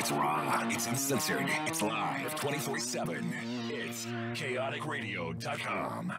It's raw, it's uncensored, it's live 24/7. It's chaoticradio.com.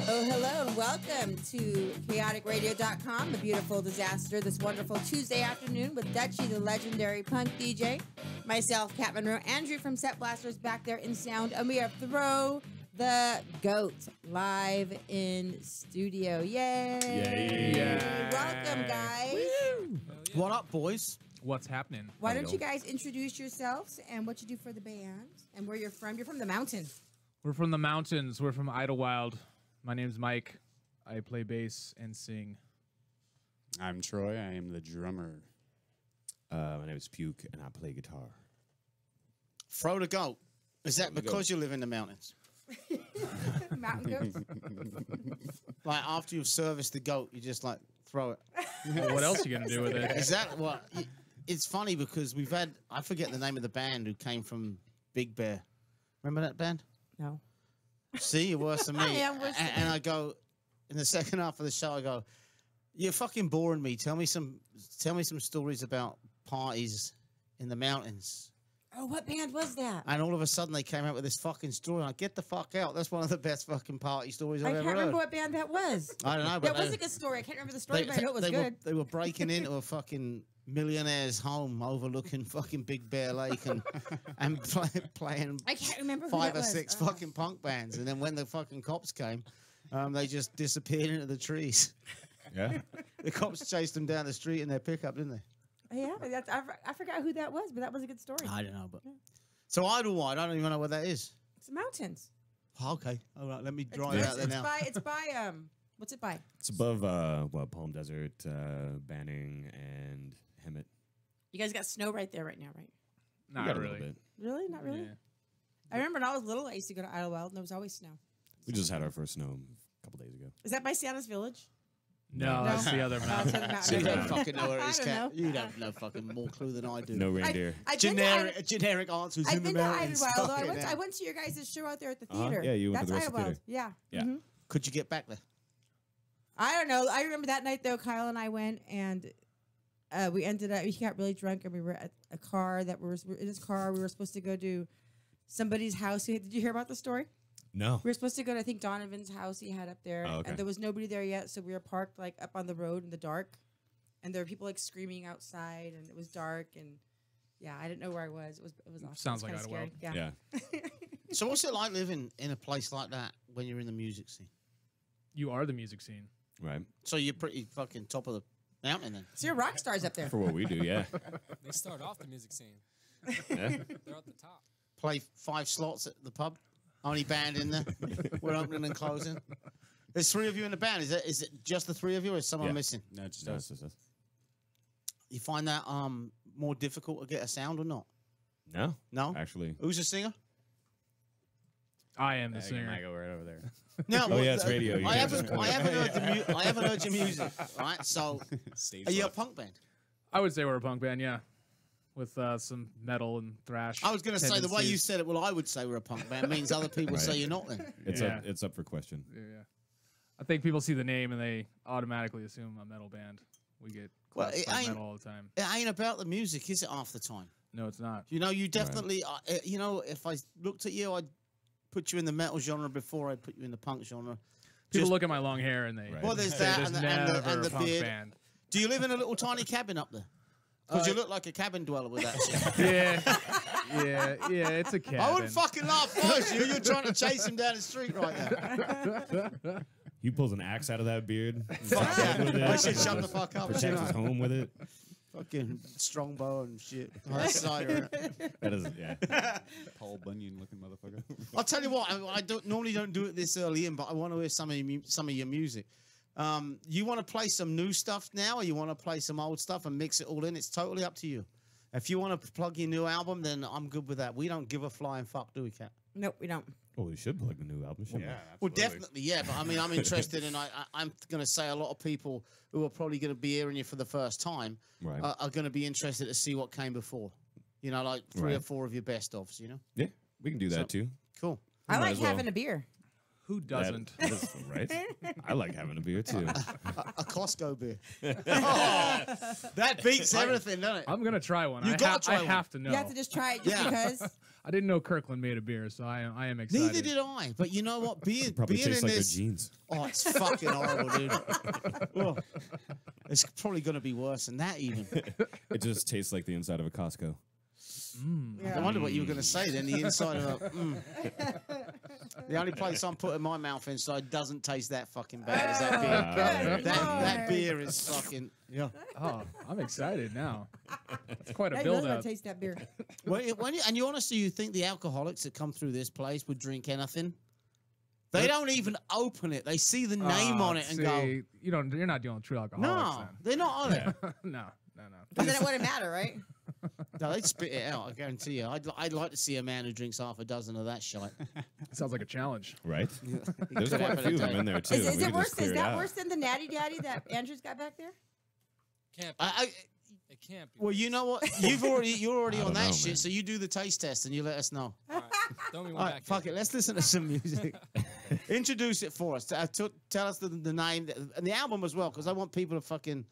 Oh, hello, and welcome to chaoticradio.com, the beautiful disaster, this wonderful Tuesday afternoon with Dutchie, the legendary punk DJ, myself, Kat Monroe, Andrew from Set Blasters back there in sound, and we have Throw the Goat live in studio. Yay! Yay. Welcome, guys. Woo. What up, boys? What's happening? Why don't you guys introduce yourselves and what you do for the band and where you're from? You're from the mountains. We're from the mountains. We're from Idlewild. My name's Mike. I play bass and sing. I'm Troy. I am the drummer. My name is Puke, and I play guitar. Throw the goat. Is that because you live in the mountains? Mountain goats. Like after you've serviced the goat, you just like throw it. Well, what else are you gonna do with it? Is that what? It's funny because we've had, I forget the name of the band who came from Big Bear. Remember that band? No. See, you're worse than me. I am worse than and I go, in the second half of the show, I go, you're fucking boring me. Tell me some stories about parties in the mountains. Oh, what band was that? And all of a sudden they came out with this fucking story. Like, get the fuck out. That's one of the best fucking party stories I I've can't ever heard. remember what band that was. I don't know, but That was a good story. I can't remember the story, but I know it was good. They were breaking into a fucking millionaire's home overlooking fucking Big Bear Lake and playing I can't remember who five that or was. six fucking punk bands. And then when the fucking cops came, they just disappeared into the trees. Yeah? The cops chased them down the street in their pickup, didn't they? Yeah, I forgot who that was, but that was a good story. I don't know, but so Idlewild, I don't even know what that is. It's the mountains. Oh, okay, all right, let me drive out there now. It's by what's it by? It's above, Palm Desert, Banning, and Hemet. You guys got snow right there right now, right? We Not got a really. little bit. Really? Not really? Yeah. I remember when I was little, I used to go to Idlewild, and there was always snow. We just had our first snow a couple days ago. Is that by Santa's Village? No, that's the other Oh, mountain. it's on the mountain. You Okay. don't fucking know where it is, I don't Kat. know. You don't know fucking more clue than I do. No reindeer. I've been to Generic answers I've in the been to mountains. Idlewild. Though. Fucking I hell. went to your guys' show out there at the Uh-huh. theater. Yeah, you went That's to the Western Idlewild. Theater. Yeah. Yeah. Mhm. Could you get back there? I don't know. I remember that night though. Kyle and I went, and we ended up. We got really drunk, and we were at a car that we were in his car. We were supposed to go to somebody's house. Did you hear about the story? No. We were supposed to go to, I think, Donovan's house he had up there, Oh, okay. and there was nobody there yet. So we were parked like up on the road in the dark, and there were people like screaming outside, and it was dark, and yeah, I didn't know where I was. It was awesome. Sounds It was like kinda Idlewild. scary. Yeah. So what's it like living in a place like that when you're in the music scene? You are the music scene. Right. So you're pretty fucking top of the mountain then. So you're rock stars up there. For what we do, yeah. They start off the music scene. Yeah. They're at the top. Play 5 slots at the pub. Only band in there. We're opening and closing. There's 3 of you in the band. Is it just the 3 of you, or is someone Yeah. missing? No, it's just No, us. it's just us. You find that more difficult to get a sound or not? No. No. Actually. Who's a singer? I am the singer. I go right over there. No. Oh, yeah, it's radio. You I can't haven't. just I haven't heard I haven't heard your music. Right. So, Stage are you a left. punk band? I would say we're a punk band, yeah, with some metal and thrash. I was going to say the way you tendencies. said it. Well, I would say we're a punk band. Means other people say Right. you're not. Then. Yeah. It's up for question. Yeah. I think people see the name and they automatically assume a metal band. We get Well, it classified ain't- metal all the time. It ain't about the music, is it? Half the time. No, it's not. You know, you definitely. You know, if I looked at you, I'd put you in the metal genre before I'd put you in the punk genre. People Just- look at my long hair and they Right. Well, there's say that there's and the, never and the, and a the punk beard. band. Do you live in a little tiny cabin up there? Because you look like a cabin dweller with that shit. Yeah, it's a cabin. I wouldn't fucking laugh first. You're trying to chase him down the street right now. He pulls an axe out of that beard. Fuck yeah. with it, I should shut the fuck up. Protects his home with it. Fucking strongbow and shit. Oh, that's cider. That is, yeah. Paul Bunyan looking motherfucker. I'll tell you what. I don't normally don't do it this early in, but I want to hear some of your music. You want to play some new stuff now, or you want to play some old stuff and mix it all in? It's totally up to you. If you want to plug your new album, then I'm good with that. We don't give a flying fuck, do we, Kat? Nope, we don't. Oh, we should plug the new album. shouldn't we? Well, definitely, yeah. But I mean, I'm interested in. I'm going to say a lot of people who are probably going to be hearing you for the first time Right. are going to be interested to see what came before. You know, like 3 or Right. 4 of your best ofs. You know, Yeah, we can do that too. cool. I Might like as well. having a beer. Who doesn't? That is right. I like having a beer too. A Costco beer. That beats everything, doesn't it? I'm gonna try one. You gotta try I one. have to know. You have to just try it just Yeah. because. I didn't know Kirkland made a beer, so I am excited. Neither did I. But you know what? Being Probably being tastes in like this, their jeans. oh, it's fucking horrible, dude. Oh, it's probably going to be worse than that, even. It just tastes like the inside of a Costco. I wonder what you were going to say then. The inside of a. The only place I'm putting my mouth inside doesn't taste that fucking bad as that beer. Good That Lord. beer is fucking. Yeah. Oh, I'm excited now. It's quite a Hey, you build really want up. to taste that beer. And you honestly, you think the alcoholics that come through this place would drink anything? They don't even open it. They see the name on it and go, see, you're not dealing with true alcoholics. no, they're not on it. then. no. But then it wouldn't matter, right? No, they'd spit it out. I guarantee you. I'd like to see a man who drinks half a dozen of that shit. Sounds like a challenge. Right? There's could quite a happen few of today. them in there too. Is We it could worse? just clear Is it that out. worse than the Natty Daddy that Andrew's got back there? Can't be. It can't be. Well, you know what? You're already I on don't that know, shit. man. So you do the taste test and you let us know. All right. Throw me one All right, back fuck here. it. Let's listen to some music. Introduce it for us. Tell us the name and the album as well, because I want people to fucking.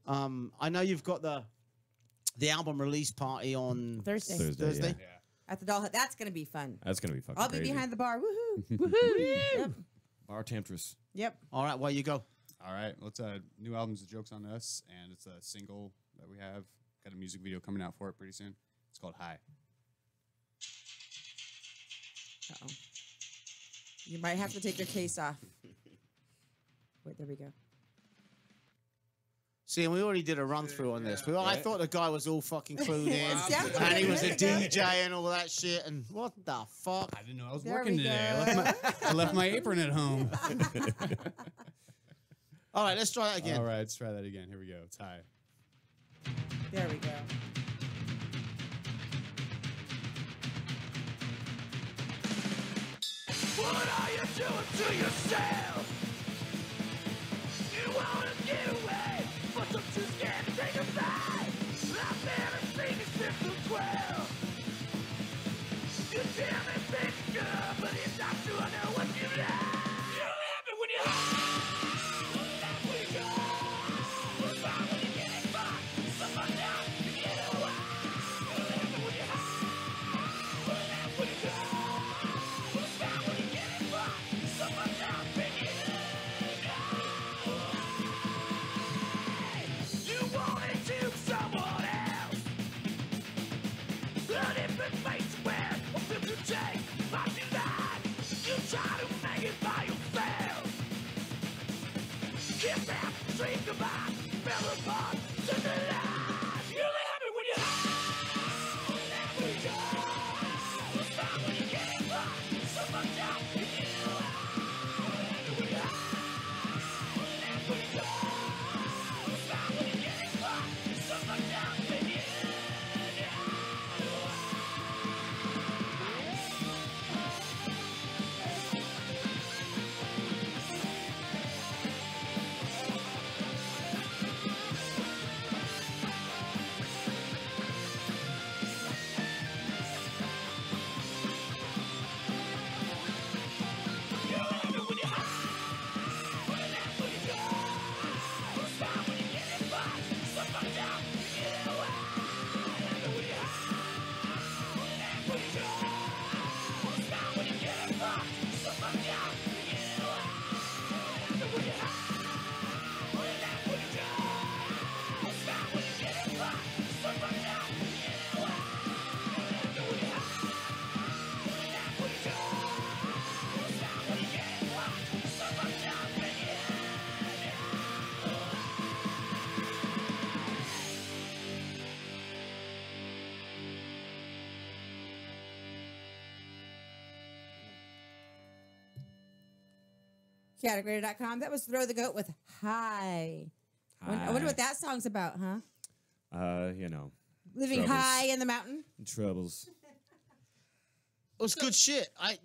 I know you've got the album release party on Thursday. Thursday. Yeah. At the Doll Hut. That's going to be fun. That's gonna be fucking I'll be crazy. behind the bar. Woohoo. Woohoo. Yep. Bar Temptress. Yep. All right, where you go? All right, well, it's a new album's The Joke's on Us, and it's a single that we have. Got a music video coming out for it pretty soon. It's called High. Uh-oh. You might have to take your case off. Wait, there we go. See, and we already did a run through on this. I thought the guy was all fucking clued in, Sounds and he was a good. Sounds DJ and all that shit. And what the fuck? I didn't know I was There working we today. go. I left my apron at home. All right, let's try that again. All right, let's try that again. Here we go. It's High. There we go. What are you doing to yourself? You wanna get away, but you're too scared to take a bite. I've never seen you since the 12. You tell me things are good, but it's not true. I know what you like. You're happy when you're high. That's where you go. It's fine when you get it back. Someone down, you get away. You're happy when you're high. That's where you go. It's fine when you get it back. Someone down, pick it up. You wanted to be someone else. A different face to wear, a different shape, but you lied. You try to make it by yourself. Kiss out, dream goodbye, fell apart, to the light. You're happy when you're high. That's where you go. It's fine when you get it back. Someone down, you get it away. You're happy when you're high. That's where you go. It's fine when you get it back. Someone down, you get it away. chaoticradio.com. That was Throw the Goat with High. I wonder what that song's about, huh? You know, Living Troubles. high in the mountain. troubles. It was good shit. I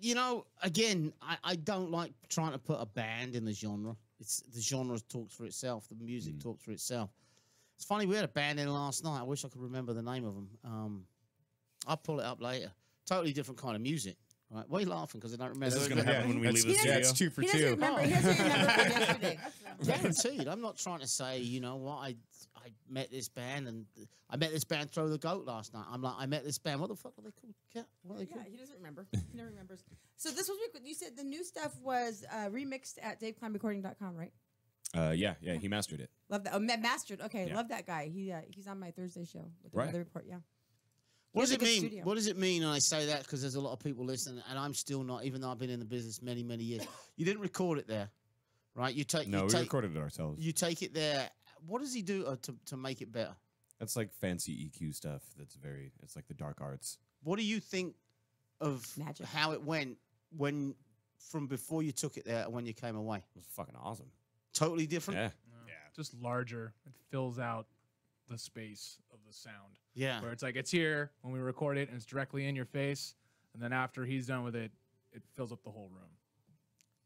don't like trying to put a band in the genre. It's the genre talks for itself. The music talks for itself. It's funny, we had a band in last night. I wish I could remember the name of them. I'll pull it up later. Totally different kind of music. Right? Why are you laughing? Because I don't remember. This is going to happen when we leave the Yeah, studio. it's 2 for He doesn't 2. remember. He doesn't remember from yesterday. Guaranteed. I'm not trying to say, you know what, I met this band and I met this band Throw the Goat last night. I'm like, I met this band. What the fuck are they called? Cat? What are they Yeah, called? he doesn't remember. He never remembers. So this was you said the new stuff was remixed at DaveClimbRecording.com, right? Yeah, he mastered it. Love that. Oh, mastered. Okay, Yeah. love that guy. He's on my Thursday show with Right. another report. Yeah. What He does has a it good mean? studio. What does it mean? And I say that because there's a lot of people listening, and I'm still not, even though I've been in the business many, many years. You didn't record it there, right? No, we recorded it ourselves. You take it there. What does he do to make it better? That's like fancy EQ stuff. It's like the dark arts. What do you think of Magic. how it went from before you took it there and when you came away? It was fucking awesome. Totally different. Yeah. Just larger. It fills out the space of the sound. Yeah. Where it's like it's here when we record it and it's directly in your face, and then after he's done with it, it fills up the whole room.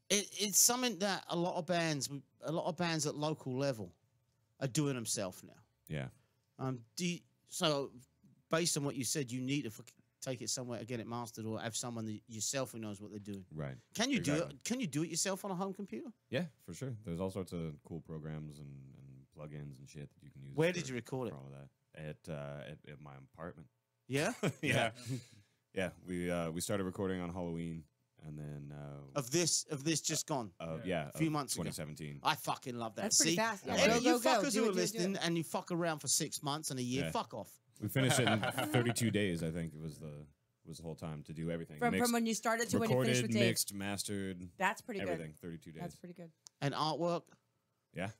It's something that a lot of bands at local level are doing themselves now. Yeah. So based on what you said, you need to take it somewhere to get it mastered, or have someone yourself who knows what they're doing. Right. Can you do Exactly. it? Can you do it yourself on a home computer? Yeah, for sure. There's all sorts of cool programs and plugins and shit that you can use. Where did you record it? For all of that at my apartment. Yeah. Yeah. Yeah. We started recording on Halloween, and then Of this just gone. a few months ago. 2017. I fucking love that. That's pretty See, fast. Yeah, Any go, you go, go. fuckers Do who it, are do it, do listening it. and you fuck around for 6 months and a year, Yeah. fuck off. We finished it in 32 days. I think it was the whole time to do everything. From when you started to when you finished recorded, with Dave. mixed, mastered, That's pretty everything. good. 32 days. That's pretty good. And artwork. Yeah.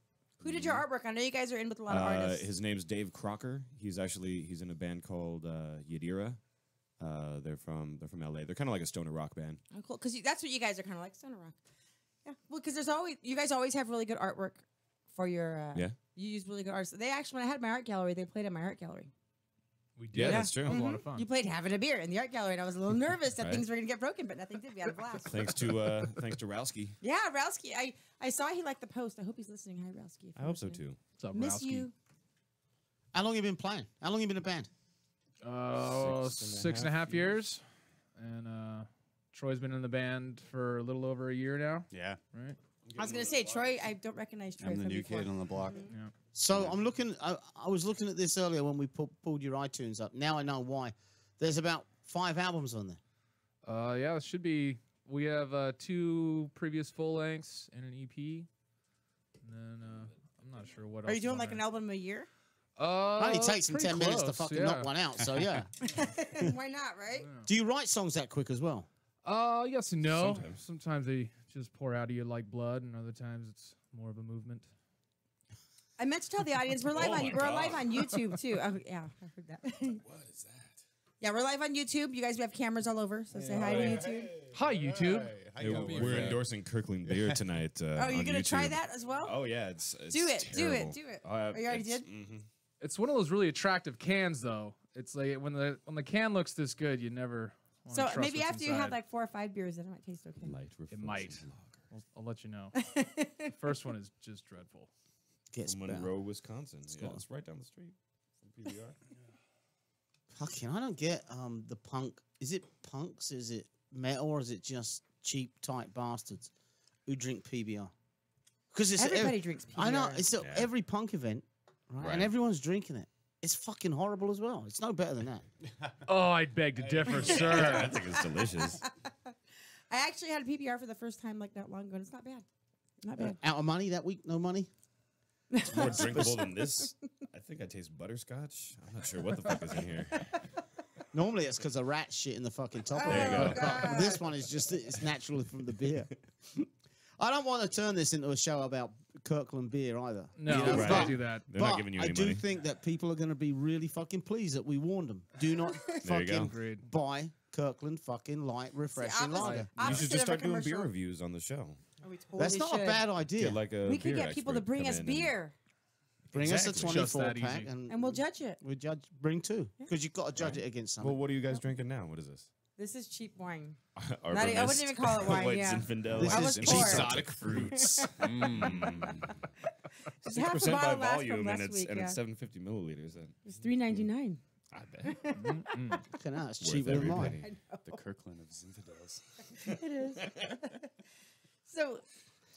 Who did your artwork? I know you guys are in with a lot of artists. His name's Dave Crocker. He's in a band called Yadira. They're from LA. They're kind of like a stoner rock band. Oh, cool. Because that's what you guys are kind of like, Stoner Rock. Yeah. Well, because you guys always have really good artwork for your. Yeah. You use really good artists. They actually, when I had my art gallery, they played at my art gallery. We did. Yeah, that's true. That was a lot of fun. You played Having a Beer in the art gallery, and I was a little nervous that Right. things were going to get broken, but nothing did. We had a blast. Thanks to Rowski. Yeah, Rowski. I saw he liked the post. I hope he's listening. Hi, Rowski. if I you're hope so listening. too. What's up, Miss Rowski? you. How long you been playing? How long you been in a band? 6.5 years. And Troy's been in the band for a little over a year now, Yeah. right? I was going to say, Troy, I don't recognize Troy I'm the from new before. kid on the block. So I'm looking. I was looking at this earlier when we pulled your iTunes up. Now I know why. There's about 5 albums on there. Yeah, it should be. We have 2 previous full lengths and an EP. And then I'm not sure what else. Are you is doing on like an there. album a year? It only takes them pretty 10 minutes to close, fucking yeah. knock one out. So yeah. Why not, right? Do you write songs that quick as well? Yes and no. Sometimes. Sometimes they just pour out of you like blood, and other times it's more of a movement. I meant to tell the audience we're live live on YouTube too. Oh, yeah, I heard that. What is that? Yeah, we're live on YouTube. You guys, we have cameras all over, so say hi to YouTube. Hi, YouTube. Hey, we're endorsing Kirkland beer tonight. Oh, on you're gonna try YouTube. that as well? Oh yeah, it's Do it, do it, terrible. do it. Oh, you already did? It's one of those really attractive cans, though. It's like when the can looks this good, you never. wanna So trust maybe what's after you have inside. like 4 or 5 beers, then it might taste okay. Light It might. refreshing lager. I'll let you know. The first one is just dreadful. Gets From better. Monroe, Wisconsin. Yeah, got- it's right down the street from PBR. Fucking, I don't get the punk. Is it punks? Is it metal? Or is it just cheap type bastards who drink PBR? Because it's Everybody drinks PBR. I know it's at Yeah. every punk event, right? Right. And everyone's drinking it. It's fucking horrible as well. It's no better than that. Oh, I'd beg to differ, I sir. think it's delicious. I actually had a PBR for the first time like not long ago, and it's not bad. Not bad. Out of money that week? No money? It's more drinkable than this. I think I taste butterscotch. I'm not sure what the fuck is in here. Normally it's because of rat shit in the fucking top of There it. you go. But this one is just, it's naturally from the beer. I don't want to turn this into a show about Kirkland beer either. No, You know, Right. don't do that. They're but not giving you any I do money. think that people are going to be really fucking pleased that we warned them. Do not There you go. fucking Agreed. buy Kirkland fucking light, refreshing opposite- lager. You opposite should of just a start doing beer commercial. reviews on the show. Oh, we totally That's not a should. bad idea. Get like a We could beer get people to expert bring come us in and- beer, Bring us a Exactly. Just 24 that pack easy. and we'll judge it. we judge. Bring two because you've got to judge it against something. Well, what are you guys drinking now? What is this? This is cheap wine. Arbor Not e- I wouldn't Mist, even call it wine, White yeah. Zinfandel. This I is was cheap. poor. Exotic fruits. Just half a 6% by bottle last volume, from and last it's week. and Yeah. it's 750 milliliters. And It's $3.99. I bet Look at that, it's worth cheaper than every mine. penny. The Kirkland of Zinfandels. It is. So,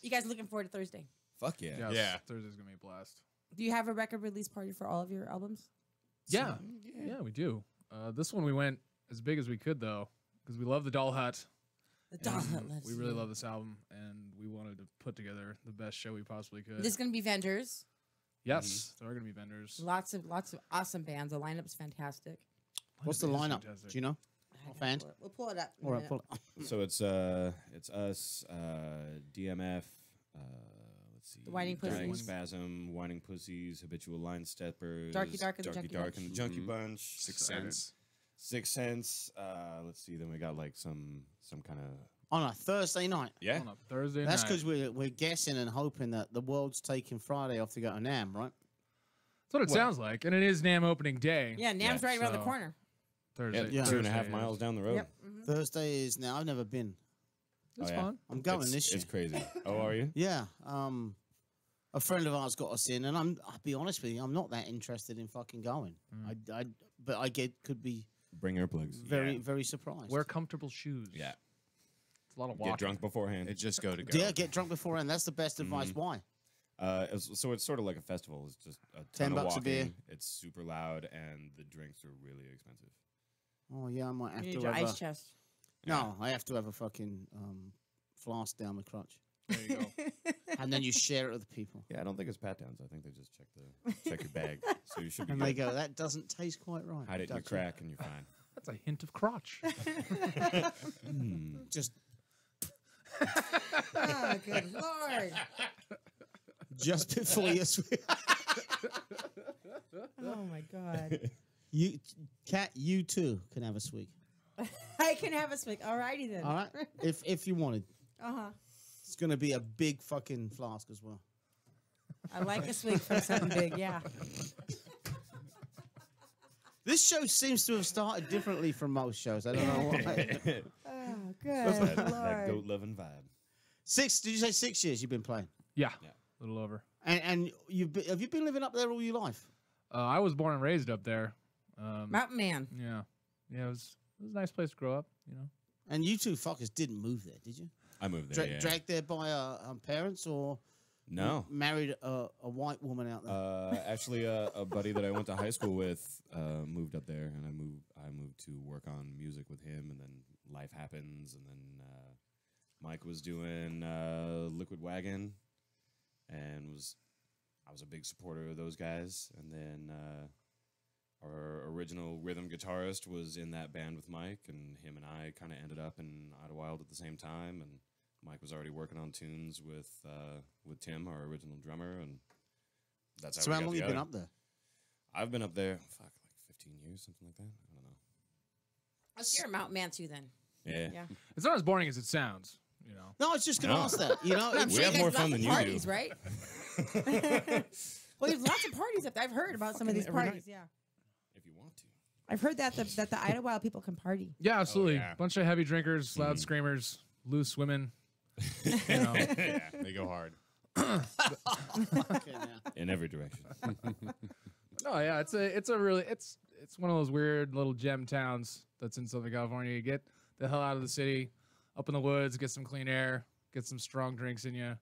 you guys looking forward to Thursday? Fuck yeah. Yes, Yeah. Thursday's gonna be a blast. Do you have a record release party for all of your albums? Yeah, yeah, we do. This one we went as big as we could though, because we love the Doll Hut. The Doll and Hut loves We really you. love this album, and we wanted to put together the best show we possibly could. There's going to be vendors. Yes, there are gonna be vendors. Lots of awesome bands. The lineup's fantastic. What's the It is lineup? fantastic. Do you know? I gotta Offhand? pull it- We'll pull it up. in a All right, minute. pull it. So it's us, DMF. Let's see. The Whining Dying Pussies. Spasm, Whining Pussies, Habitual Line Steppers, Darky Dark and the Junkie Dark Bunch. and the Junkie Mhm. Bunch, Sixth Excited. Sense. Sixth Sense. Let's see. Then we got like some kind of On a Thursday night. yeah. On a Thursday That's night. because we're guessing and hoping that the world's taking Friday off to go to NAM, right? That's what it sounds like, and it is NAMM opening day. Yeah, NAM's right around the so- corner. Thursday. Yeah. 2.5 Thursday miles is- down the road. Yep. Mhm. Thursday is now. I've never been. It's Oh, yeah. fun. I'm going it's, this year. It's crazy. Oh, are you? Yeah. A friend of ours got us in, and I'll be honest with you, I'm not that interested in fucking going. But I could be Bring earplugs. very surprised. Wear comfortable shoes. Yeah. It's a lot of walking. Get drunk beforehand. It just go to go. Yeah, get drunk beforehand. That's the best advice. Why? So it's sort of like a festival. It's just a 10 ton of bucks a walking. beer. It's super loud, and the drinks are really expensive. Oh yeah, I might have You to need your have ice a, chest. No, I have to have a fucking flask down my crotch, There you go. and then you share it with people, Yeah, I don't think it's pat downs. I think they just check your bag, so you should be and good. they go, "That doesn't taste quite right." Hide it in your Dutchie." crack, and you're fine. That's a hint of crotch. Just Oh, good lord. just before you swear. Oh, my God. You, Cat, you too can have a swig. I can have a swig. All righty then. All right, if you wanted. Uh-huh. It's gonna be a big fucking flask as well. I like a swig from something big, yeah. This show seems to have started differently from most shows. I don't know why. Oh, good that lord. goat loving vibe. Did you say 6 years you've been playing? Yeah, Yeah. a little over. And have you been living up there all your life? I was born and raised up there. Mountain Man. Yeah, yeah. It was a nice place to grow up. You know. And you two fuckers didn't move there, did you? I moved there. Yeah. Dragged there by parents or No. married a white woman out there? Actually, a buddy that I went to high school with moved up there, and I moved to work on music with him, and then life happens, and then Mike was doing Liquid Wagon, and I was a big supporter of those guys, and then our original rhythm guitarist was in that band with Mike, and him and I kind of ended up in Idlewild at the same time, and Mike was already working on tunes with Tim, our original drummer, and that's how So we how got long you been together. up there? I've been up there, like 15 years, something like that. I don't know. You're a Mountain Man too then. Yeah. Yeah. It's not as boring as it sounds. You know. No, I was just going to No. ask that. You know, I'm We sure have you more guys fun lots than of you do. parties, right? Well, there's lots of parties up there. I've heard about some of Fucking these every parties. night. Yeah. If you want to. I've heard that the Idlewild people can party. Yeah, absolutely. yeah. Bunch of heavy drinkers, loud screamers, loose women. You know. Yeah, they go hard. okay, now. In every direction. No, yeah, it's one of those weird little gem towns that's in Southern California. You get the hell out of the city, up in the woods, get some clean air, get some strong drinks in you,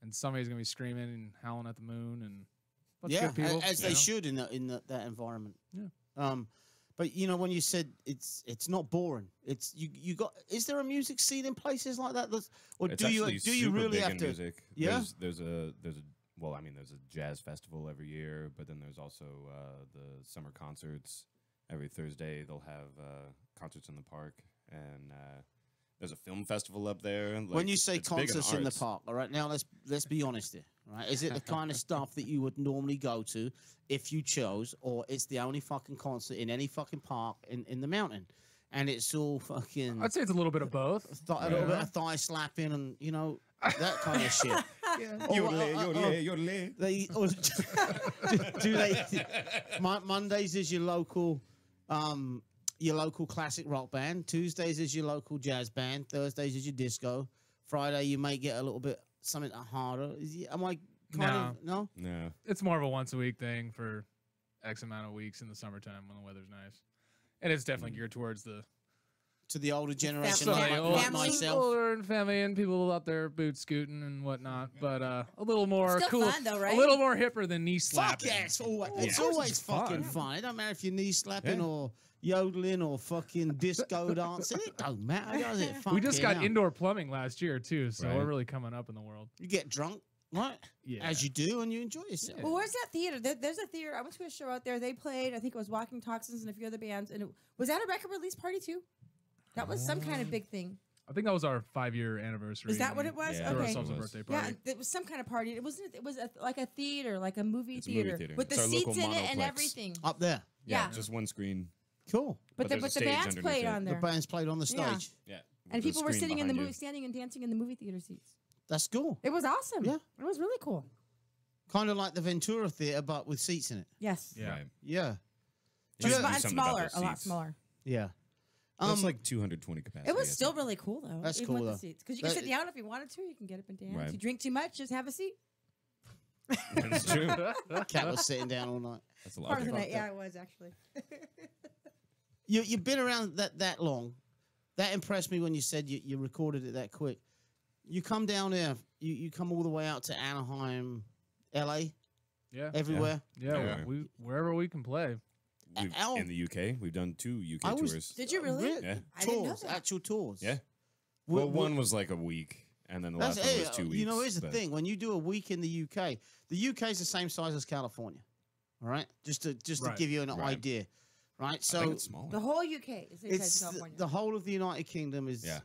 and somebody's gonna be screaming and howling at the moon and a bunch Yeah, of good people, as you they know? should in that environment. Yeah. But you know, when you said it's not boring, it's you got. Is there a music scene in places like that? Or It's do you actually do you super really big have in to? music. Yeah? There's a well, I mean, there's a jazz festival every year, but then there's also the summer concerts. Every Thursday they'll have concerts in the park, and there's a film festival up there. and, When like, you say it's big concerts in the arts. park, all right. Now let's be honest here, right? Is it the kind of stuff that you would normally go to if you chose, or it's the only fucking concert in any fucking park in the mountain, and it's all fucking I'd say it's a little bit of both. a little bit of thigh slapping, and you know. that kind of shit. They or do they? Mondays is your local classic rock band. Tuesdays is your local jazz band. Thursdays is your disco. Friday you may get a little bit something harder. Am I kind of no? No. It's more of a once a week thing for X amount of weeks in the summertime when the weather's nice, and it's definitely geared towards the To the older generation Family. like Family. myself. older and family and people out there boot scooting and whatnot. But a little more Still cool, fun, though, right? a little more hipper than knee Fuck slapping. yeah, it's always, Yeah. it's Of course always it's fucking fun. fun. It don't matter if you're knee slapping Yeah. or yodeling or fucking disco dancing. It don't matter, does it? We just Fucking got hell. indoor plumbing last year too, so we're Right. really coming up in the world. You get drunk, right? Yeah, As you do, and you enjoy yourself. Well, where's that theater? There's a theater. I went to a show out there. They played, I think it was Walking Toxins and a few other bands. And was that a record release party too? That was some kind of big thing. I think that was our 5-year anniversary. Is that what it was? Yeah, Threw Okay. ourselves a It was. birthday Yeah, party. it was some kind of party. It wasn't. It was like a theater, like a movie It's a movie theater, theater. with the It's our local seats in it and monoplex. everything. Up there. Yeah. Just one screen. Cool. But there's a the stage bands underneath played it. on The there, band's played on the Yeah. stage. Yeah. and With a people were screen sitting in the behind movie, standing and dancing in the movie theater seats. That's cool. It was awesome. Yeah. It was really cool. Kind of like the Ventura Theater, but with seats in it. Yes. Yeah. Right. Yeah. But Just it's do and something about smaller, those a lot seats. smaller. Yeah. That's like 220 capacity. It was I still think. really cool though. That's even cool, with though. the seats, because you can That- sit down if you wanted to. You can get up and dance. Right. If you drink too much, just have a seat. That's true. Cat was sitting down all night. That's a lot. Part of the of night, yeah, it was actually. You've been around that long. That impressed me when you said you recorded it that quick. You come down there. You come all the way out to Anaheim, L.A., Yeah, everywhere. yeah. Yeah. Wherever we can play. We've, Ow. in the UK, we've done 2 UK I was- tours. Did you really? Yeah. I didn't know Tours, that. actual tours. Yeah. Wh- Well, wh- one was like a week, and then the That's last one it. was 2 weeks. You know, here's the but- thing: when you do a week in the UK is the same size as California. All right, just to Right. give you an Right. idea, right? I So think it's smaller. The whole UK is inside it's California. the whole of the United Kingdom is Yeah.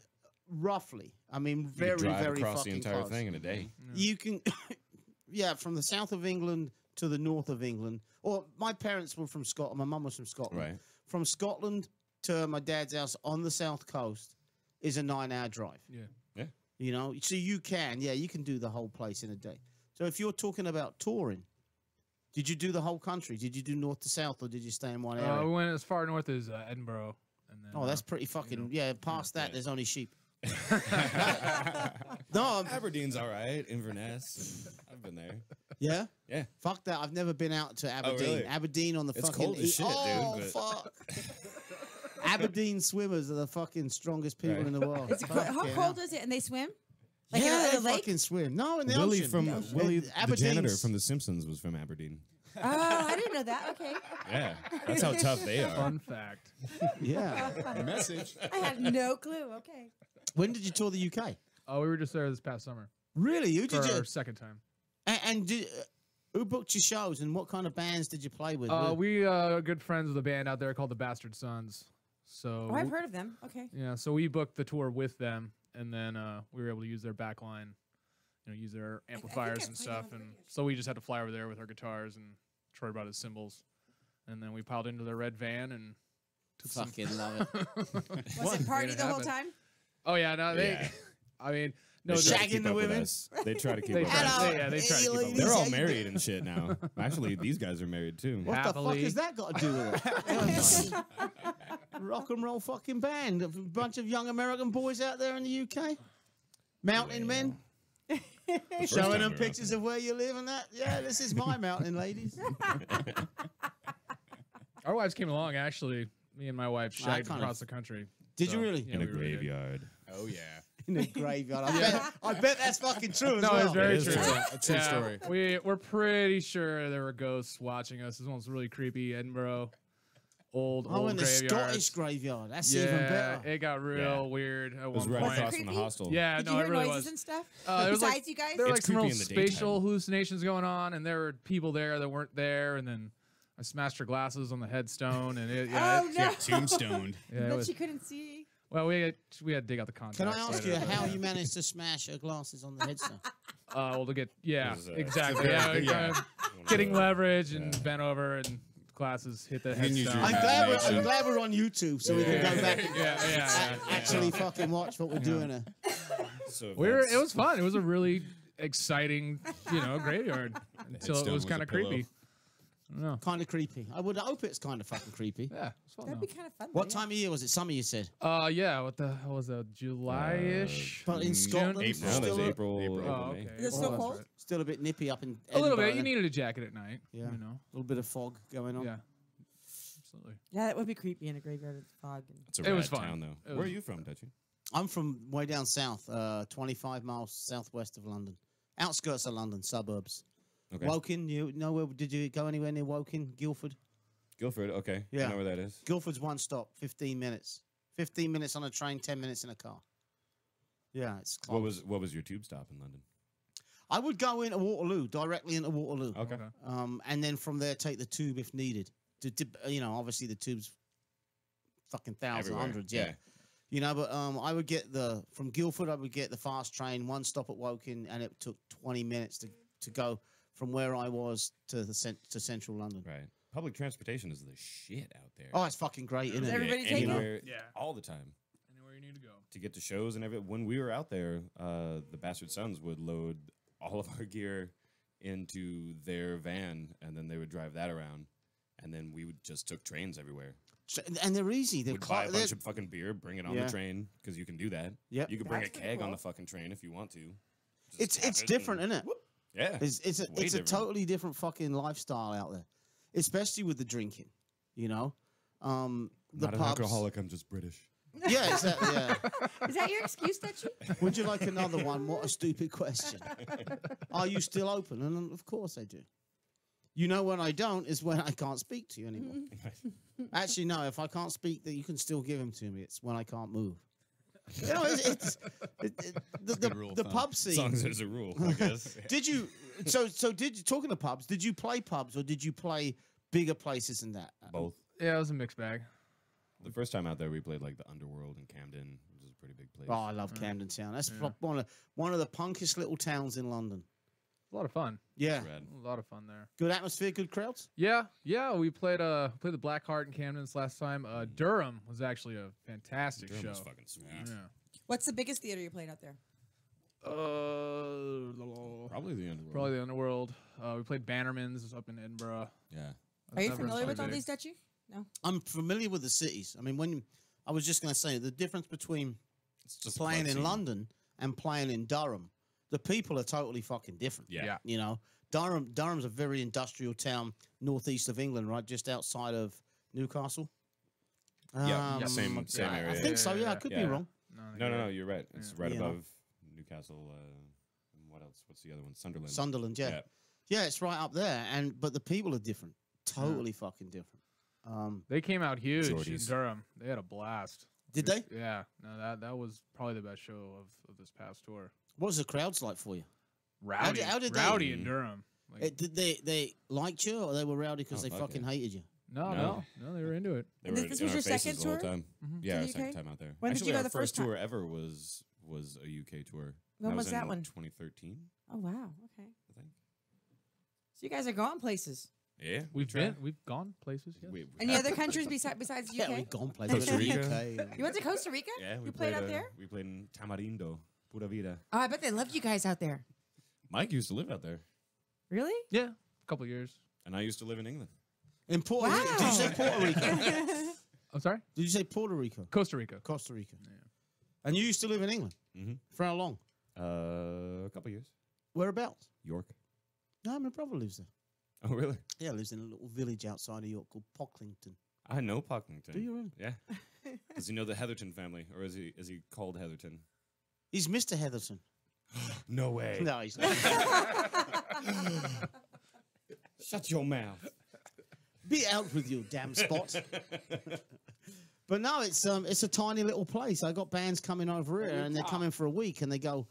roughly. I mean, You could very drive very across fucking the entire close. thing in a day. You can, yeah, from the south of England to the north of England. Or my parents were from Scotland. My mum was from Scotland. Right. From Scotland to my dad's house on the south coast is a 9-hour drive. Yeah. Yeah. You know, so you can do the whole place in a day. So if you're talking about touring, did you do the whole country? Did you do north to south, or did you stay in one area? We went as far north as Edinburgh, and then Oh, that's pretty fucking yeah. Past that, yeah. there's only sheep. No, Aberdeen's all right. Inverness. I've been there. yeah. Yeah. Fuck that. I've never been out to Aberdeen. really? Aberdeen on the It's fucking. cold as shit, dude, oh but- fuck. Aberdeen swimmers are the fucking strongest people Right. in the world. Is it cold? How Fucking cold hell. is it? And they swim? Like yeah, in they the lake? fucking swim. No, in the Willie ocean. from The ocean. Willie, the janitor Aberdeen's- from The Simpsons, was from Aberdeen. Oh, I didn't know that. Okay. Yeah, that's how tough they are. fun fact. Yeah. Message. I had no clue. Okay. When did you tour the UK? Oh, we were just there this past summer Really? Who for did you? our second time. And did, who booked your shows, and what kind of bands did you play with? We are good friends with a band out there called the Bastard Sons. So Oh, I've heard of them. Okay. yeah, so we booked the tour with them, and then we were able to use their back line, use their think amplifiers I've and played stuff, on the and radio show. so we just had to fly over there with our guitars, and Troy brought his cymbals, and then we piled into their red van and took some. fucking love it. Was it party Made it the whole happen. time? Oh yeah, no, they. Yeah. I mean, no, They try to shagging keep the up with women? us. They try to keep They up. try with to- us. yeah, they try to keep up with They're us. all married and shit now. Actually, these guys are married too. What the Happily. fuck has that got to do with it? Rock and roll fucking band. A bunch of young American boys out there in the UK. Mountain men. First Showing time them around. pictures of where you live and that. Yeah, this is my mountain, ladies. Our wives came along actually. Me and my wife I shagged kinda- across the country. Did So, you really? yeah, In a we really did. graveyard. Oh yeah. In a graveyard. I bet that's fucking true as No, well. it's very It is true. true. A true story. We're pretty sure there were ghosts watching us. This one's really creepy. Edinburgh, old Oh, in the graveyards. Scottish graveyard. That's yeah, even better. it got real Yeah. weird at It was one right point. across from the creepy? hostel. Yeah, Did no, you it hear really noises was. and stuff? There was Besides like you guys? there were It's like some creepy real in the daytime. spatial hallucinations going on, and there were people there that weren't there, and then I smashed her glasses on the headstone, and it, yeah, Oh, it- no. Tombstoned. yeah, it But was, she couldn't see. well, we had to dig out the contacts. Can I ask you later. how you managed to smash her glasses on the headstone? Well, to get It was, exactly. Yeah, yeah. getting leverage and Yeah. bent over and glasses hit the You didn't use headstone. your I'm glad we're on YouTube so we can go back and yeah. actually fucking watch what we're doing here. So if It that's- was fun. It was a really exciting, graveyard until it Stone was was kind a of pillow. creepy. I don't know. Kind of creepy. I would hope it's kind of fucking creepy. Yeah, it was fun. That'd though. be kind of fun. What though, yeah. time of year was it? Summer, you said. Yeah. What the hell was that? July-ish. But in June? Scotland, April. No, still, there's April. Oh, April, okay. May. Is it still that's cold? right. still a bit nippy up in A little Edinburgh bit. You then. needed a jacket at night. Yeah. You know. A little bit of fog going on. Yeah. Absolutely. Yeah, that would be creepy in a graveyard with fog. And... It's a It was rad fun. town, though. It Where are was- you from, Dutchie? I'm from way down south, 25 miles southwest of London. Outskirts of London, suburbs. Okay. Woking, you know where? Did you go anywhere near Woking? Guildford? Guildford. Okay. Yeah. I know where that is. Guildford's one stop, 15 minutes. 15 minutes on a train, 10 minutes in a car. Yeah, it's close. What was your tube stop in London? I would go into Waterloo, directly into Waterloo. Okay. And then from there take the tube if needed. Obviously the tube's fucking thousands, Everywhere. hundreds, yeah. But I would get from Guildford, I would get the fast train, one stop at Woking, and it took 20 minutes to go from where I was to central London. Right. Public transportation is the shit out there. Oh, it's fucking great, isn't it? Everybody take it? anywhere, Yeah. all the time. Anywhere you need to go. To get to shows and everything. When we were out there, the Bastard Sons would load all of our gear into their van, and then they would drive that around, and then we would just took trains everywhere. And they're easy. They're We'd buy a they're- bunch of fucking beer, bring it on Yeah. the train because you can do that. Yep. You can bring That's a pretty keg on cool. the fucking train if you want to. Just It's tap it different, and- isn't it? Yeah. It's a Way different. totally different fucking lifestyle out there, especially with the drinking. The I'm not an pubs. alcoholic. I'm just British. Yeah, exactly. Yeah. Is that your excuse, Dutchie? Would you like another one? What a stupid question. Are you still open? And of course I do. You know when I don't is when I can't speak to you anymore. Actually, no. If I can't speak, that you can still give them to me. It's when I can't move. The good rule of thumb. pub As long as scene. there's a rule, I guess. Did you? So did you? Talking to pubs, did you play pubs or did you play bigger places than that? Both. Yeah, it was a mixed bag. The first time out there, we played like the Underworld in Camden, which is a pretty big place. Oh, I love Camden Town. That's one of the punkiest little towns in London. A lot of fun. Yeah, Rad. A lot of fun there. good atmosphere, good crowds. Yeah. We played the Black Heart in Camden this last time. Durham was actually a fantastic Durham show. was fucking sweet. Yeah. What's the biggest theater you played out there? Probably the Underworld. Probably the Underworld. We played Bannerman's up in Edinburgh. Yeah. Are you Never familiar with all big. these, Dutchie? No. I'm familiar with the cities. I mean, I was just going to say the difference between It's just a playing club in scene. London and playing in Durham. The people are totally fucking different. Yeah. Yeah. Durham's a very industrial town, northeast of England, right, just outside of Newcastle. Yeah, same I area. think so. Yeah, I could be Yeah. wrong. No, you're right. It's right You know. above Newcastle. And what else? What's the other one? Sunderland. Sunderland, yeah. Yeah, it's right up there, but the people are different, totally fucking different. They came out huge in Geordies. Durham. They had a blast. Did they? Yeah. No, that was probably the best show of this past tour. What was the crowds like for you? Rowdy. how did they- Rowdy in Durham. Like, Did they liked you, or they were rowdy because Oh, they fuck fucking yeah. hated you? no, they were into it. They And were this in was our your faces second the whole tour? time. Mhm. Yeah, To our the second UK? time out there. When did Actually, you go our the first tour time? ever was a UK tour. When was that in one? 2013, Oh, wow. Okay. I think. So you guys are going places. Yeah, We've tried. gone places. Yes. Any other countries besides UK? Yeah, we've gone places. Costa Rica. UK. You went to Costa Rica? Yeah, we You played out there? We played in Tamarindo, Pura Vida. Oh, I bet they loved you guys out there. Mike used to live out there, Really? Yeah, a couple years. and I used to live in England. In Puerto Rico. Did you say Puerto Rico? I'm sorry. Did you say Puerto Rico? Costa Rica. Costa Rica. And you used to live in England? Mhm. For how long? A couple years. Whereabouts? York. No, my brother lives there. Oh, really? Yeah, lives in a little village outside of York called Pocklington. I know Pocklington. Do you really? Yeah. Does he know the Heatherton family, or is he called Heatherton? He's Mr. Heatherton. No way. No, he's not. Shut your mouth. Be out with you, damn spot. But no, it's a tiny little place. I got bands coming over here, and they're coming for a week, and they go,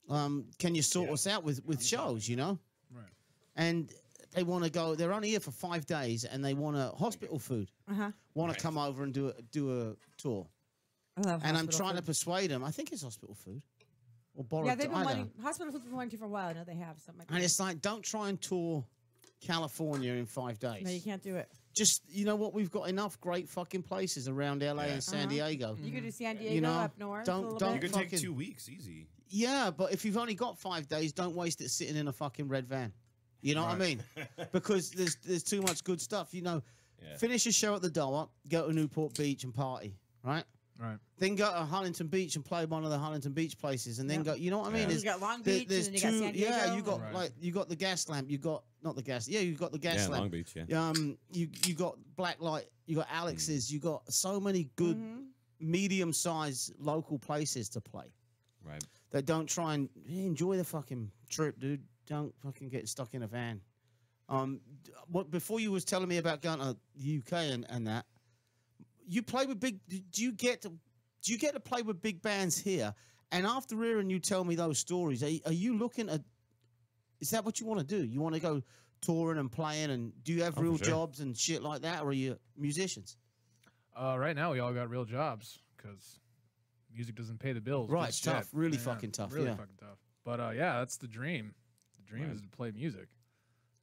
"Can you sort us out with shows?" You know, Right. and they want to go. They're only here for 5 days, and they want a hospital food. Uh-huh. Want to come over and do a tour, I love and I'm hospital trying to food. persuade them. I think it's hospital food, or borrowed. Yeah, they've been I don't wanting know. hospital food's been wanting to for a while. I know they have something like And that. it's like, don't try and tour California in 5 days. No, you can't do it. Just, you know what? We've got enough great fucking places around LA and San Uh-huh. Diego. You could do San Diego You know, up north. don't- a little don't You bit. could take fucking- 2 weeks easy. Yeah, but if you've only got 5 days, don't waste it sitting in a fucking red van. You know what I mean? Because there's too much good stuff. You know, finish a show at the Doha, go to Newport Beach and party, right? Right. Then go to Huntington Beach and play one of the Huntington Beach places, and then go. You know what I mean? You got Long Beach, There's and then you got San Diego. Yeah, you got Right. you got the gas lamp. You got not the gas. Yeah, you got the gas Yeah, lamp. Long Beach. Yeah. You got Blacklight. You got Alex's. You got so many good medium-sized local places to play. Right. That don't try and enjoy the fucking trip, dude. Don't fucking get stuck in a van. What before you was telling me about going to the UK and that, you play with big. Do you get to play with big bands here? And after hearing you tell me those stories, are you looking at? Is that what you want to do? You want to go touring and playing, and do you have Oh, real for sure. jobs and shit like that, or are you musicians? Right now, we all got real jobs because music doesn't pay the bills. Right, Good it's shit. tough, really fucking tough, Really yeah. fucking tough. But yeah, that's the dream. The dream Right. is to play music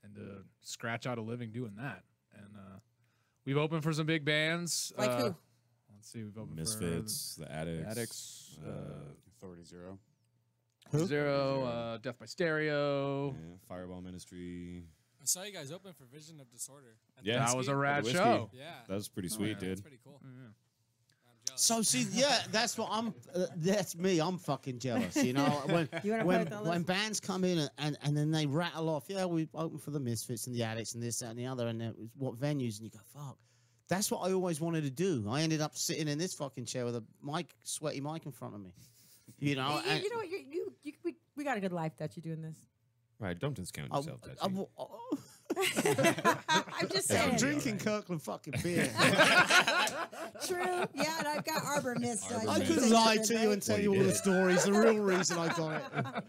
and to scratch out a living doing that. And we've opened for some big bands. Like who? Let's see, we've opened Misfits, the for Addicts. Addicts, Authority Zero. Zero, Death by Stereo. Yeah, Fireball Ministry. I saw you guys open for Vision of Disorder. at the Yeah. That Whiskey. was a The rad Whiskey. show. Yeah. That was pretty sweet, That's dude. pretty cool. Yeah. I'm jealous. So see, yeah, that's what I'm. That's me. I'm fucking jealous. You know, when You wanna play with all when this? bands come in and then they rattle off, yeah, we open for the Misfits and the Addicts and this, that, and the other, and it was what venues, and you go, fuck. That's what I always wanted to do. I ended up sitting in this fucking chair with a sweaty mic in front of me. You know, Hey, and you know what? We got a good life that you're doing this. Right. Don't discount I- yourself, I- Dutchie. I'm just saying. I'm drinking Kirkland fucking beer. True. Yeah, and I've got Arbor Mist. so Arbor I should Mist. could say lie something, to you right? and tell Well, you you all the did. stories. The real reason I got it.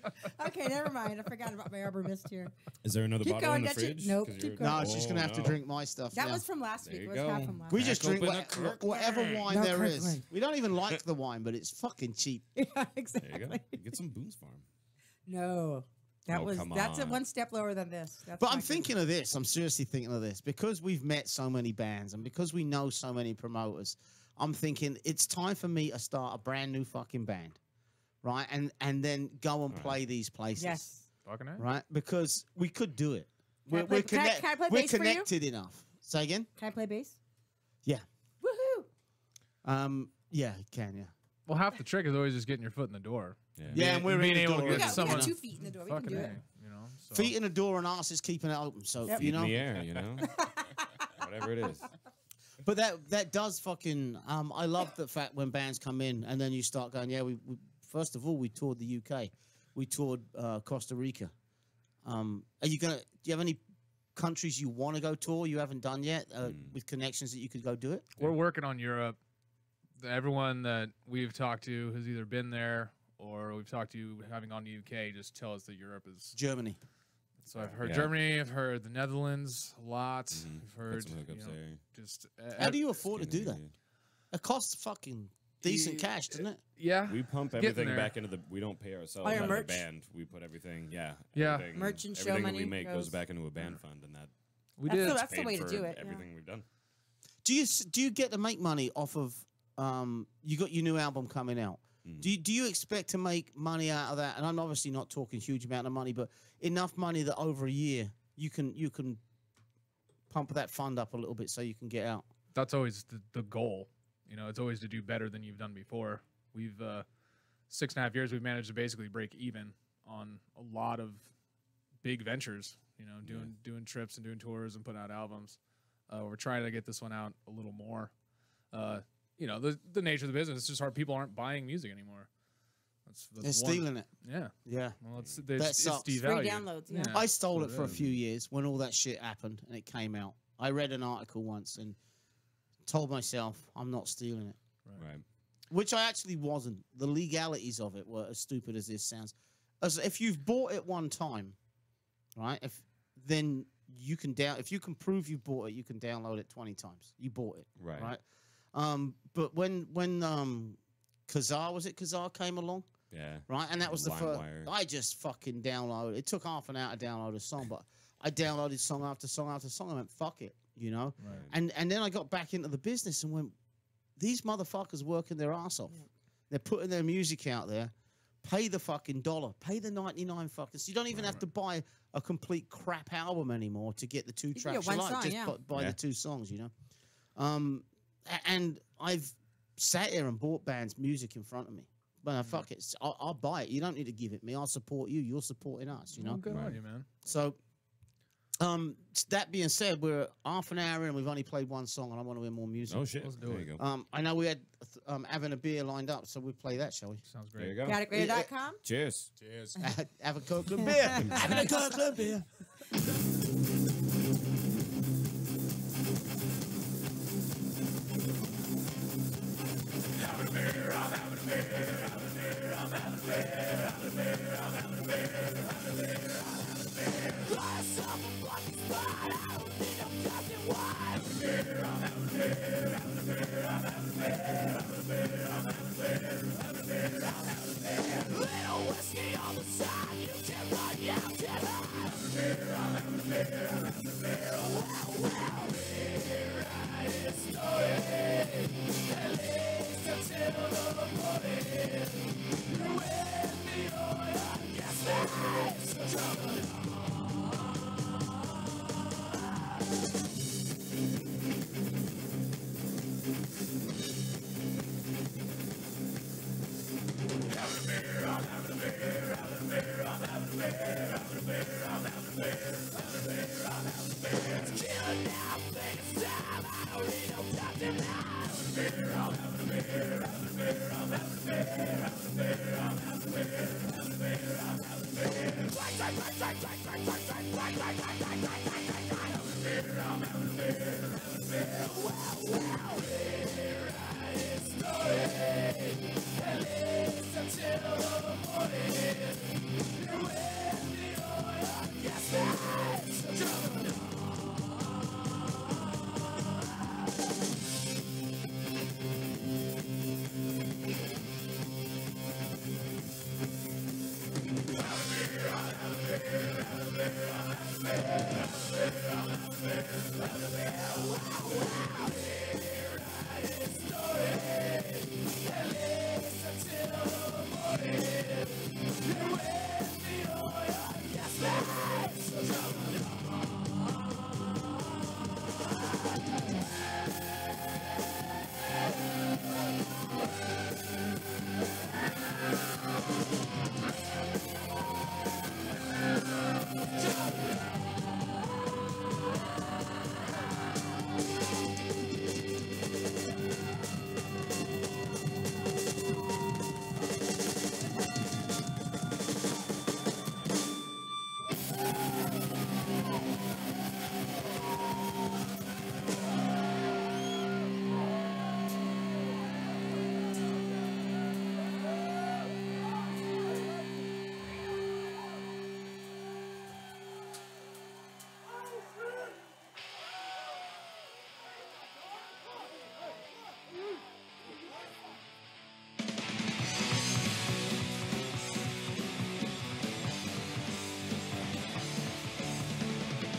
Okay, never mind. I forgot about my Arbor Mist here. Is there another Keep bottle going, in the Dutchie. fridge? Nope, 'Cause keep you're- going. No, she's gonna have to no. drink my stuff. That now. was from last There week. you It was half go. from last We week. just Crack drink open a Kirkland. whatever wine No there is. Kirkland. We don't even like the wine, but it's fucking cheap. Yeah, There exactly. you go. You get some Boone's Farm. No. Oh, come That's on. one step lower than this. That's But my I'm good- thinking of this. I'm seriously thinking of this because we've met so many bands and because we know so many promoters. I'm thinking it's time for me to start a brand new fucking band, right? And then go and play these places, Yes. Fucking A. right? Because we could do it. Can I play- can I play we're bass for you? connected enough. Say again? Can I play bass? Yeah. Woohoo! Yeah, you can, yeah. Well, half the trick is always just getting your foot in the door. Yeah, and we're being in the able door. to We get got someone 2 feet in the door. We can fucking do A, it. you know. So. Feet in the door and ass is keeping it open. So, Yep. you In know. the air, you know? Whatever it is. But that does fucking I love the fact when bands come in and then you start going, yeah, we first of all we toured the UK, we toured Costa Rica. Are you gonna? Do you have any countries you want to go tour you haven't done yet with connections that you could go do it? We're working on Europe. Everyone that we've talked to has either been there or we've talked to having on the UK just tell us that Europe is. Germany. So I've heard Yeah. Germany, I've heard the Netherlands a lot. Mhm. I've heard Got some hookups you know, there. just How do you afford to do that? Yeah. It costs fucking decent Yeah. cash, doesn't it? yeah. We pump Getting everything there. back into the. We don't pay ourselves Oh, your out of merch? the band. We put everything. Yeah. Yeah. everything- Merch and show everything that money we make goes- goes back into a band fund, and that We That's did. the- that's the paid way to for do it. Yeah. Everything we've done. Do you get to make money off of you got your new album coming out? Do you expect to make money out of that? And I'm obviously not talking huge amount of money, but enough money that over a year you can pump that fund up a little bit so you can get out. That's always the goal. You know, it's always to do better than you've done before. We've 6.5 years, we've managed to basically break even on a lot of big ventures. You know, doing trips and doing tours and putting out albums. We're trying to get this one out a little more. You know, the nature of the business, it's just hard. People aren't buying music anymore. They're one- stealing it. Yeah. Yeah. Well, it's sucks. Free devalued. downloads, yeah. I stole That's it what for a few years when all that shit happened and it came out. I read an article once and told myself I'm not stealing it, Right. which I actually wasn't. The legalities of it were as stupid as this sounds. As if you've bought it one time, right? Then you can if you can prove you bought it, you can download it 20 times. You bought it, Right. right? But when Kazaa came along, Yeah. right? And that was the first. LimeWire. I just fucking downloaded. It took half an hour to download a song, but I downloaded song after song after song. I went, fuck it, you know. Right. And then I got back into the business and went, these motherfuckers working their ass off. They're putting their music out there, pay the fucking dollar, pay the 99 fucking. So you don't even have to buy a complete crap album anymore to get the two can tracks get one you like. song, Just yeah. buy Yeah. the two songs, you know. And I've sat here and bought bands music in front of me. But fuck it, I'll buy it. You don't need to give it me. I'll support you. You're supporting us. You know. Oh, good on you, man. So, that being said, we're half an hour in and we've only played one song, and I want to hear more music. Oh shit! Let's do there it. you go. I know we had having a beer lined up, so we'll play that, shall we? Sounds There you great. go. chaoticradio.com. Cheers. Cheers. Have a Kirkland beer. Having a Kirkland beer.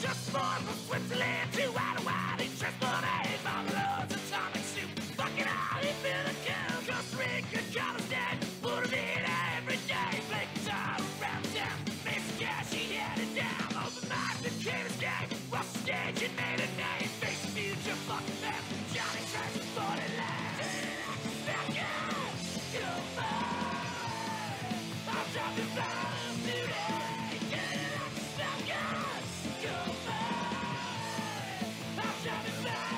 Just born from Switzerland to Adelaide, he transported my loads of atomic soup. Fucking out, he feel the kill. Costa Rica, Kazakhstan, Puerto Rico every day. Play guitar around town, made some cash, he had it down. Open mind and can't escape. Watch the stage and made a name. Face the future, fucking fast. Johnny Trash is 40 laps. Back up, come on. I'm dropping bombs today. Back up, come on. I'm dropping bombs.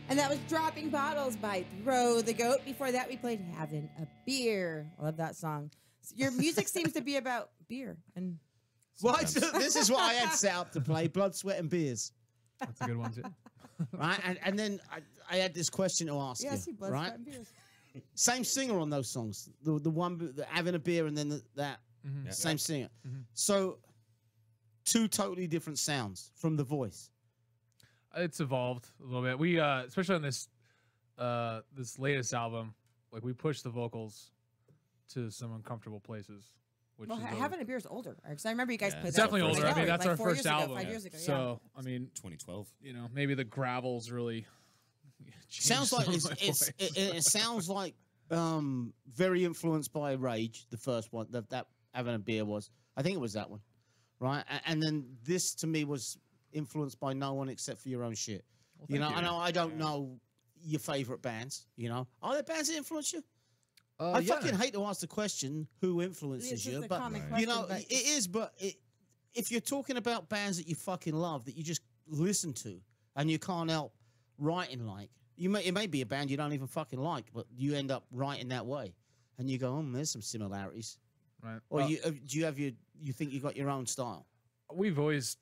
And that was Dropping Bottles by Throw the Goat. Before that, we played Having a Beer. I love that song. Your music seems to be about beer. And Well, this is what I had set up to play: Blood, Sweat, and Beers. That's a good one too. Right, and then I had this question to ask yeah, I see you. Blood, Right, Sweat, and Beers. same singer on those songs. The one having a beer, and then that Mhm. same singer. Mhm. So two totally different sounds from the voice. It's evolved a little bit. We especially on this this latest album, like we pushed the vocals to some uncomfortable places. Which Well, is Having a Beer is older. Because I remember you guys Yeah. played it's that. definitely like, older. I mean, that's like our 4 first years ago, album. 5 years ago, yeah. So I mean, 2012. you know, maybe the gravels really Sounds changed like some of my voice. it sounds like very influenced by Rage, the first one that having a beer was. I think it was that one, right? And then this to me was influenced by no one except for your own shit. You know, thank you. I don't know your favorite bands. You know, are there bands that influence you? Oh, I fucking hate to ask the question who It's influences just you, a but common Right. question, you know but it is. But if you're talking about bands that you fucking love that you just listen to and you can't help writing like, it may be a band you don't even fucking like, but you end up writing that way, and you go, there's some similarities. right. Or do you have you think you got your own style? We've always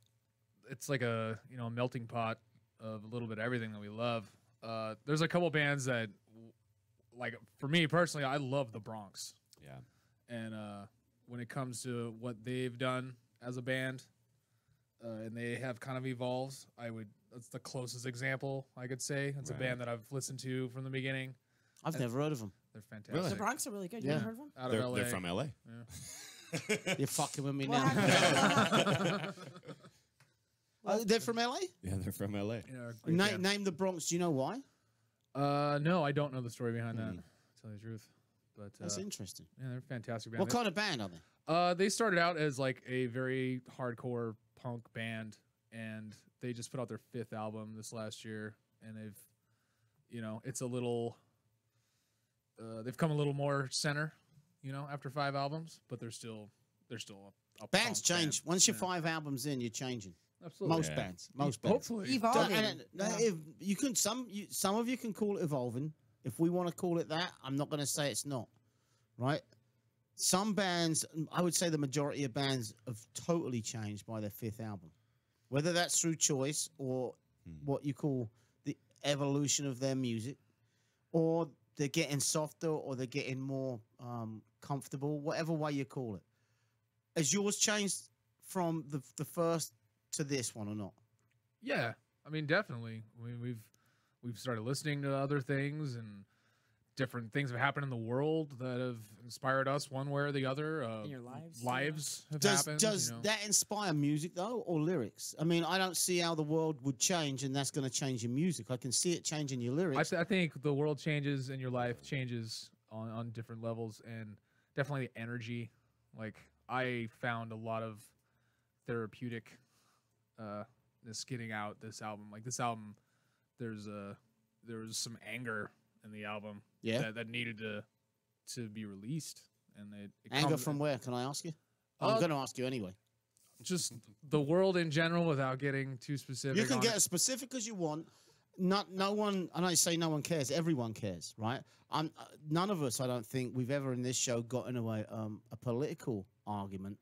it's like a a melting pot of a little bit of everything that we love. There's a couple bands that like for me personally, I love the Bronx. Yeah. And when it comes to what they've done as a band, and they have kind of evolved, that's the closest example I could say. It's a Right. band that I've listened to from the beginning. I've never heard of them. They're fantastic. Really? the Bronx are really good. You Yeah. ever heard of them? Out of LA. They're from LA. You're fucking with me Well, now. how- They're from LA. Yeah, they're from LA. You know, great band. Name the Bronx. Do you know why? No, I don't know the story behind that. To tell you the truth, but That's interesting. yeah, they're a fantastic band. What kind of band are they? They started out as like a very hardcore punk band, and they just put out their 5th album this last year, and it's a little, they've come a little more center, after 5 albums, but they're still a Bands punk change. band. Once you're Yeah. 5 albums in, you're changing. Absolutely. Most Yeah. bands. Most bands. Hopefully. Evolving. If you can, some of you can call it evolving. If we want to call it that, I'm not going to say it's not. Right? Some bands, I would say the majority of bands have totally changed by their 5th album, whether that's through choice or what you call the evolution of their music, or they're getting softer or they're getting more comfortable, whatever way you call it. Has yours changed from the first to this one or not? Yeah, I mean, definitely. We've started listening to other things, and different things have happened in the world that have inspired us one way or the other. In your lives, lives have Does happened. that inspire music though, or lyrics? I mean, I don't see how the world would change, and that's going to change your music. I can see it changing your lyrics. I think the world changes and your life changes on different levels, and definitely the energy. Like I found a lot of therapeutic this getting out this album. Like this album, there was some anger in the album Yeah. that needed to be released, and it Anger comes- from where? Can I ask you? I'm Uh, going to ask you anyway. just the world in general without getting too specific. You can on get it. as specific as you want. No one, and I say no one cares. Everyone cares, right? None of us, I don't think, we've ever in this show got into a political argument.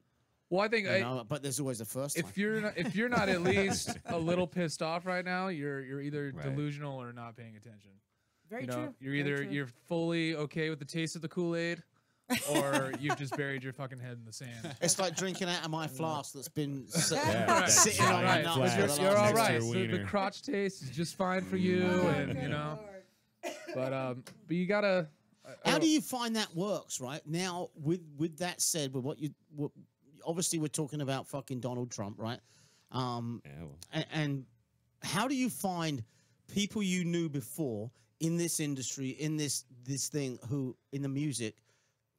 Well, I think You know, but there's always a first time. if you're not at least a little pissed off right now, you're either Right. delusional or not paying attention. Very You know, true. you're Very either true. you're fully okay with the taste of the Kool-Aid, or you've just buried your fucking head in the sand. It's like drinking out of my flask that's been Yeah, sitting that on my giant nuts flask. for the You're last all next to right. your So the wiener. crotch taste is just fine for you, Oh, and good Lord. but you gotta. How do you find that works, right? Now, with that said, with what obviously we're talking about fucking Donald Trump, right? Yeah, well, And how do you find people you knew before in this industry, in this thing, who in the music,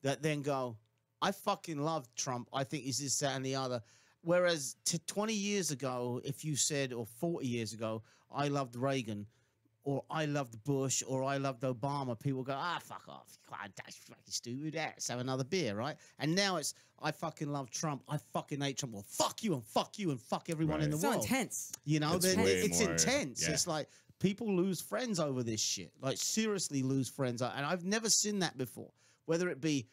that then go, I fucking love Trump. I think he's this, that, and the other. Whereas 20 years ago, if you said, or 40 years ago, I loved Reagan, or I loved Bush, or I loved Obama, people go, fuck off. That's fucking stupid. Let's have another beer, right? And now it's, I fucking love Trump. I fucking hate Trump. Well, fuck you and fuck you and fuck everyone in the Right. So world. intense. You know, It's it's, way it's more- intense. yeah. It's like people lose friends over this shit. Like seriously lose friends. And I've never seen that before. Whether it be,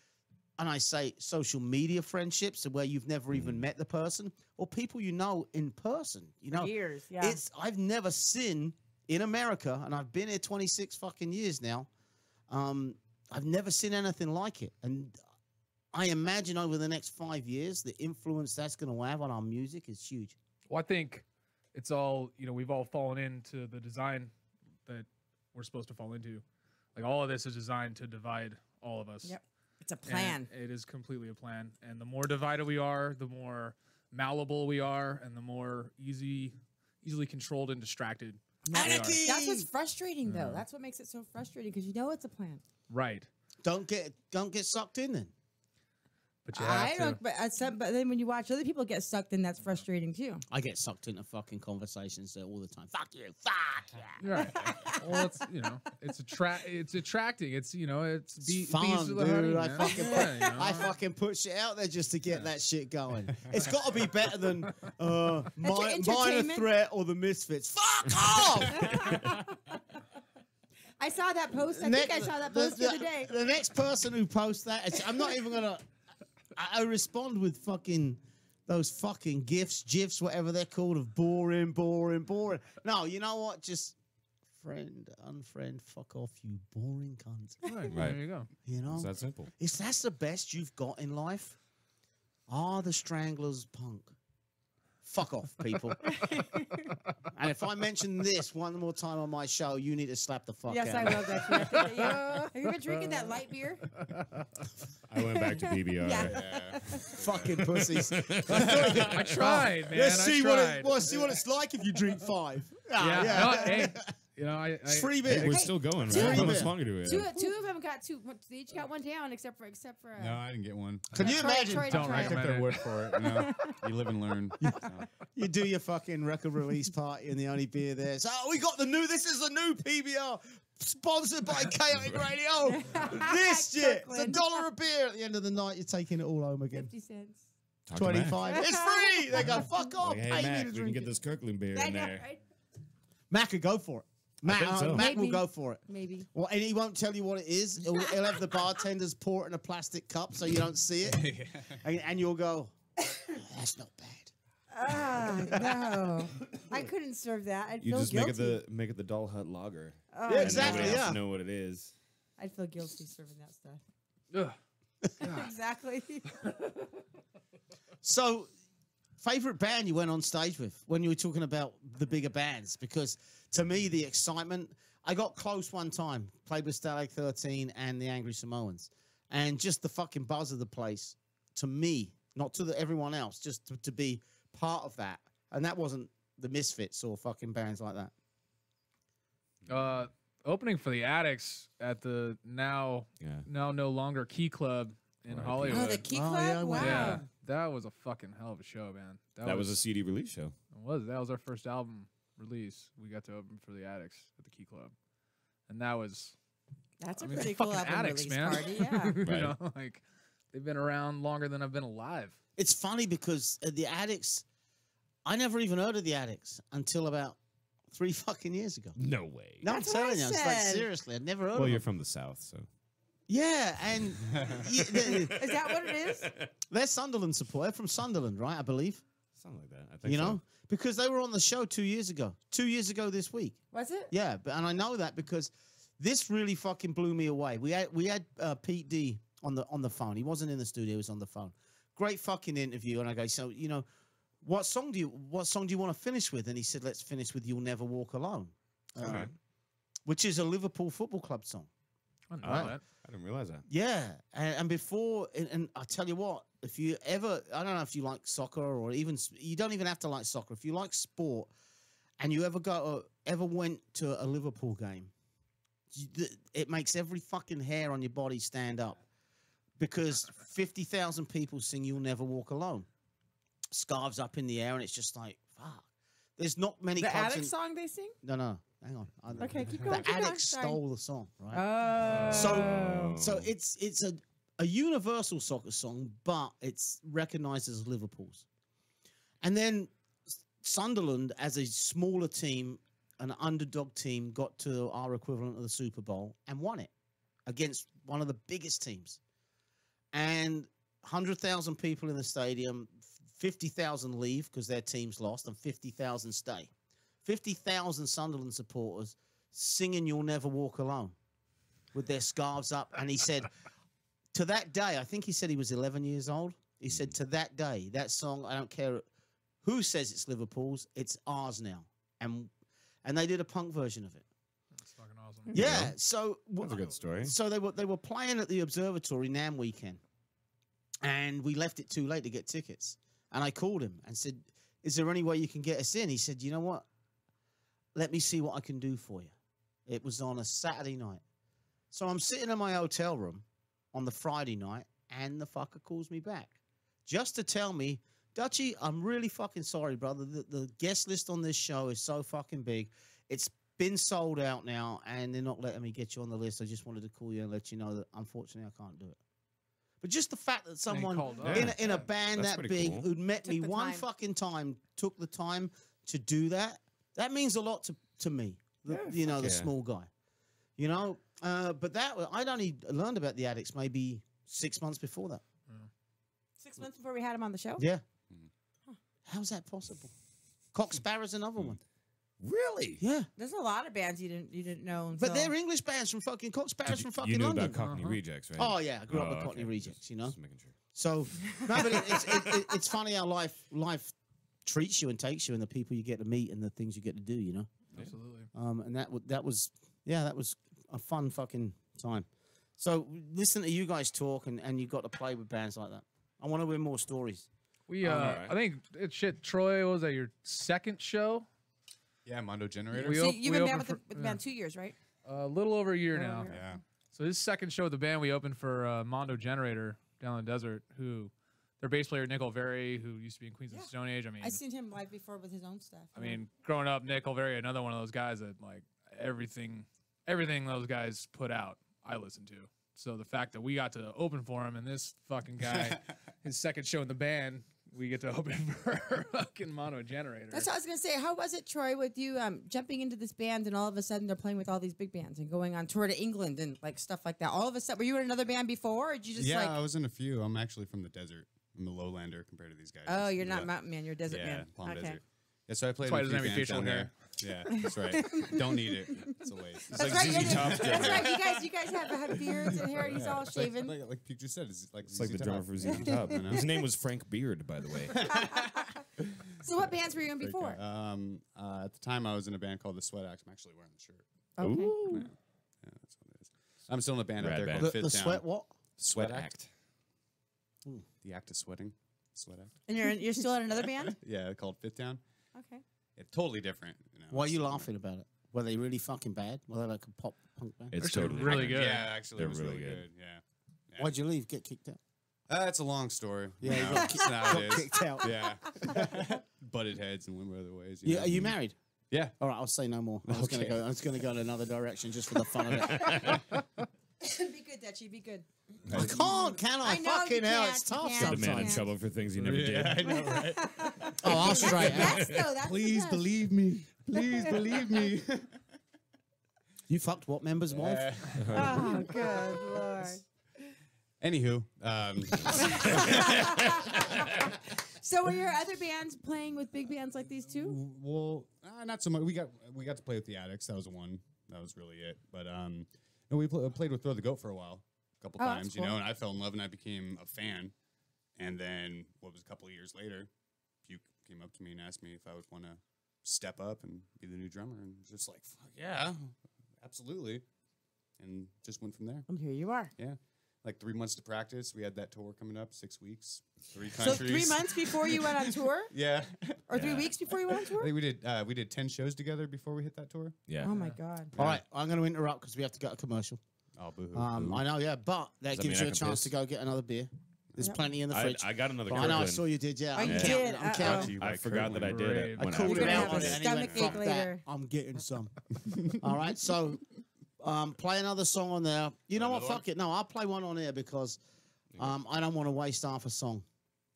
and I say social media friendships where you've never even met the person, or people you know in person. You know, Years, yeah. I've never seen in America, and I've been here 26 fucking years now. I've never seen anything like it. And I imagine over the next 5 years, the influence that's going to have on our music is huge. Well, I think it's all, we've all fallen into the design that we're supposed to fall into. Like all of this is designed to divide all of us. Yep. It's a And plan. it is completely a plan. And the more divided we are, the more malleable we are, and the more easily controlled and distracted we are. Anarchy! That's what's frustrating, though. That's what makes it so frustrating because you know it's a plan. Right. Don't get sucked in then. But you have I to. don't, but then when you watch other people get sucked in, that's frustrating too. I get sucked into fucking conversations all the time. Fuck you, fuck yeah. Right. Well, it's it's attracting. It's it's It's bees fun, to the honey, dude. I man. fucking, Yeah, I fucking put shit out there just to get that shit going. It's got to be better than Minor entertainment. Threat or the Misfits. Fuck off! I saw that post. I think I saw that post the other day. The next person who posts that, I'm not even gonna. I respond with fucking those fucking gifs, whatever they're called, of boring. No, you know what? Just friend, unfriend, fuck off, you boring cunt. Right. Right. There you go. You know, It's that simple. if that's the best you've got in life, are the Stranglers punk? Fuck off, people. And if I mention this one more time on my show, you need to slap the fuck Yes, out I of me. love that shit. Have you been drinking that light beer? I went back to PBR. Yeah. Fucking pussies. I tried, man. Let's I see tried. see what it's like if you drink 5. Yeah. No, hey, I It's free Hey, beer. we're still going, two right? of How much them. longer do we have? Two of them got two. They each got one down, except for. No, I didn't get one. Can you Troy- imagine? Troy- Don't Troy- I took recommend their it. word for it. You know, you live and learn. You do your fucking record release party and the only beer there. So we got this is the new PBR sponsored by Chaotic Radio. This shit. It's Kirkland. $1 a beer. At the end of the night, you're taking it all home again. 50 cents. Talk to Mac. 25. It's free. They go, fuck off. Like, hey, pay me Mac, to we can drink get it. this Kirkland beer I in know, there. right? Mac could go for it. Mac, think so. Mac will Maybe. go for it. Maybe. Well, and he won't tell you what it is. He'll have the bartenders pour it in a plastic cup so you don't see it. And you'll go, that's not bad. Ah, no. I couldn't serve that. I'd You feel just guilty. make it the Doll Hut Lager. Oh, Yeah, And exactly, nobody has yeah. to know what it is. I'd feel guilty serving that stuff. Ugh. Exactly. So, favorite band you went on stage with when you were talking about the bigger bands? Because to me, the excitement, I got close one time, played with Stalag 13 and the Angry Samoans. And just the fucking buzz of the place, to me, not to everyone else, just to be part of that. And that wasn't the Misfits or fucking bands like that. Opening for the Addicts at the now no longer Key Club in Right. Hollywood. Oh, the Key Oh, Club? yeah, Wow. Yeah, that was a fucking hell of a show, man. That was a CD release show. That was our first album release. We got to open for the Addicts at the Key Club, and that was That's a I mean, pretty fucking cool album Addicts, release man. party. Yeah. You Right. know, like they've been around longer than I've been alive. It's funny because the Addicts, I never even heard of the Addicts until about 3 fucking years ago. No way. No, That's I'm what I telling you, it's like said. seriously, I'd never heard Well, of you're them. from the South, so. Yeah, and Is that what it is? they're Sunderland support. They're from Sunderland, right? I believe. Something like that. I think You so. know, because they were on the show 2 years ago. 2 years ago this week. Was it? Yeah, and I know that because this really fucking blew me away. We had Pete D on the phone. He wasn't in the studio. He was on the phone. Great fucking interview. And I go, so what song do you want to finish with? And he said, let's finish with "You'll Never Walk Alone," Okay. which is a Liverpool Football Club song. I didn't know Oh, that. I didn't realize that. Yeah, and before, and I tell you what, if you ever, I don't know if you like soccer or even, you don't even have to like soccer. If you like sport, and you ever went to a Liverpool game, it makes every fucking hair on your body stand up, because 50,000 people sing "You'll Never Walk Alone," scarves up in the air, and it's just like, fuck. There's not many The clubs. Addict song they sing? No, hang on. Okay, keep going, The keep going, Addicts sorry. stole the song, right? Oh. So it's a universal soccer song, but it's recognized as Liverpool's. And then Sunderland, as a smaller team, an underdog team got to our equivalent of the Super Bowl and won it against one of the biggest teams. And 100,000 people in the stadium, 50,000 leave because their team's lost, and 50,000 stay. 50,000 Sunderland supporters singing "You'll Never Walk Alone" with their scarves up. And he said, to that day, I think he said he was 11 years old. He said, to that day, that song, I don't care who says it's Liverpool's, it's ours now. And they did a punk version of it. That's fucking awesome. Yeah, so That's a good story. So they were playing at the Observatory NAM weekend, and we left it too late to get tickets. And I called him and said, "Is there any way you can get us in?" He said, "You know what? Let me see what I can do for you." It was on a Saturday night, so I'm sitting in my hotel room on the Friday night, and the fucker calls me back just to tell me, "Dutchy, I'm really fucking sorry, brother. The guest list on this show is so fucking big. It's been sold out now, and they're not letting me get you on the list. I just wanted to call you and let you know that unfortunately I can't do it." But just the fact that someone called up. in a band That's that pretty big cool. who'd met me the one time. fucking time, took the time to do that, that means a lot to me, the yeah. small guy. But I'd only learned about the Addicts maybe 6 months before that. 6 months before we had him on the show. Yeah. How's that possible? Cock Sparrow's another one. Really? Yeah. There's a lot of bands you didn't know. But until- they're English bands from fucking Cock Sparrow's from fucking You knew London. about Cockney Rejects, right? Oh, yeah. I grew up with okay. Cockney Rejects, you know? Just making sure. So, no, but it's funny how life treats you and takes you, and the people you get to meet and the things you get to do, you know? Absolutely. And that was a fun fucking time. So, listen to you guys talk, and you got to play with bands like that. I want to hear more stories. We Alright. I think it's shit. Troy, what was that your second show? Yeah, Mondo Generator. We So op- you've we been band opened with the, for- with the band 2 years, right? A little over a year now. Yeah. So this second show with the band, we opened for Mondo Generator down in the desert, who their bass player Nick Olveri, who used to be in Queens of the Stone Age. I mean, I've seen him live before with his own stuff. I mean, growing up, Nick Olveri, another one of those guys that like everything those guys put out, I listened to. So the fact that we got to open for him and this fucking guy, his second show in the band, we get to open for fucking Mono Generator. That's what I was gonna say. How was it, Troy, with you jumping into this band and all of a sudden they're playing with all these big bands and going on tour to England and like stuff like that? All of a sudden, were you in another band before, or did you just Yeah, like? I was in a few. I'm actually from the desert. I'm a lowlander compared to these guys. Oh, you're Yeah. not mountain man. You're a desert Yeah, man. Palm Okay. Desert. Yeah, so I played That's why with he a few doesn't have any bands down facial there. Yeah, that's right. Don't need it. It's a waste. It's That's like right. ZZ Top's That's drummer. right. You guys have beards and hair, and he's all It's like, shaven. like Pete just said, it's like It's like the ZZ drummer Top. for ZZ Top. You know? His name was Frank Beard, by the way. So what bands were you in before? At the time, I was in a band called the Sweat Axe. I'm actually wearing the shirt. Okay. Yeah, that's what it is. I'm still in a band Rad out there band. called The Fifth Down. sweat what? Sweat Act. The act of sweating. Sweat Act. And you're still in another band? Yeah, called Fifth Down. Okay. It's totally different. You know, Why are you it's- laughing about it? Were they really fucking bad? Were they like a pop punk band? It's Actually, totally really good. Yeah, actually, They're it was really really good. good. Yeah. Why'd you leave? Get kicked out? It's a long story. Yeah, you know, got it's not got it is. kicked out. Yeah. Butted heads and went other ways. Yeah, know? are you married? Yeah. All right, I'll say no more. I was Okay. gonna go in another direction just for the fun of it. Be good, Dutchie. Be good. I can't, can I? I know you Fucking hell, can't, it's you tough can't. the man in sometimes. trouble for things he never Yeah, did. I know, right? Oh, I'll straight out. That's though. That's Please the best. believe me. Please believe me. You fucked what member's wife? Oh, good lord. Anywho, So were your other bands playing with big bands like these too? well, not so much. We got to play with the Addicts. That was one. That was really it. But no, we played with Throw the Goat for a while, a couple Oh, that's times. You cool. know, and I fell in love and I became a fan. And then what was a couple of years later, Puke came up to me and asked me if I would want to step up and be the new drummer, and just like, fuck yeah, absolutely, and just went from there. And here you are. Yeah. Like 3 months to practice. We had that tour coming up, 6 weeks, 3 So countries. 3 months before you went on tour, Yeah. or 3 weeks before you went on I tour? think we did 10 shows together before we hit that tour. Yeah. Oh my god. All right, I'm going to interrupt because we have to go to commercial. Oh, boo-hoo. I know, yeah, but that Does that gives mean you I a can chance piss? to go get another beer. There's Yep. plenty in the fridge. I got another But I know, I Kirkland. saw you did, yeah. Oh, I'm you counting, did? I'm Uh-oh. counting. I forgot that I did Great. it. I when called You're him gonna out have on a it, and he went, stomachache fuck that, later. I'm getting some. All right, so play another song on there. You know what, Another fuck it. No, I'll play one on there because I don't want to waste half a song.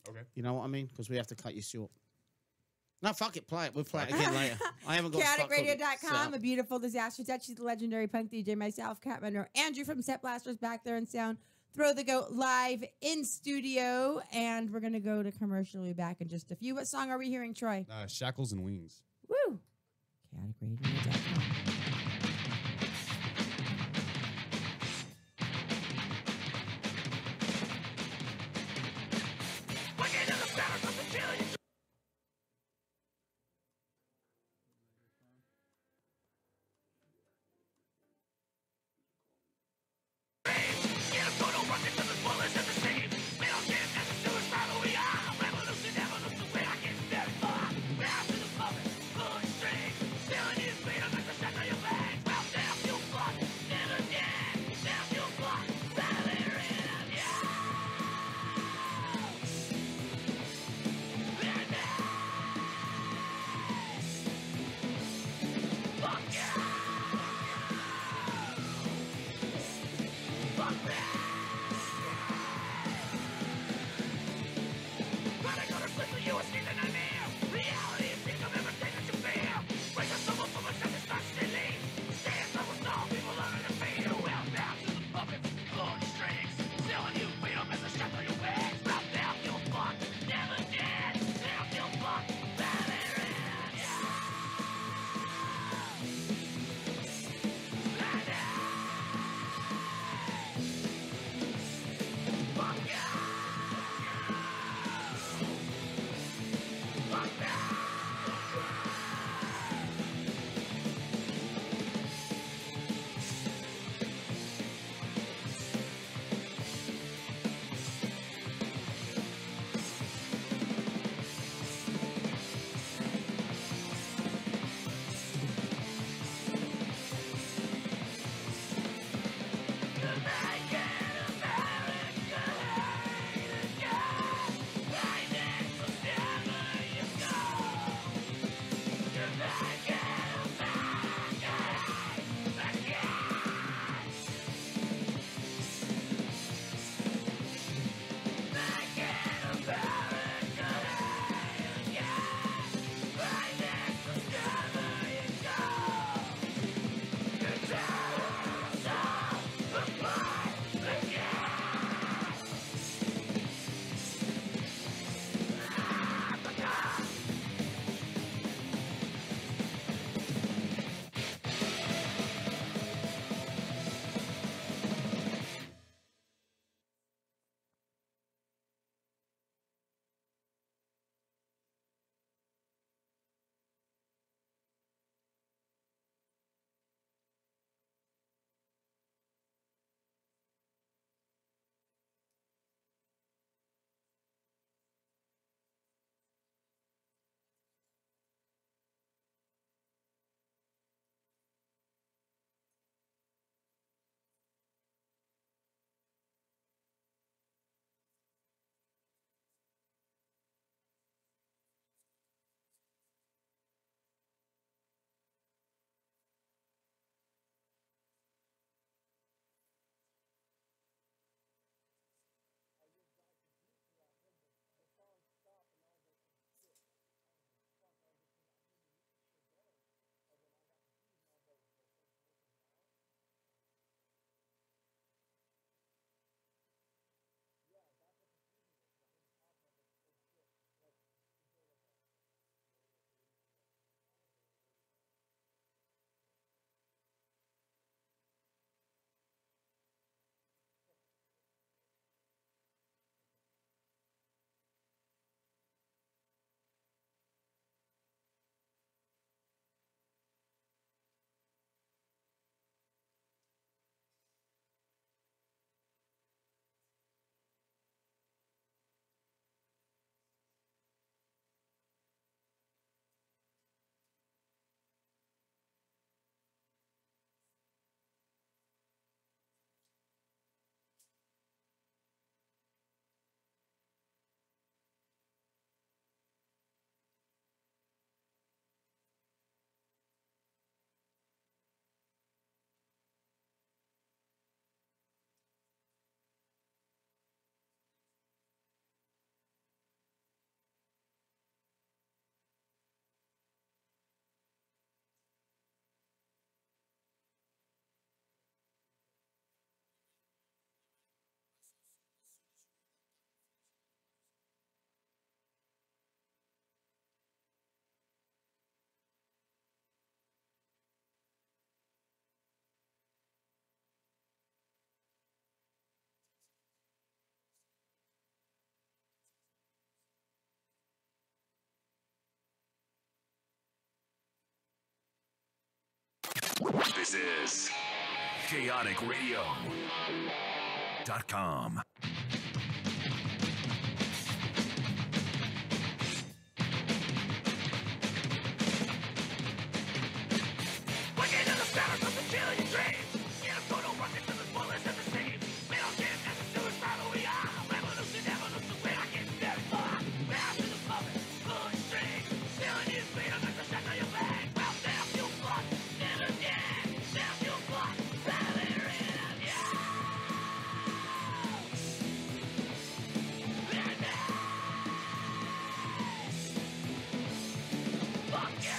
Okay. You know what I mean? Because we have to cut you short. No, fuck it. Play it. We'll play it again later. I haven't got fuck all it, ChaoticRadio.com, so. a beautiful disaster. Dutchie, the legendary punk DJ, myself, Cat Monroe, Andrew from Set Blasters back there in sound. Throw the Goat live in studio. And we're going to go to commercial. We'll be back in just a few. What song are we hearing, Troy? Shackles and Wings. Woo! ChaoticRadio.com. Still in his freedom, it's a This is chaoticradio.com. Waking in the shadows of the killing dreams. In a photo rocket to the bullets and the seams. We don't care as a suicidal we are. Revolution never looks away like it's very far. Down to the puppet, pulling strings. Stealing his freedom as the shackle your legs. Well, down you fuck, never again. Down you fuck, rather in of you. Fuck you.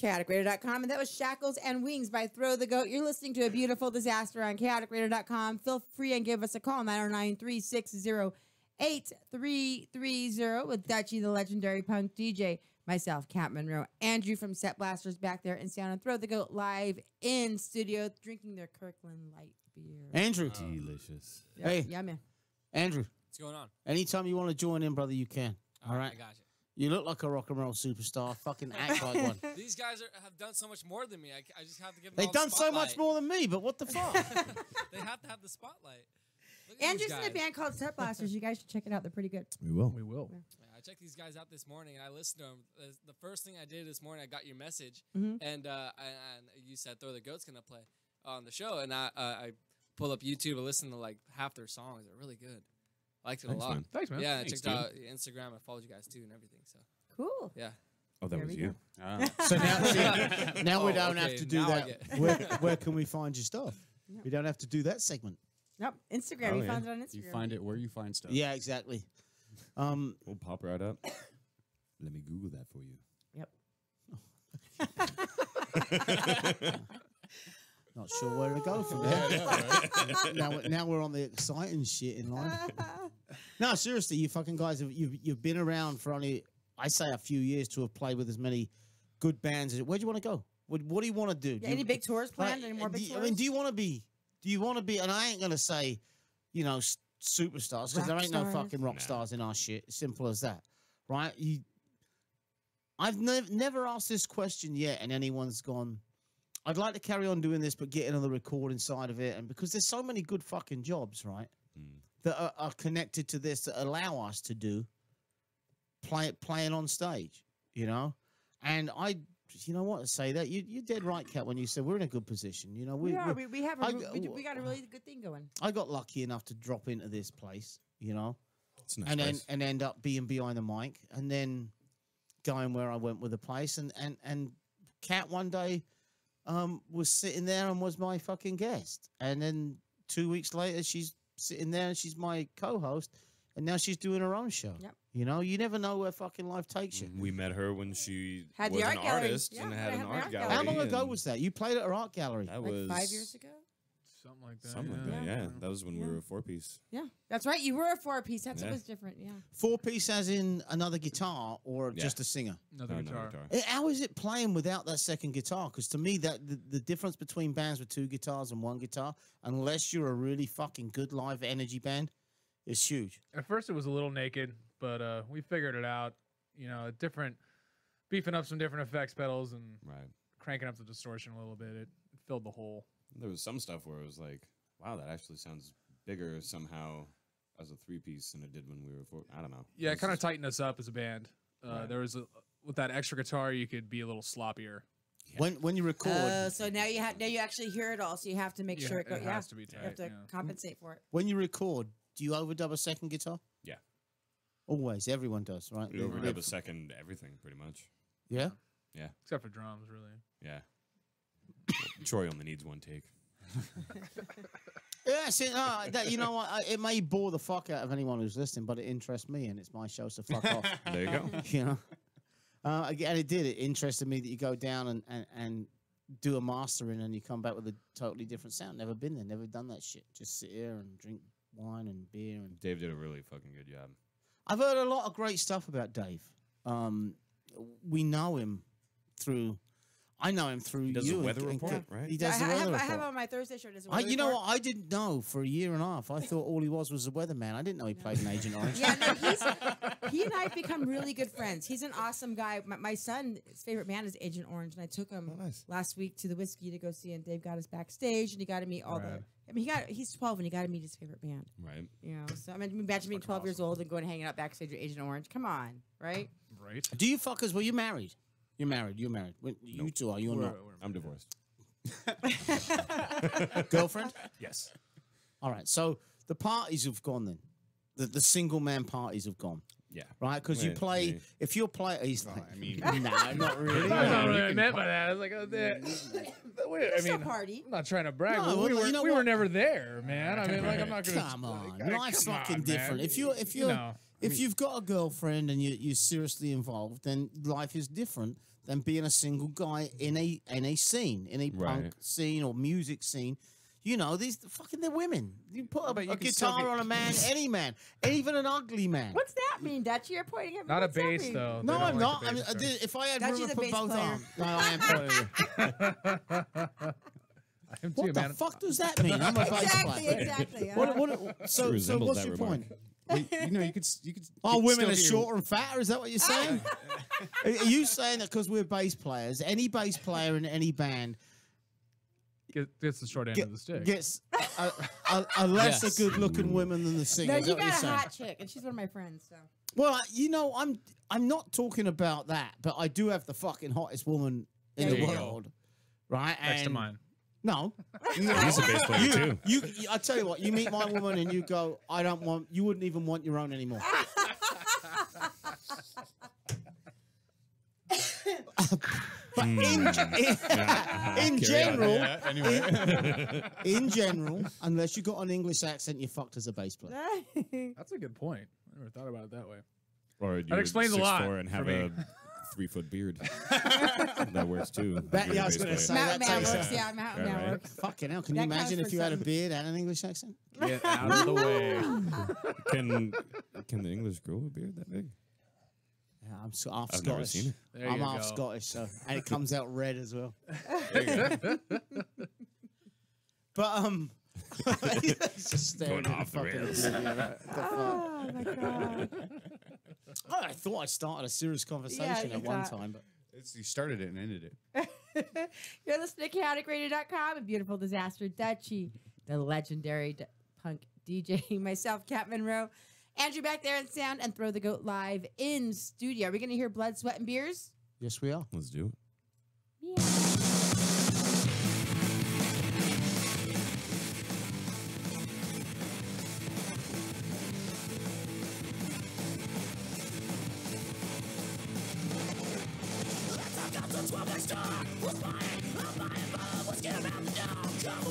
chaoticradio.com, and that was Shackles and Wings by Throw the Goat. You're listening to A Beautiful Disaster on chaoticradio.com. Feel free and give us a call, 909-360-8330, with Dutchie, the legendary punk DJ, myself, Cat Monroe, Andrew from Set Blasters back there in sound, and Throw the Goat live in studio, drinking their Kirkland light beer. Andrew. Delicious. Yep, Hey. yeah, man. Andrew, What's going on? anytime you want to join in, brother, you can. All right. I got you. You look like a rock and roll superstar. Fucking act like one. These guys have done so much more than me. I just have to give them They've all the done so much spotlight. more than me, but what the fuck? They have to have the spotlight. Look at Andrew's these in a guys. band called Set Blasters. You guys should check it out. They're pretty good. We will. We will. Yeah, I checked these guys out this morning, and I listened to them. The first thing I did this morning, I got your message, Mhm. and you said Throw the Goat's going to play on the show, and I pulled up YouTube and listened to like half their songs. They're really good. I liked it Thanks, a lot. man. Thanks, man. Yeah, I Thanks, checked out Instagram. I followed you guys too and everything. So Cool. yeah. Oh, that There was we you. Ah. So now, now we Oh, don't have okay, to do now I that. get- Where can we find your stuff? We don't have to do that segment. Nope. Instagram. Oh, We yeah. found it on Instagram. You find it where you find stuff. Yeah, exactly. We'll pop right up. Let me Google that for you. Yep. Not sure where to go from there. Now we're on the exciting shit in life. No, seriously, you fucking guys have you've been around for only, I say, a few years to have played with as many good bands. Where do you want to go? What do you want to do? Yeah, any big tours planned? Any more big tours? I mean, do you want to be? Do you want to be? And I ain't gonna say, you know, superstars, because there Rock ain't no stars. fucking rock stars in our shit. Simple as that, right? I've never asked this question yet, and anyone's gone, I'd like to carry on doing this, but getting on the recording side of it, and because there's so many good fucking jobs, right, that are connected to this that allow us to do playing on stage, you know, and you know what, to say that you're dead right, Kat, when you said we're in a good position. You know, we are. We have. I- We got a really good thing going. I got lucky enough to drop into this place, you know, It's a nice and then place. and end up being behind the mic, and then going where I went with the place, and Kat one day was sitting there and was my fucking guest, and then 2 weeks later she's sitting there and she's my co-host, and now she's doing her own show. Yep. You know, you never know where fucking life takes you. We met her when she Had the was art an gallery. artist Yeah, and I had an have my art art gallery. gallery. How long ago and was that? You played at her art gallery. That Like was 5 years ago. Something like that. something like that. Yeah, that was when we were a 4-piece. Yeah, that's right. You were a 4-piece. That's what Yeah. was different. Yeah. 4-piece as in another guitar or Yeah. just a singer? Another No, no guitar. How is it playing without that second guitar? Because to me, that the difference between bands with 2 guitars and 1 guitar, unless you're a really fucking good live energy band, is huge. At first, it was a little naked, but we figured it out. You know, beefing up some different effects pedals and Right. cranking up the distortion a little bit. It filled the hole. There was some stuff where it was like, wow, that actually sounds bigger somehow as a 3-piece than it did when we were 4. I don't know. Yeah, it was kind of just- tightened us up as a band. Right. There was with that extra guitar, you could be a little sloppier. When you record, So now you actually hear it all. So you have to make Yeah, sure it goes. it Yeah, has to be you have tight. to Yeah. compensate for it. when you record, do you overdub a second guitar? Yeah. Always, everyone does, right? We overdub a second everything pretty much. Yeah. Except for drums, really. Yeah. Troy only needs one take. Yeah, see, no, you know what? It may bore the fuck out of anyone who's listening, but it interests me, and it's my show, so fuck off. There you go. You know. And it did. It interested me that you go down and do a mastering, and you come back with a totally different sound. Never been there. Never done that shit. Just sit here and drink wine and beer. And Dave did a really fucking good job. I've heard a lot of great stuff about Dave. We know him through. I know him through He does you. the weather and- report, right? He does the I weather have, I report. have on my Thursday shirt as a You know report. what? I didn't know for a year and a half. I thought all he was a weatherman. I didn't know he played an Agent Orange. Yeah, no, he and I have become really good friends. He's an awesome guy. My son's favorite band is Agent Orange, and I took him nice. last week to the Whiskey to go see, and Dave got us backstage, and he got to meet all the. Rad. I mean, he's 12, and he got to meet his favorite band. Right. You know, so I mean, imagine being 12 years old and going hanging out backstage with Agent Orange. Come on, right? Right. Do you fuckers? Were you married? You're married. You're married. You two are. You're not. I'm divorced. Girlfriend? Yes. All right. So the parties have gone then. The single man parties have gone. Yeah. Right? Because you Wait, play. wait. If you're playing. He's Well, like, I mean, nah, not really. That's not you what I can meant by that. I was like, oh, wait, I It's a mean, party. I'm not trying to brag. No, but well, we were, you know we were what? never there, man. I mean, like, I'm not gonna. Come on, like, life's come fucking on, different. man. If you're know, if you've got a girlfriend and you're seriously involved, then life is different than being a single guy in a scene, in a punk Right. scene or music scene. You know, they're women. You put a, But you a can still guitar get- on a man, any man, even an ugly man. What's that mean, Dutch? You're pointing at me. not a What's that bass mean? though. No, They don't I'm like not. the I mean, bass if I had Dutch room is to a put bass both player. arms. No, I am probably. guitar. I am too, What the man. fuck does that mean? I'm a bass Exactly, player. exactly. So resembles what's that your remark. point? you know, you could. Oh, women still are get your- shorter and fatter. Is that what you're saying? Are you saying that because we're bass players, any bass player in any band Gets the short end get- of the stick. gets a lesser Yes. good-looking woman than the singer? No, Is you that what you're got a saying? hot chick, and she's one of my friends. So Well, you know, I'm not talking about that, but I do have the fucking hottest woman in There the you go. world, right? Next to And- mine. No, He's a bass player too. I tell you what, you meet my woman and you go, you wouldn't even want your own anymore. But in general, Yeah, anyway. in general, unless you got an English accent, you're fucked as a bass player. That's a good point. I never thought about it that way. Or That explains a lot 6'4" and for have me. a 3-foot beard. That works too. That- yeah, I was You're a gonna bass say, player. that Mountain Man takes- works. Yeah, Mountain Yeah, Man right. works. Fucking hell! Can That you counts imagine for if you had a something. beard and an English accent? Get out of the way. Can the English grow a beard that big? Yeah, I'm half I've never Scottish. seen it. There I'm you half go. Scottish, so and it comes out red as well. But he's just staring Going at off the fucking rails. oblivion, right? The fuck? Oh my god. I thought I started a serious conversation you at one thought. time, but You started it and ended it. You're listening to chaoticradio.com, a beautiful disaster Dutchie, the legendary punk DJ, myself, Kat Monroe, Andrew back there in sound, and Throw the Goat live in studio. Are we going to hear Blood, Sweat, and Beers? yes, we are. Let's do it. Yeah. Let's get him out the door. Come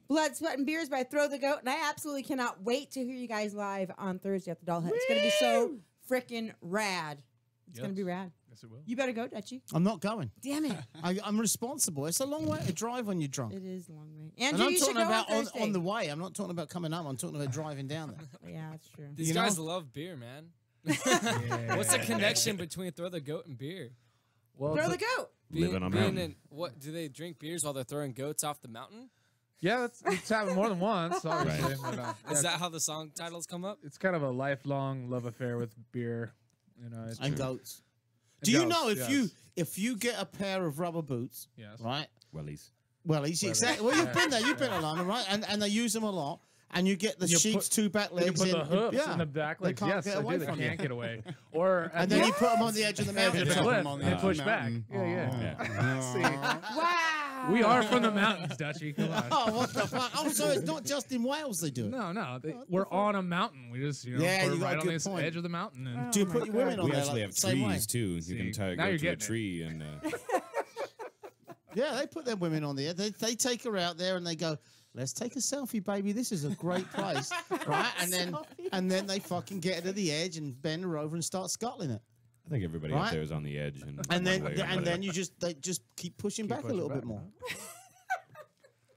Blood, Sweat, and Beers by Throw the Goat. And I absolutely cannot wait to hear you guys live on Thursday at the Doll Hut. It's going to be so freaking rad. It's going to be rad. Yes, it will. You better go, Dutchie. I'm not going. Damn it. I'm responsible. It's a long way to drive when you're drunk. It is a long way. And Andrew, I'm you should talking go about on Thursday. on the way. I'm not talking about coming up. I'm talking about driving down there. Yeah, that's true. These You guys know? love beer, man. What's the connection between Throw the Goat and beer? Well, Throw it's the goat. Living on a mountain. in, what do they drink beers while they're throwing goats off the mountain? yeah, it's happened more than once, obviously. But, Is yeah, that how the song titles come up? it's kind of a lifelong love affair with beer. You know, it's And true. goats. And Do you goats, know yes. if you get a pair of rubber boots, Yes. right? Wellies. Well, exactly. Well, you've been there. You've been to London, right? And they use them a lot. And you get the You sheep's put- two back You legs can put in. the hooves yeah. in the back They legs. can't Yes, get I away do. They from can't you. get away. Or And then you put them on the edge of the at mountain. the Yeah. cliff On the and edge of push the back. mountain. Yeah, yeah. Yeah. Wow. We are from the mountains, Dutchie. Come on. Oh, what the fuck? Oh, so it's not just in Wales they do it. No. We're on a mountain. We just, Yeah, we're you got a right on good the point. edge of the mountain. And Do you Oh put my your women God. on We there actually like, have the same way? trees too. You See, can tie now go you're to a getting it. tree and Yeah, they put their women on there. They take her out there and they go, let's take a selfie, baby. This is a great place, right? And then they fucking get her to the edge and bend her over and start scuttling it. I think everybody Right. out there is on the edge. And And then one way or and then another. they just keep pushing back a pushing little back, bit more.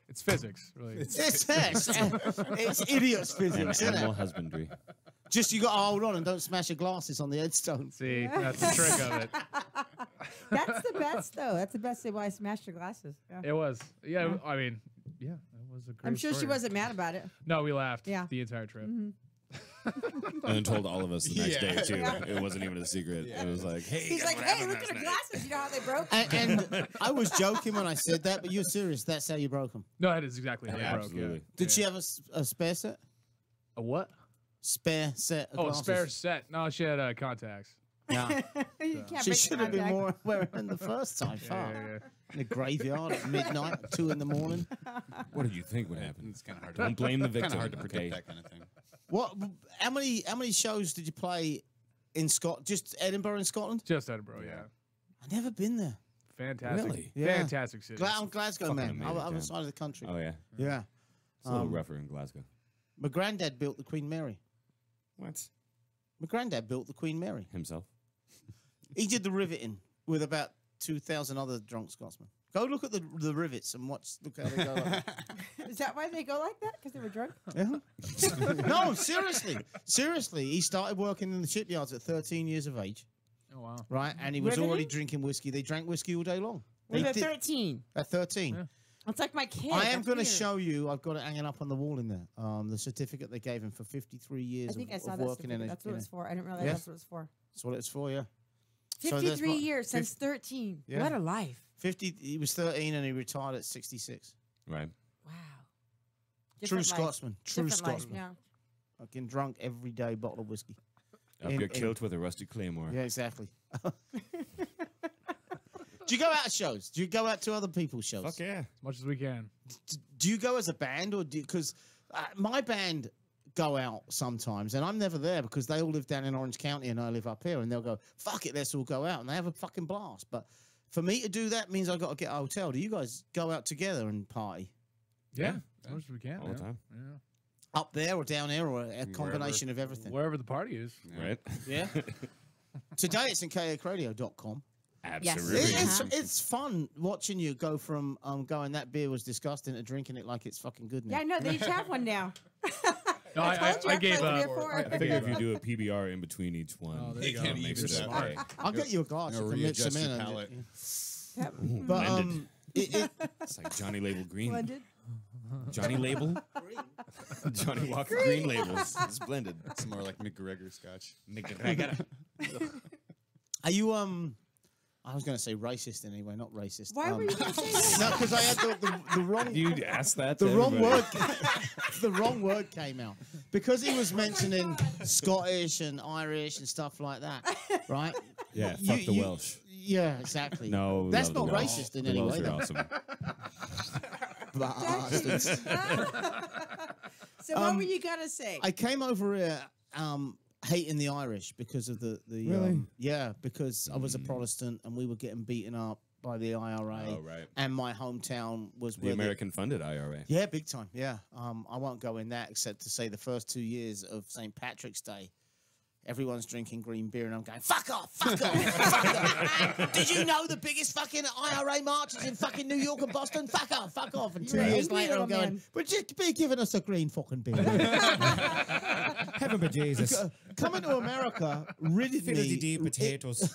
it's physics, really. It's it's idiots physics, isn't animal it? husbandry. Just you got to hold on and don't smash your glasses on the headstone. See, that's the trick of it. That's the best, though. That's the best. Why I smashed your glasses. Yeah. It was. Yeah, I mean, yeah, it was a great I'm sure she story. wasn't mad about it. No, we laughed Yeah. the entire trip. And then told all of us the next Yeah. day too. It wasn't even a secret. It was like, hey, He's guess like, what hey, happened look at last her night?" glasses. You know how they broke? And I was joking when I said that, but you're serious. That's how you broke them. No, that is exactly how it broke. Absolutely. Yeah. Did she have a spare set? A what? Spare set of Oh, a glasses. spare set. No, she had contacts. Yeah. You can't She break should have been contact. more wearing them the first time. Yeah, Fuck. yeah, yeah. In the graveyard at midnight, 2 in the morning. What did you think would happen? It's kind of hard. Don't blame the Kind victim. of hard to predict okay? that kind of thing. What? How many shows did you play in Scotland? Just Edinburgh in Scotland? Just Edinburgh, yeah. I've never been there. Fantastic. Really? Yeah. Fantastic city. I'm Glasgow, Fucking man. amazing Other town. side of the country. Oh yeah, Yeah. it's a little rougher in Glasgow. My granddad built the Queen Mary. What? My granddad built the Queen Mary. Himself? He did the riveting with about 2,000 other drunk Scotsmen. Go look at the rivets and watch. Look how they go. Like that. Is that why they go like that? Because they were drunk? Yeah. No, seriously. Seriously. He started working in the shipyards at 13 years of age, Oh, wow. right? And he was Riveting? already drinking whiskey. They drank whiskey all day long. We're They at did- 13. At 13. Yeah. It's like my kid. I am That's going to weird. show you. I've got it hanging up on the wall in there. The certificate they gave him for 53 years I think I of saw that. working in certificate. it. That's what it's for. I didn't realize Yeah. that's what it's for. That's what it's for, yeah. So there's 53 my- years since 13. Yeah. What a life. 50. He was 13 and he retired at 66. Right. Wow. True Different life. Scotsman. True Different life, Scotsman. yeah. Fucking drunk every day, bottle of whiskey. Up In- your in- kilt with a rusty claymore. Yeah, exactly. Do you go out to shows? Do you go out to other people's shows? Fuck yeah. As much as we can. Do you go as a band or do because my band go out sometimes and I'm never there because they all live down in Orange County and I live up here and they'll go, fuck it, let's all go out and they have a fucking blast. But for me to do that means I got to get a hotel. Do you guys go out together and party Yeah. Yeah. As much as we can. All the yeah. time. Yeah. up there or down here or a combination of everything? Wherever the party is. Right? Yeah. Today it's in kakradio.com. Absolutely. It's fun watching you go from going that beer was disgusting to drinking it like it's fucking good now. Yeah, I know. They each have one now. No, told you I after gave like 3 up. or 4. I figure if you do a PBR in between each one, Oh, there you it go. kinda makes You're it smart. okay. I'll get you a glass. You know, You can mix readjust them in. your and- palate. But Blended. it, It's like Johnny Label Green. Blended. Johnny Label? Johnny Walker Green labels. It's blended. It's more like McGregor Scotch. McGregor. are you I was going to say racist anyway, not racist. Why were you going to say that? No, because I had the wrong You asked that. the to wrong everybody. word the wrong word came out because he was mentioning Scottish and Irish and stuff like that, right? Yeah, You- fuck the you- Welsh. Yeah, exactly. No, that's love not the Welsh. racist in The any Welsh way. are though. awesome. Bastards. So what were you going to say? I came over here hating the Irish because of the Really? yeah, because I was a Protestant and we were getting beaten up by the IRA. Oh, right. And my hometown was The where American funded IRA. yeah, big time. Yeah. I won't go in that except to say the first 2 years of St. Patrick's Day, everyone's drinking green beer and I'm going, fuck off, fuck off, fuck off. Did you know the biggest fucking IRA march is in fucking New York and Boston? Fuck off, fuck off. And 2 You're an years angry later I'm little going, man. but just be giving us a green fucking beer. Heaven but Jesus. Coming to America ridded me. potatoes.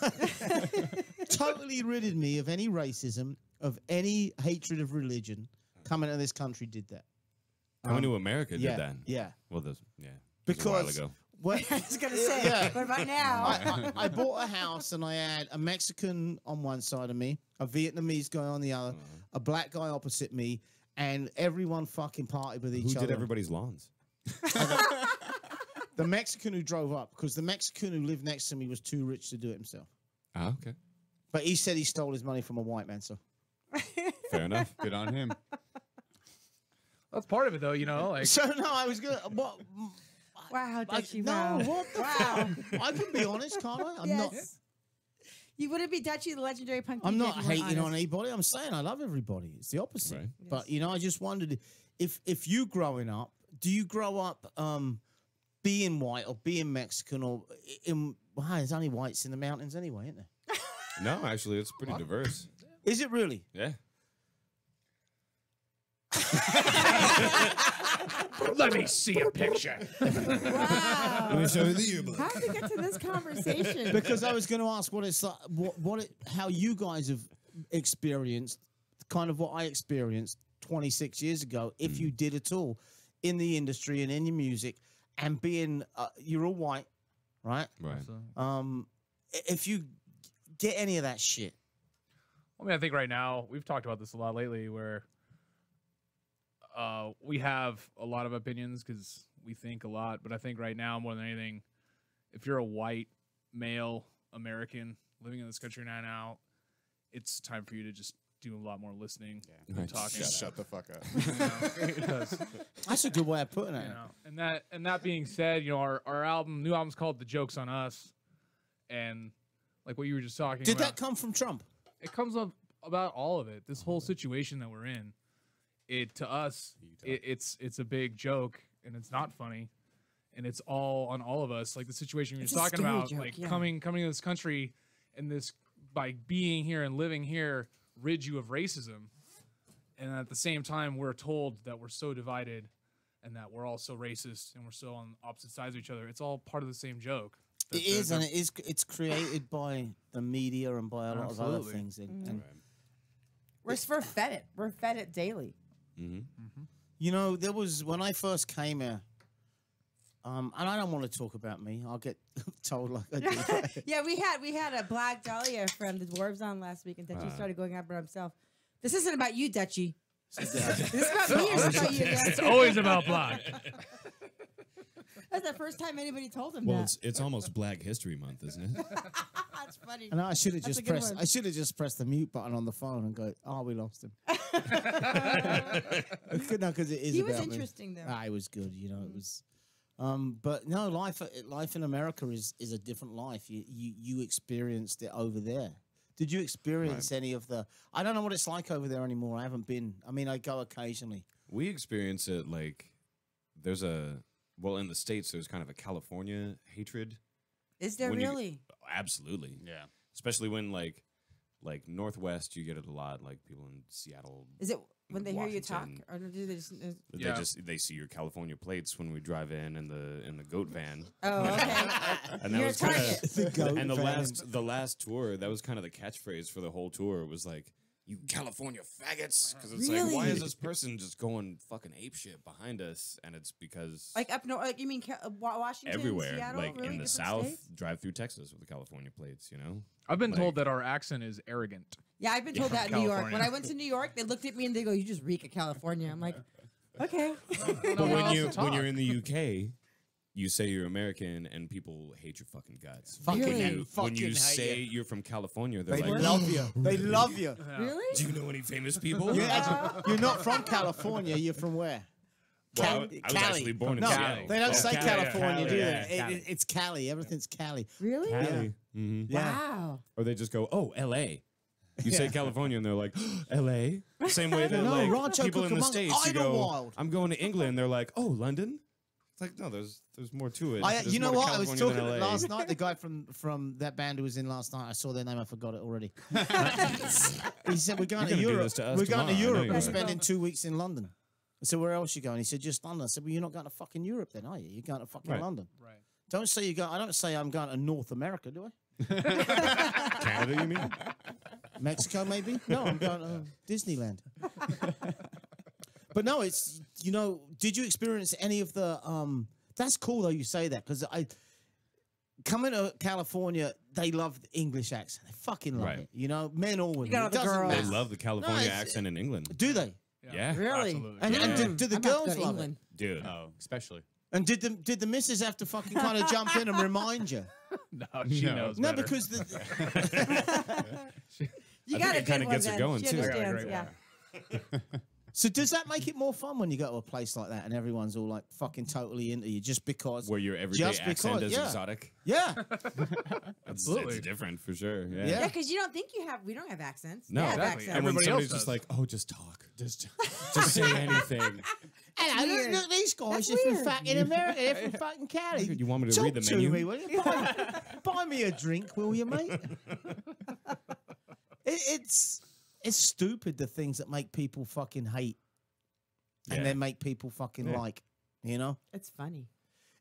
Totally ridded me of any racism, of any hatred of religion. Coming to this country did that. Coming to America Yeah, did that. yeah. Well, this, yeah. It was a while Because ago. what, I was going to say, Yeah. what about now? I bought a house and I had a Mexican on one side of me, a Vietnamese guy on the other, a black guy opposite me, and everyone fucking partied with each Who other. did everybody's lawns? The Mexican who drove up, because the Mexican who lived next to me was too rich to do it himself. Ah, okay. But he said he stole his money from a white man, so. Fair enough. Good on him. That's part of it, though. You know, like So, no, I was going to. What? Wow, I, Dutchie, no, wow. what the Wow. I can be honest, can't I? I'm not. Yes. You wouldn't be Dutchie, the legendary punk I'm DJ, not if you weren't hating on honest. anybody. I'm saying I love everybody. It's the opposite. Right. But you know, I just wondered if you growing up, do you grow up being white or being Mexican or in? Wow, there's only whites in the mountains anyway, isn't there? No, actually, it's pretty diverse. Is it really? Yeah. let me see a picture. Wow. show you the yearbook. How did we get to this conversation? Because I was going to ask what it's like, how you guys have experienced, kind of what I experienced 26 years ago, if you did at all, in the industry and in your music, and being you're all white, right? Right. If you get any of that shit, I mean, I think right now we've talked about this a lot lately, where we have a lot of opinions because we think a lot. But I think right now, more than anything, if you're a white male American living in this country now, it's time for you to just do a lot more listening and Right. talking. Shut the fuck up. Because, that's a good way of putting it. you know, and that being said, you know, our new album's called "The Joke's on Us," and like what you were just talking Did about, that come from Trump? it comes up about all of it. This whole situation that we're in, it to us, it's a big joke, and it's not funny, and it's all on all of us. Like the situation you're It's a talking scary about, joke, like yeah. coming to this country, and this by being here and living here rid you of racism, and at the same time we're told that we're so divided, and that we're all so racist, and we're so on opposite sides of each other. It's all part of the same joke. It is, and it's created by the media and by a lot of other Absolutely. things. And We're fed it. We're fed it daily. You know, there was when I first came here. And I don't want to talk about me. I'll get told like I do. Yeah, we had a Black Dahlia from the Dwarves on last week, and Dutchie started going after himself. This isn't about you, Dutchie. This is about me. It's about you. It's always about Black. That's the first time anybody told him Well, that. it's almost Black History Month, isn't it? That's funny. And I should have That's just a good pressed. one. I should have just pressed the mute button on the phone and go, "Oh, we lost him." No, because it is. He was about me. interesting, though. Ah, it was good. You know, it was. But no, life in America is a different life. You experienced it over there. Did you experience any of the? I don't know what it's like over there anymore. I haven't been. I mean, I go occasionally. We experience it like there's in the States, there's kind of a California hatred. Is there when you- really? Absolutely. Yeah. Especially when like Northwest, you get it a lot. Like people in Seattle, Is it when they hear you talk, Washington. or do they just? Yeah. they see your California plates when we drive in the goat van. Oh, okay. And that You're a was kind target. of The goat and van. the last tour, that was kind of the catchphrase for the whole tour. Was like, "You California faggots," because it's like, why Really? is this person just going fucking apeshit behind us? And it's because Like up north, like you mean Washington, everywhere, Seattle, like really? in the Different South, states? drive through Texas with the California plates. You know, I've been Like- told that our accent is arrogant. Yeah, I've been told Yeah, that in New York. California. When I went to New York, they looked at me and they go, "You just reek of California." I'm like, okay. but when you're in the UK, you say you're American, and people hate your fucking guts. Fucking Really? When hate- you fucking say hate you. you're from California, they're They like, love you. They love you. Really? "Do you know any famous people?" You're not from California. You're from where? Well, Cal- I was Cali. actually born in No, Seattle. they don't Oh, say Cali, California, do yeah, they? Cali. It's Cali. Everything's Cali. Really? Cali. Mhm. Yeah. Wow. Or they just go, "Oh, L.A." You say California, and they're like, "L.A." Same way that No, like Rancho people in the Cucamonga, States, you go, Idlewild. "I'm going to England." They're like, "Oh, London." It's like, no, there's more to it. There's You know more to what? I was California talking than LA. last night. The guy from that band who was in last night. I saw their name. I forgot it already. He said, "We're going to You're gonna do Europe. this to us We're going to tomorrow. I know Europe. you We're are." spending 2 weeks in London." I said, "Where else you going?" He said, "Just London." I said, "Well, you're not going to fucking Europe then, are you? You're going to fucking Right. London. Right. Don't say you go. I don't say I'm going to North America, do I? Canada, you mean? Mexico, maybe? No, I'm going to Disneyland. But no, it's, did you experience any of the, that's cool though you say that, because coming to California, they love the English accent. They fucking love Right. it, men or women. got all It the doesn't girls. They matter. love the California it's- accent in England. Do they? Yeah. Really? Absolutely. And, Yeah. and do the I'm about to go girls to love England. Dude. Oh, especially. it? And did the missus have to fucking kind of jump in and remind you? No, she No. knows. No, better. because You I got think a it kinda good one gets her then. going, She too. I got a understands, great yeah. so does that make it more fun when you go to a place like that and everyone's all like fucking totally into you just because? Where your everyday Just accent because, is yeah. exotic. Yeah. Absolutely. It's different for sure. Yeah. Yeah, because you don't think we don't have accents. No, They have exactly. accents. And when Everybody else somebody's just does. like, "Oh, just talk. Just say anything." Hello, weird. look, these guys That's are from weird. fucking America. They're from fucking Cali. You want me to Talk read the to menu? me, will you? Buy me a drink, will you, mate? It's stupid, the things that make people fucking hate and Yeah. then make people fucking Yeah. like, you know? It's funny.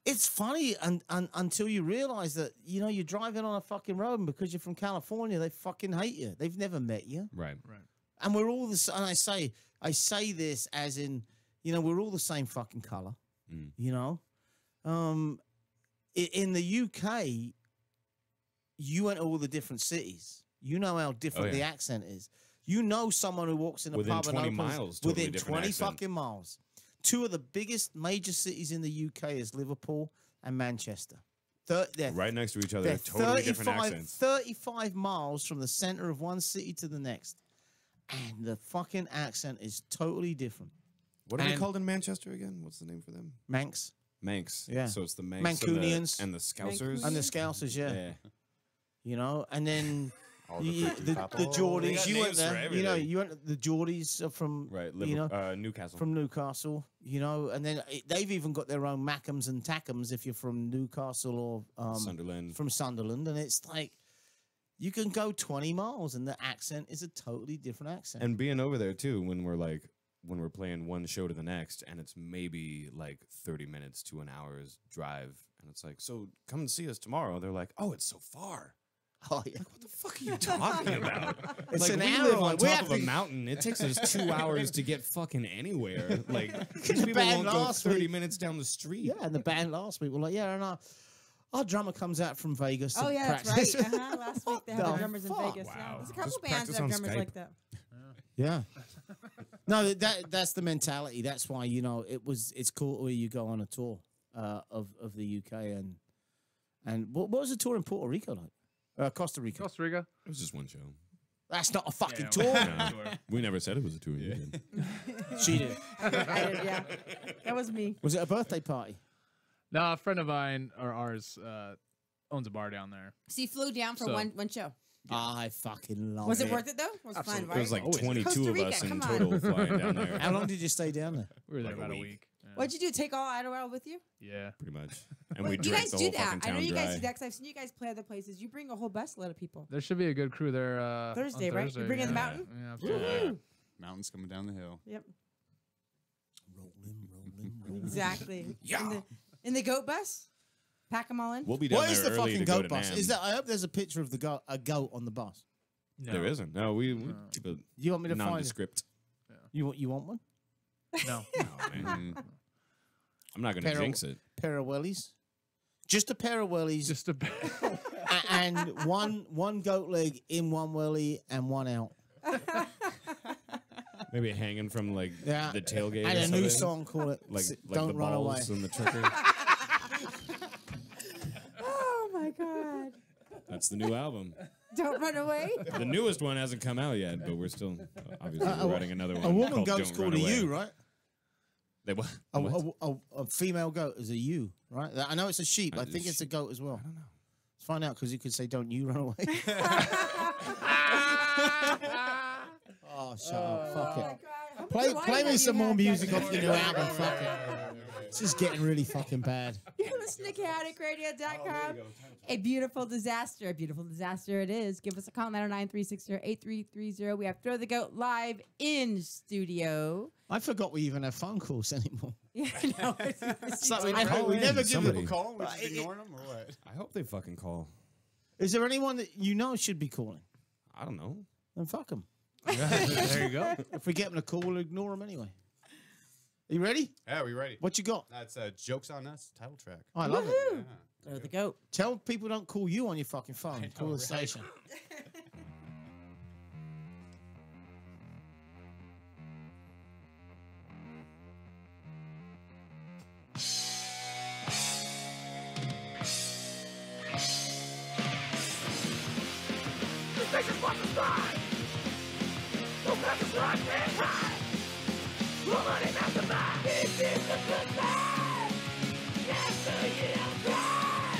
It's funny and until you realize that, you're driving on a fucking road and because you're from California, they fucking hate you. They've never met you. Right. And we're all the same. And I say this as in, we're all the same fucking color. Mm. In the UK, you went to all the different cities. You know how different Oh, yeah. the accent is. You know someone who walks in a Within pub 20 and opens miles, totally within different 20 accent. fucking miles. Two of the biggest major cities in the UK is Liverpool and Manchester. They're Right next to each other, they're totally different accents. 35 miles from the center of one city to the next. And the fucking accent is totally different. What are they And- called in Manchester again? What's the name for them? Manx. Manx. Yeah. So it's the Manx Mancunians. and the Scousers. And the Scousers, yeah. Yeah. And then All the the freaking the people. Geordies. They got You went names for there. everything. You went. The Geordies are from Right. Newcastle. from Newcastle. And then they've even got their own Mackhams and Tackhams if you're from Newcastle or Sunderland. from Sunderland, and it's like you can go 20 miles and the accent is a totally different accent. And being over there too, when we're playing one show to the next, and it's maybe like 30 minutes to an hour's drive, and it's like, so come and see us tomorrow. They're like, oh, it's so far. Oh yeah. What the fuck are you talking about? It's Like, an we hour. live on Like, we top have of a to- mountain. It takes us 2 hours to get fucking anywhere. Like, these The people band won't go last 30 week- minutes down the street. Yeah, and the band last week were like, yeah, and our drummer comes out from Vegas. To Oh yeah, that's practice. right. Last week they had the the drummers in fuck? Vegas. Yeah. Wow. There's a couple Just bands practice that have on drummers Skype. like that. Yeah. No, that's the mentality. That's why it's cool where you go on a tour of the UK and what was the tour in Puerto Rico like? Costa Rica. Costa Rica. It was just one show. That's not a fucking Yeah, tour. No, we never said it was a tour. You did. She did. I did, yeah. That was me. Was it a birthday party? No, a friend of mine or ours owns a bar down there. So you flew down for So- one show. I fucking love Was it worth it though? Was it fun, Absolutely. right? There was like Always. 22 Costa of Rica, us in come on. total flying down there. How long did you stay down there? We were there Like a about a week. week. Yeah. What'd you do? Take all Idlewild with you? Yeah. Pretty much. And Well, we you drank guys the do whole that. fucking I town know you dry. guys do that because I've seen you guys play other places. You bring a whole busload of people. There should be a good crew there. On Thursday, right? You Thursday, bringing the yeah. mountain? Yeah, absolutely. Woo! Mountains coming down the hill. Yep. Rolling. Exactly. Yeah. In the goat bus? Pack them all in? We'll be down What there is the early fucking to go goat to bus? NAMM. Is that? I hope there's a picture of a goat on the bus. No. There isn't. No, we keep it You want me to find it? nondescript. You want one? No. No, man. Mm. I'm not going to Pero- jinx it. Pair of wellies. Just a pair of wellies Just a and one goat leg in one welly and one out. Maybe hanging from like Yeah. the tailgate. And or a new something. song called it Like Don't the Run Away. balls and the trigger. Oh my God. That's the new album. Don't run away. The newest one hasn't come out yet, but we're still obviously we're writing another one. A woman called goat's Don't called Run a Away. ewe, right? They what? A, What? a female goat is a ewe, right? I know it's a sheep. I It's think a it's a goat as well. I don't know. Let's find out because you could say, "Don't you run away." Oh, shut up! Fuck it. Play me some more music off your new album. Fuck it. This is getting really fucking bad. You're listening to chaoticradio.com. A beautiful disaster. A beautiful disaster it is. Give us a call, 909-360-8330. We have Throw the Goat live in studio. I forgot we even have phone calls anymore. Yeah, no, it's like we I never- know. we never give Somebody. them a Call? We Right, just ignoring them or what? I hope they fucking call. Is there anyone that you know should be calling? I don't know. Then fuck them. There you go. If we get them to call, we'll ignore them anyway. Are you ready? Yeah, we ready? What you got? That's Jokes on Us title track. Oh, I love it. Woohoo. Yeah. Throw the Goat. Tell people don't call you on your fucking phone. Call the right? station. The station's what the sky. Don't have to run and hide. Nobody mastermind. This is the good side. After you don't cry.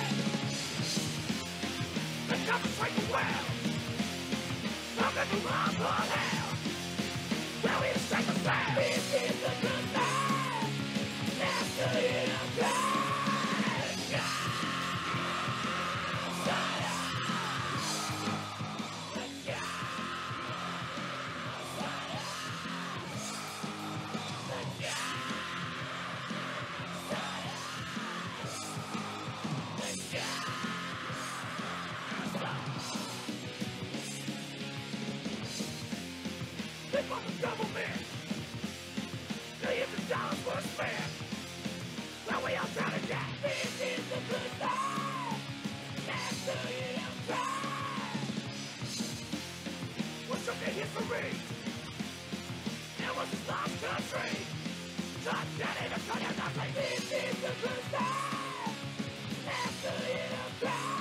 The concentrate the well. Some that the wrong for hell. Well, it's straight the sound. This is the good side. After you don't cry. They want the government. Millions of dollars were spent. Now we all try to get. This is the good side. After you don't cry. What's up in history? It was this lost country. Not getting a cut of nothing. This is the good side. After you don't cry.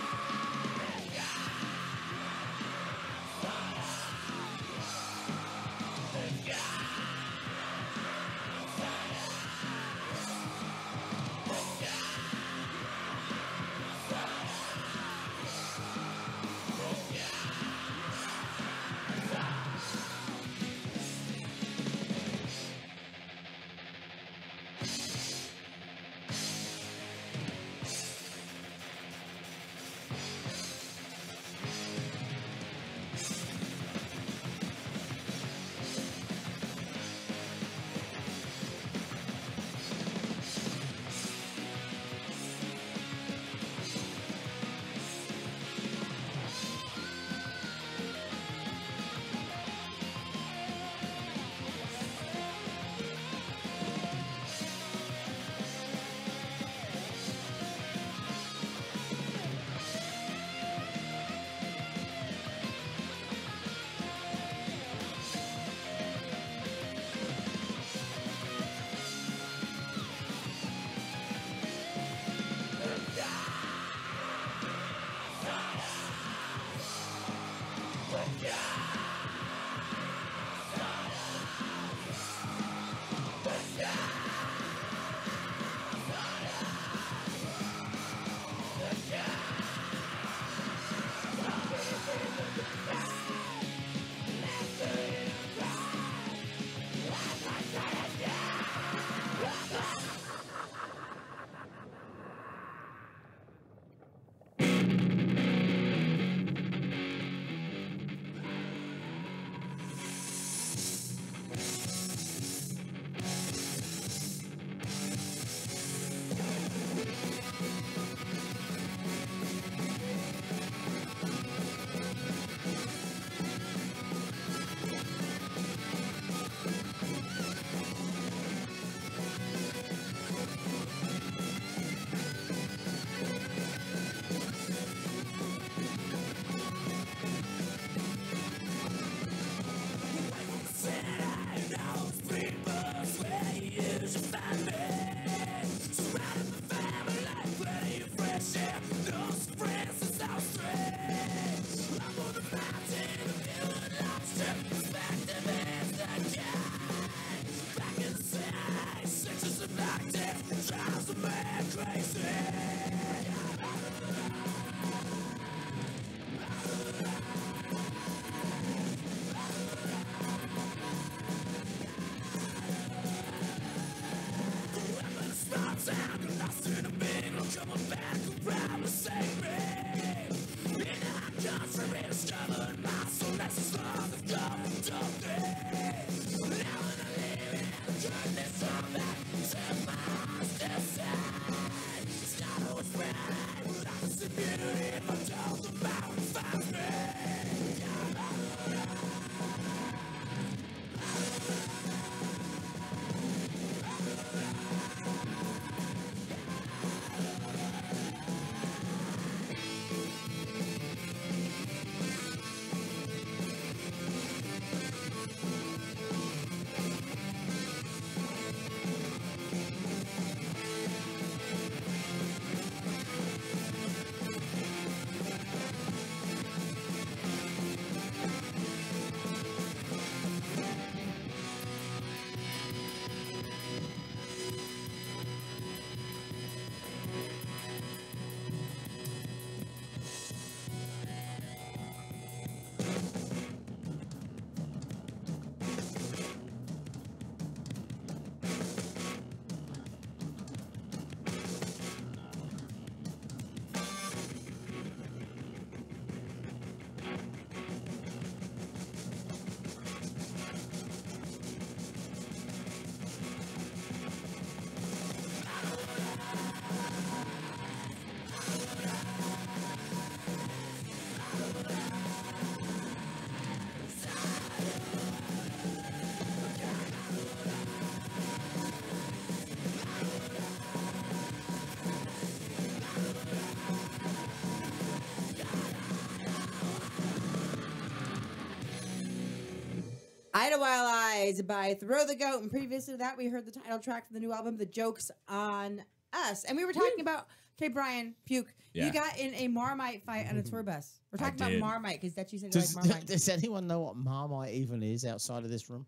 Idlewild Eyes by Throw the Goat. And previous to that, we heard the title track from the new album, The Joke's on Us. And we were talking about, okay, Brian, Puke, you Yeah. got in a Marmite fight on a tour bus. We're talking about did. Marmite because that you said you Does, like Marmite. does anyone know what Marmite even is outside of this room?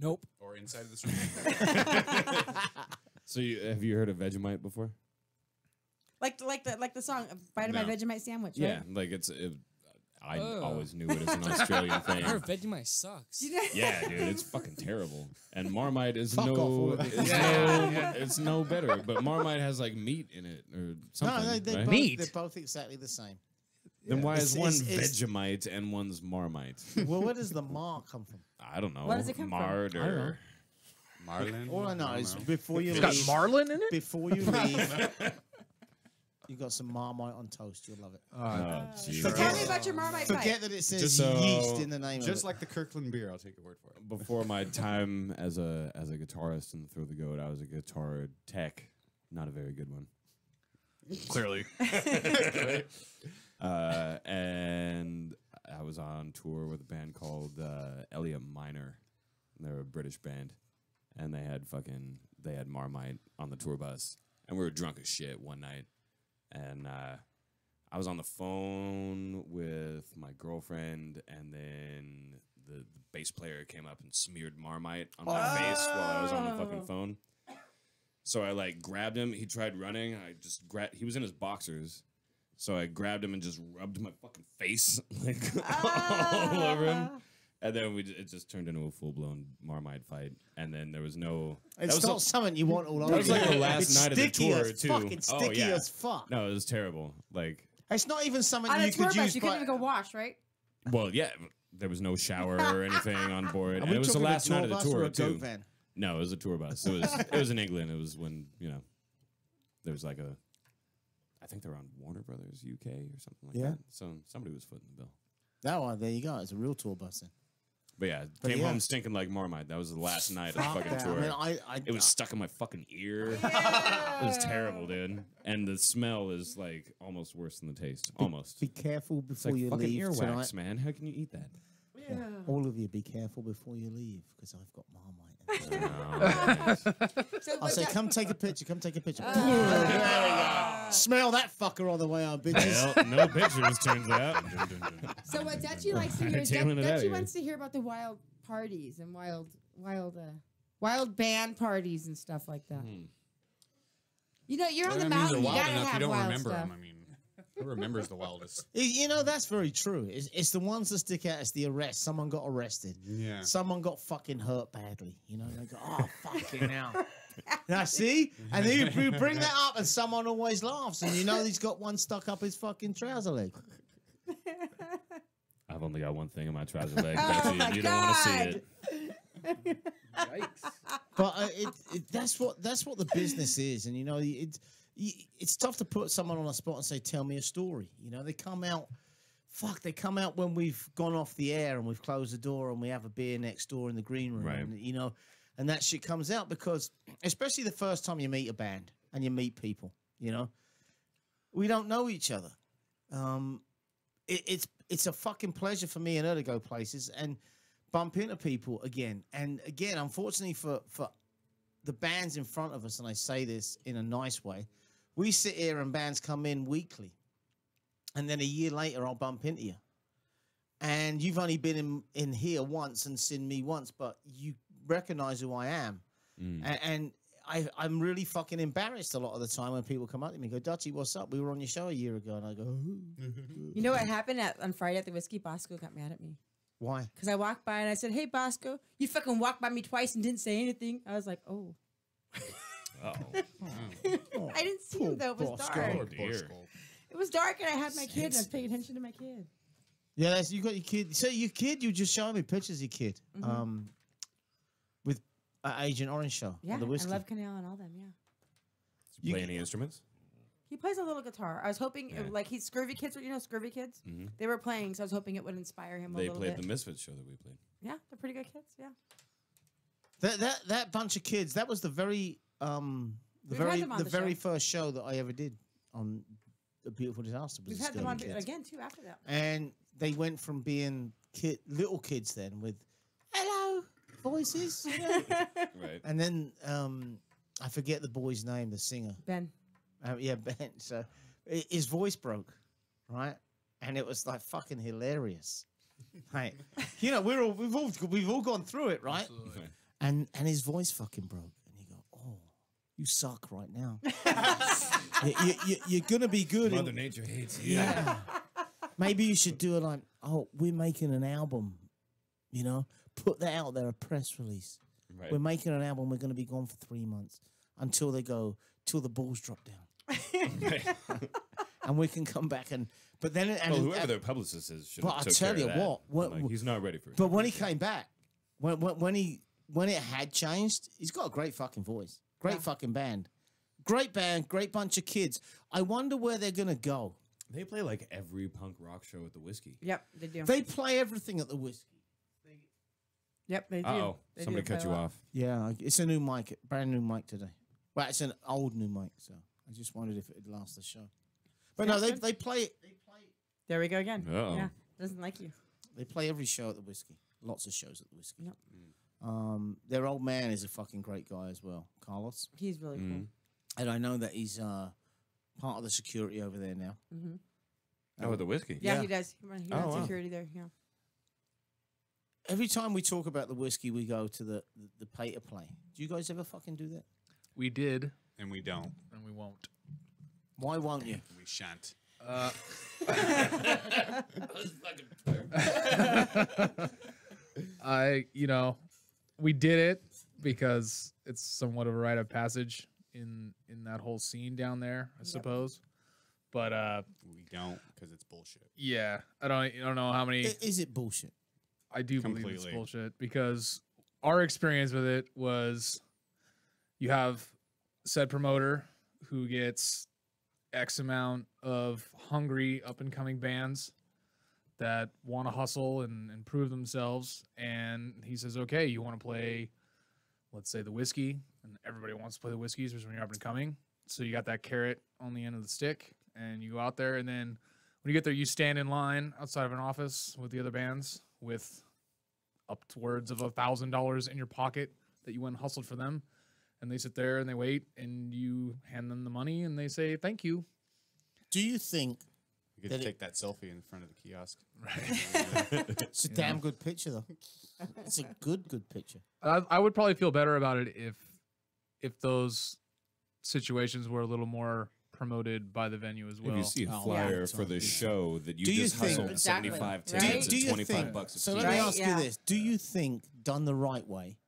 Nope. Or inside of this room. So have you heard of Vegemite before? like the song, Bite of My No. Vegemite Sandwich, Yeah, right? like I Oh. always knew it as an Australian I thing. heard Vegemite sucks. You know? Yeah, dude, it's fucking terrible. And Marmite is Fuck off, all no, of you. it's no better. But Marmite has like meat in it or something. No, they're, right? both, Meat. they're both exactly the same. Then why It's- is one it's- Vegemite and one's Marmite? Well, where does the mar come from? I don't know. Where does it come from? Mard I don't know. or Marlin. All I know is before you It's got leave, marlin in it. before you leave, you got some Marmite on toast. You'll love it. Oh, So jeez. tell me about your Marmite fight. Forget that it says Just so- yeast in the name of Just it. like the Kirkland beer, I'll take your word for it. Before my time as a guitarist in Throw the Goat, I was a guitar tech, not a very good one. Clearly. And I was on tour with a band called Elliot Minor. They're a British band, and they had Marmite on the tour bus, and we were drunk as shit one night, and I was on the phone with my girlfriend, and then the bass player came up and smeared Marmite on my face while I was on the fucking phone. So I like grabbed him. He tried running. I just he was in his boxers. So I grabbed him and just rubbed my fucking face like all over him. And then it just turned into a full-blown Marmite fight. And then there was no... It's that not was something you want all over. that was like the you. last It's night of the sticky tour, as too. Fuck, it's Oh, sticky yeah. as fuck. No, it was terrible. Like, It's not even something On a you tour could bus, use. you couldn't even go wash, right? well, yeah, there was no shower or anything on board. Are And we it was the talking a last night of the bus or tour, a goat too. van? No, it was a tour bus. It was in England. It was when, there was like I think they were on Warner Brothers UK or something like Yeah. that. So somebody was footing the bill. That one, there you go. It's a real tour bus then. But yeah, But came yeah. home stinking like Marmite. That was the last night of the Fuck fucking that. tour. I mean, It was stuck in my fucking ear. It was terrible, dude. And the smell is like almost worse than the taste. Almost. Be careful It's before like you fucking leave earwax, tonight. man. How can you eat that? Yeah. All of you, be careful before you leave because I've got Marmite So, I'll say, but come take a picture. Come take a picture. Ah. There we go. Smell that fucker on the way out, bitches. Well, no pictures, turns out. So what Dutchie likes to hear is Tailing it out Dutchie here. wants to hear about the wild parties and wild band parties and stuff like that. You know, you're on the That means mountain. they're You wild gotta enough. have You don't wild remember stuff. them. I mean, who remembers the wildest? You know, that's very true. It's the ones that stick out. It's the arrest. Someone got arrested. Yeah. Someone got fucking hurt badly. You know, they go, oh, fucking hell. Now, see? And then you bring that up and someone always laughs. And you know he's got one stuck up his fucking trouser leg. I've only got one thing in my trouser leg. Oh That's it. my You don't want to see God. it. Yikes. But that's what the business is. And, you know, it's tough to put someone on a spot and say, tell me a story. You know, they come out when we've gone off the air and we've closed the door and we have a beer next door in the green room. Right. And, you know, and that shit comes out because, especially the first time you meet a band and you meet people, you know, we don't know each other. It's a fucking pleasure for me and her to go places and bump into people again. And again, unfortunately for the bands in front of us, and I say this in a nice way, we sit here and bands come in weekly. And then a year later, I'll bump into you. And you've only been in here once and seen me once, but you recognize who I am. And I'm really fucking embarrassed a lot of the time when people come up to me and go, Dutchie, what's up? We were on your show a year ago. And I go, You know what happened on Friday at the Whiskey? Bosco got mad at me. why? Because I walked by and I said, hey, Bosco, you fucking walked by me twice and didn't say anything. I was like, oh. Uh-oh. I didn't see him, though. It was Bosco. dark. Oh, dear. It was dark, and I had my kid, and I was paying attention to my kid. Yeah, you got your kid. So your kid, you just showing me pictures of your kid with Agent Orange show. Yeah, on the and whiskey. Love Canal and all them, yeah. You play any instruments? He plays a little guitar. I was hoping, Yeah. like, he's Scurvy Kids, you know Scurvy Kids? Mhm. They were playing, so I was hoping it would inspire him a They little played bit. the Misfits show that we played. Yeah, they're pretty good kids, yeah. That bunch of kids. That was the very We've had them on the show. first show that I ever did on A Beautiful Disaster. Was We've the had them on Scurvy Kids. again, too, after that. And they went from being little kids then with hello voices, you know? Right. And then I forget the boy's name, the singer. Ben. Yeah, Ben. So his voice broke, right? And it was like fucking hilarious. Right? You know, we've all gone through it, right? And his voice fucking broke, and you go, oh, you suck right now. You're gonna be good. Mother Nature hates you. Yeah. Maybe you should do it like, oh, we're making an album, you know, put that out there, a press release. Right. We're making an album. We're going to be gone for 3 months till the balls drop down, and we can come back But then, Well, whoever their publicist is should But have I took tell care you of that. what, Like, he's not ready for it. But when he came back, when it had changed, he's got a great fucking voice, great fucking band, great bunch of kids. I wonder where they're gonna go. They play like every punk rock show at the Whiskey. Yep, they do. They play everything at the Whiskey. Yep, they do. Oh, They somebody do play cut a you lot. off. Yeah, it's a new mic, brand new mic today. Well, it's an old new mic, so I just wondered if it'd last the show. But no, That's they play There we go again. Uh-oh. Yeah, doesn't like you. they play every show at the Whiskey. Lots of shows at the Whiskey. Yep. Their old man is a fucking great guy as well, Carlos. He's really cool. And I know that he's part of the security over there now. Oh, at the Whiskey. Yeah, Yeah. he does. He runs Oh, wow. security there. Yeah. Every time we talk about the Whiskey, we go to the pay to play. Do you guys ever fucking do that? We did, And we don't. and we won't. Why won't you? We shan't. We did it because it's somewhat of a rite of passage in that whole scene down there, I suppose. But We don't because it's bullshit. yeah, I don't know how many. Is it bullshit? I do believe it's Completely. bullshit because our experience with it was you have said promoter who gets X amount of hungry up and coming bands that want to hustle and prove themselves. And he says, okay, you want to play, let's say, the Whiskey, and everybody wants to play the Whiskeys because when you're up and coming. So you got that carrot on the end of the stick, and you go out there, and then when you get there, you stand in line outside of an office with the other bands with upwards of $1,000 in your pocket that you went and hustled for them, and they sit there and they wait, and you hand them the money, and they say thank you. Do you think You get That to it- take that selfie in front of the kiosk. it's a damn good picture though? It's a good picture. I would probably feel better about it if those situations were a little more promoted by the venue as well. If you see a Oh, flyer yeah. for the show that you Do you just think- hustled Exactly. 75 Right? tickets Do and you 25 think? bucks a So piece. let me Right, ask yeah. you this: do you think done the right way?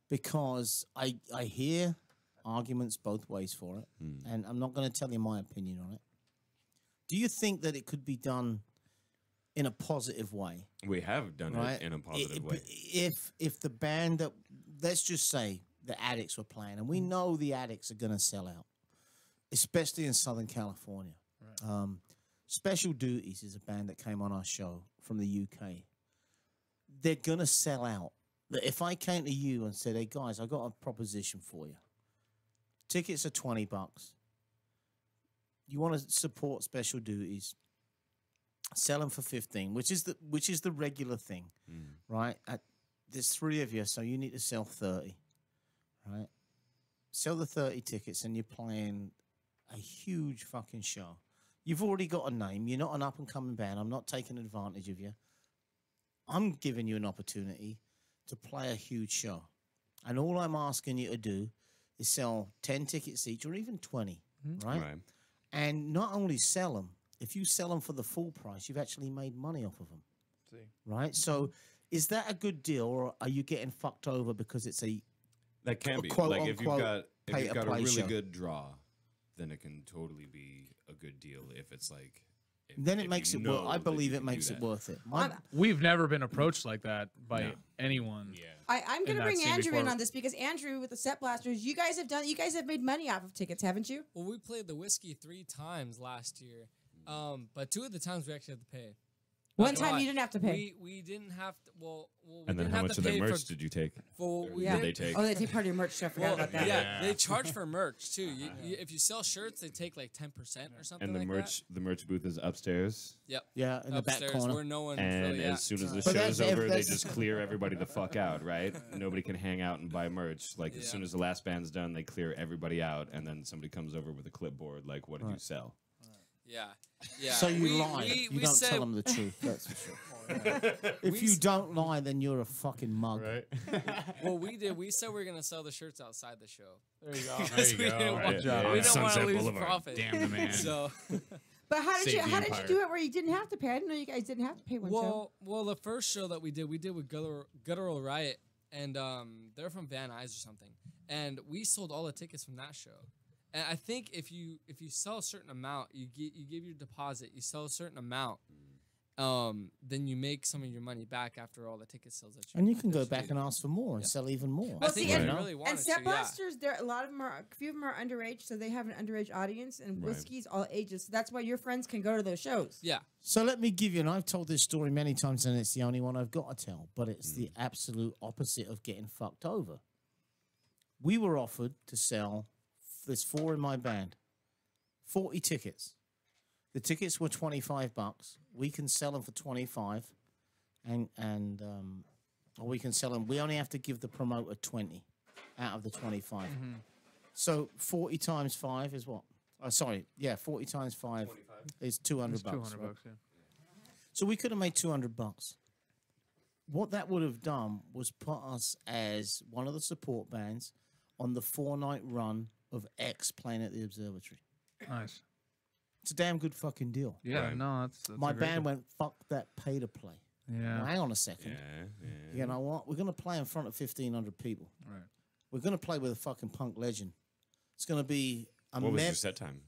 Because I hear arguments both ways for it, and I'm not going to tell you my opinion on it. Do you think that it could be done in a positive way? We have done Right, it in a positive way. If the band that, let's just say the Addicts were playing, and we know the Addicts are going to sell out, especially in Southern California. Special Duties is a band that came on our show from the UK. They're going to sell out. That if I came to you and said, "Hey guys, I got a proposition for you. Tickets are $20. You want to support Special Duties? Sell them for 15, which is the regular thing, right? There's 3 of you, so you need to sell 30, right? Sell the 30 tickets, and you're playing a huge fucking show. You've already got a name. You're not an up and coming band. I'm not taking advantage of you. I'm giving you an opportunity to play a huge show, and all I'm asking you to do is sell 10 tickets each, or even 20, right? Right. And not only sell them, if you sell them for the full price, you've actually made money off of them. Right? So is that a good deal, or are you getting fucked over because it's a That can a be. quote, Like if you've unquote, got if you've got a pay-to-play really show? good draw, then it can totally be a good deal if it's like then if it makes you it worth. know I that believe you it can makes do it that. worth it. We've never been approached like that by No. anyone. Yeah. I'm going in to that bring scene Andrew in before. on this because Andrew with the Set Blasters, you guys have made money off of tickets, haven't you? Well, we played the Whiskey 3 times last year, but 2 of the times we actually had to pay. One Not time gonna you lie, didn't have to pay. We didn't have to. Well, we And then didn't how have much to of their pay merch for, did you take? for Or we did did- they take? Oh, they take part of your merch. I forgot Well, about that. yeah, they charge for merch too. If you sell shirts, they take like 10% or something. And the like merch booth is upstairs. That. Yep. Yeah, in the back Upstairs corner. where no one And really as soon as the But show's that's- over, they that's- just clear everybody the fuck out, right? Nobody can hang out and buy merch. Like as Yeah. soon as the last band's done, they clear everybody out, and then somebody comes over with a clipboard. Like, what did you sell? Yeah. So you We- lie. we- You we don't said- tell them the truth. That's for sure. If We you s- don't lie, then you're a fucking mug. Well, we did. We said we were gonna sell the shirts outside the show. There you go. Because we didn't want, Good we job. didn't want to Sunset lose Boulevard. profit. Damn the man. So, But how did Save you the how did you empire. do it where you didn't have to pay? I didn't know you guys didn't have to pay one show. well, the first show that we did with Guttural Riot, and they're from Van Nuys or something, and we sold all the tickets from that show. And I think if you sell a certain amount, you give your deposit, you sell a certain amount, then you make some of your money back after all the ticket sales that you. And you can go that back did. and ask for more and sell even more. I Well, think see, if and- you really wanted And to, Set yeah. Blasters, there a lot of them are a few of them are underage, so they have an underage audience, and Right. Whiskey's all ages. So that's why your friends can go to those shows. Yeah. So let me give you, and I've told this story many times, and it's the only one I've got to tell, but it's the absolute opposite of getting fucked over. We were offered to sell, there's 4 in my band, 40 tickets. The tickets were $25. We can sell them for 25, or we can sell them. We only have to give the promoter 20 out of the 25. So 40 times 5 is what? 40 times 5 is 200 It's bucks. 200 right? bucks. Yeah. So we could have made $200. What that would have done was put us as one of the support bands on the 4-night run of X playing at the Observatory. Nice. It's a damn good fucking deal. Yeah. Right. No, that's My a great band deal. went, fuck that pay to play. Yeah. Now, hang on a second. Yeah. You know what? We're going to play in front of 1,500 people. Right. We're going to play with a fucking punk legend. It's going to be a What was your set time?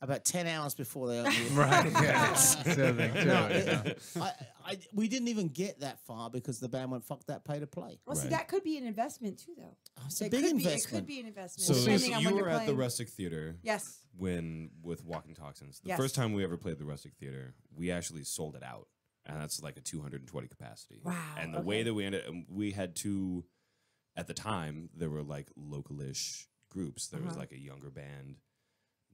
about 10 hours before they open. Right. Yeah. That's the other thing, too, No, you know. we didn't even get that far because the band went, fuck that pay to play. Well, see, Right. that could be an investment too, though. It's a It big could Be, it investment. could be an investment. So depending on you when were you're at the playing. Rustic Theater Yes. when with Walking Toxins. The Yes. first time we ever played the Rustic Theater, we actually sold it out, and that's like a 220 capacity. Wow, And the way okay. that we ended, we had 2. At the time, there were like localish groups. There was like a younger band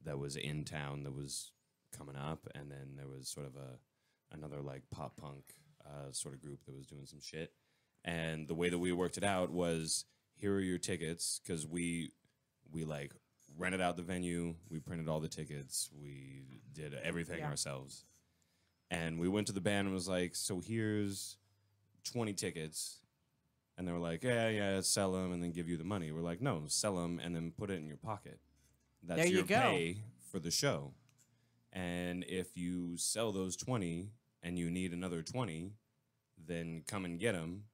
that was in town that was coming up, and then there was sort of another like pop punk sort of group that was doing some shit. And the way that we worked it out was, here are your tickets, because we like rented out the venue, we printed all the tickets, we did everything ourselves. And we went to the band and was like, so here's 20 tickets. And they were like, yeah, sell them and then give you the money. We're like, no, sell them and then put it in your pocket. That's There you your go. pay for the show. And if you sell those 20 and you need another 20, then come and get them.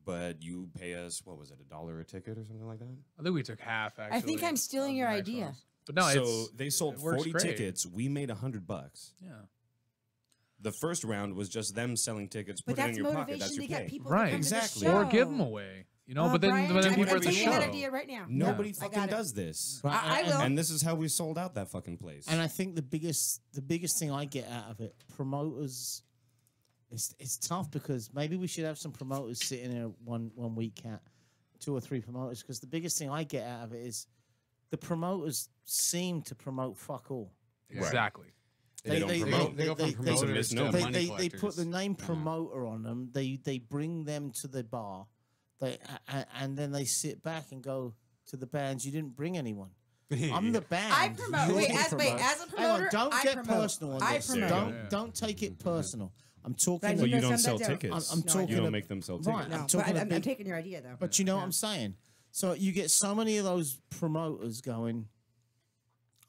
But you pay us, what was it, $1 a ticket or something like that? I think we took half. Actually, I think I'm stealing of your the next idea. ones. But no, So it's, they sold it works 40 great. tickets. We made $100. Yeah. The first round was just them selling tickets, But put it in that's your pocket. motivation That's to your get pay. people Right. to come Exactly. to the show. Or give them away. You know, but then, Brian, but then I'm people at the taking that show. idea right now. Nobody I fucking got it. does this. Right, I and- will. And this is how we sold out that fucking place. And I think the biggest thing I get out of it, promoters, it's tough because maybe we should have some promoters sitting there one week, Cat, 2 or 3 promoters, because the biggest thing I get out of it is the promoters seem to promote fuck all. Exactly. They don't promote. They go from they- promoters to misnomer. money they collectors. put the name Yeah. promoter on them. They bring them to the bar, and then they sit back and go to the bands. You didn't bring anyone. I'm the band. I promote. You're Wait, the as promoter. as a Hang on, promoter, don't I get promote. personal on I this. promote. Don't take it personal. I'm But talking. I But need you to don't send sell that down. tickets. I'm No, I talking You ab- don't make them sell Right, tickets. No, I'm but talking a I'm big- taking your idea though. But you know what I'm saying? So you get so many of those promoters going,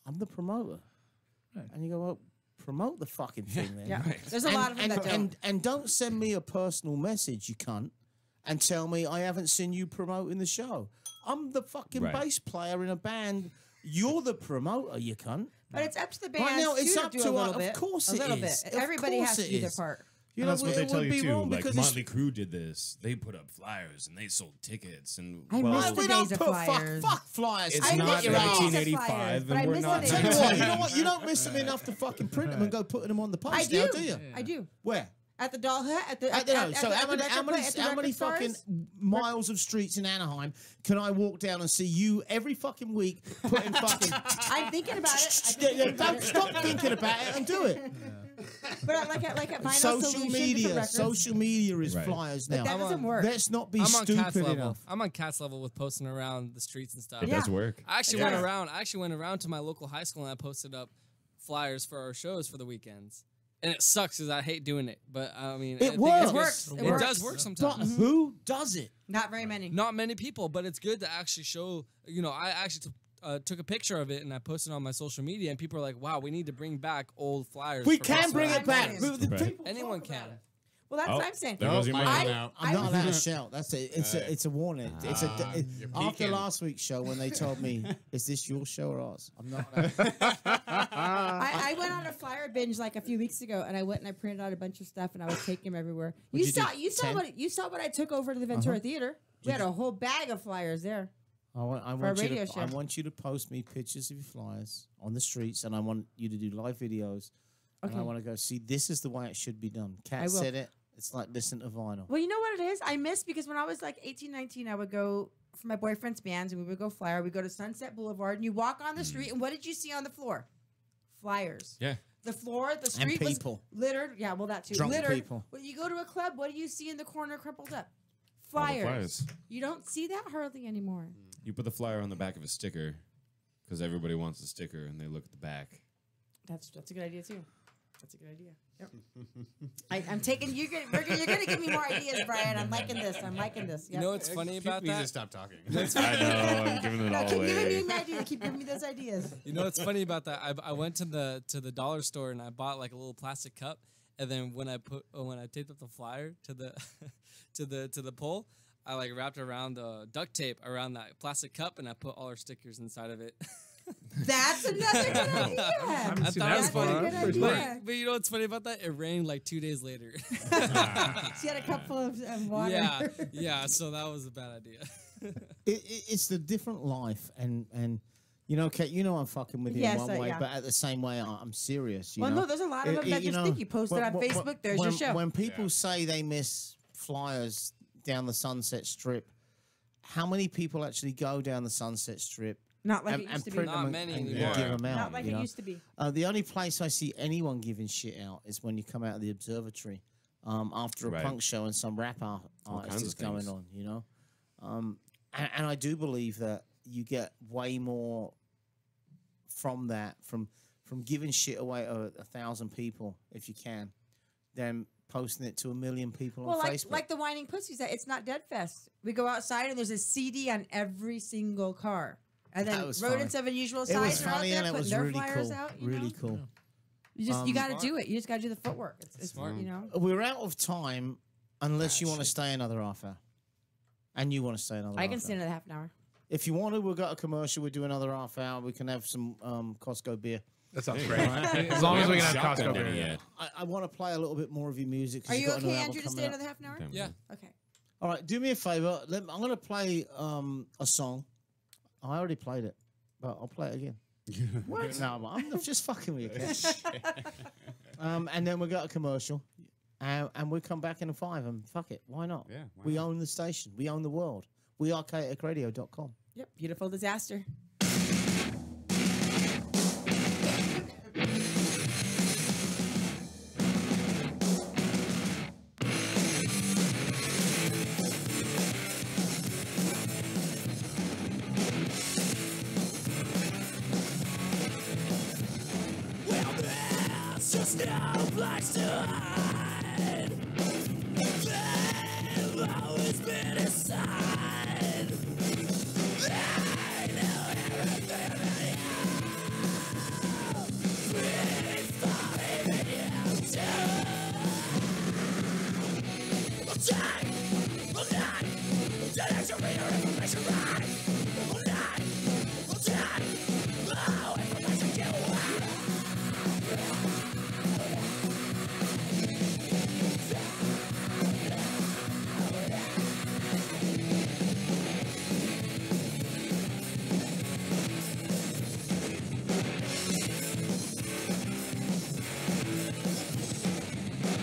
I'm the promoter. And you go, well, promote the fucking thing then. Yeah, there's a lot of them that don't. And don't send me a personal message, you cunt, and tell me I haven't seen you promoting the show. I'm the fucking Right. bass player in a band. You're the promoter, you cunt. But it's up to the Right bands now, it's too up to do to a little us. bit. Of course a it little is. bit. Of Everybody course has to it do their is. part. You And that's what it they tell would you be too. wrong Like because it's- Motley Crue did this. They put up flyers and they sold tickets. And I well, miss Why the we don't days of put flyers. fuck flyers? it's I not miss the days of 1985, flyers, but I and we're miss not. the Tell you days what, of you know what? You don't miss them enough to fucking print them and go putting them on the post I do. now, do you? I do. Where? At the Doll Hut, at the I don't know. at So the- how at the many, record how many, play- at the how many record fucking stores? miles of streets in Anaheim can I walk down and see you every fucking week putting fucking? I'm thinking about it. I've Yeah, been yeah, thinking about don't it. stop thinking about it and do it. But like at Vinyl Social Solution, different media, records. social media is Right. flyers But now. that doesn't work. Let's not be I'm on Cat's stupid level. enough. I'm on Cat's level with posting around the streets and stuff. It Yeah. does work. I actually Yeah. went around. I actually went around to my local high school and I posted up flyers for our shows for the weekends. And it sucks because I hate doing it, but I mean, It I think works. it's good. It works. It It works. does work But sometimes. who does it? Not very many. Not many people, but it's good to actually show. You know, I actually took a picture of it and I posted it on my social media, and people are like, "Wow, we need to bring back old flyers." We for can festivals." bring it back. Right. The Right. people Anyone talk about can. it. Well, that's Oh, what I'm saying. there goes your Mike mic. went out. I'm not allowed to shout. That's it. It's a warning. It's you're after peeking. last week's show when they told me, "Is this your show or ours?" I'm not. Allowed. I went on a flyer binge like a few weeks ago, and I went and I printed out a bunch of stuff, and I was taking them everywhere. What'd you do, You saw 10? what I took over to the Ventura Theater. We had a whole bag of flyers there. I want a you radio to. show. I want you to post me pictures of your flyers on the streets, and I want you to do live videos. And I Okay. want to go see. This is the way it should be done. I Kat will. said it. It's like listen to vinyl. Well, you know what it is? I miss because when I was like 18, 19, I would go for my boyfriend's bands, and we would go flyer. We'd go to Sunset Boulevard, and you walk on the street, and what did you see on the floor? Flyers. Yeah. The floor, the street was people. littered. Yeah, well, that too. Drunk littered. people. When you go to a club, what do you see in the corner crumpled up? All the Flyers. flyers. You don't see that hardly anymore. You put the flyer on the back of a sticker because everybody wants the sticker and they look at the back. That's a good idea too. That's a good idea. Yep. I'm taking you're gonna give me more ideas, Brian. I'm liking this. I'm liking this. You Yep. know what's funny People about need to that? stop talking. I know, I'm giving it No, all keep giving me away. an idea. Keep giving me those ideas. You know what's funny about that? I went to the dollar store and I bought like a little plastic cup, and then when I taped up the flyer to the to the pole, I like wrapped around the duct tape around that plastic cup, and I put all our stickers inside of it. That's another good idea. haven't I seen thought that it was before. funny. That's a good Pretty idea. But you know what's funny about that? It rained like 2 days later. She had a cup full of water. yeah. So that was a bad idea. It's the different life, and you know, Kate, you know I'm fucking with you Yes, in one way, yeah. but at the same way, I'm serious. You Well, know? no, there's a lot of them that you just think you post it on when- Facebook, there's when, your show. When people say they miss flyers down the Sunset Strip, how many people actually go down the Sunset Strip Not like and, it and used to be. print Not them and, many and anymore. give them out? Not like you it know? used to be. The only place I see anyone giving shit out is when you come out of the observatory. after a Right. punk show and some rap artist kinds is of going things. on, you know. And I do believe that you get way more from that, from giving shit away to 1,000 people if you can, than posting it to 1 million people Well, on Facebook. like the Whining Pussies, It's Not Dead Fest. We go outside and there's a CD on every single car. And That then was Rodents funny. of Unusual It was Size are out funny there and it putting was their really flyers cool. out. Really cool. You got to Smart. do it. You just got to do the footwork. It's Smart. you know. We're out of time unless you want to stay another half hour. And you want to stay another I half can hour. stand another half an hour. If you want to, we've got a commercial. We'll do another half hour. We can have some Costco beer. That sounds great. As long as we can have Costco Shotgun beer. yet. I want to play a little bit more of your music. 'cause Are you've you got a new okay, album Andrew, to coming stay up. another half an hour? Okay. Yeah. Okay. All right, do me a favor. I'm going to play a song. I already played it, but I'll play it again. What? No, I'm just fucking with you, Ken. And then we got a commercial, and we'll come back in a 5. And fuck it, why not? Yeah, why we not? own the station. We own the world. We are chaoticradio.com. Yep. Beautiful disaster. Well, there's just no place to hide. They've always been inside. I know everything about you. Please believe in you too. I'm dying. I'm dying. Did you read your information right? I'm dying. I'm dying. Oh, information get away.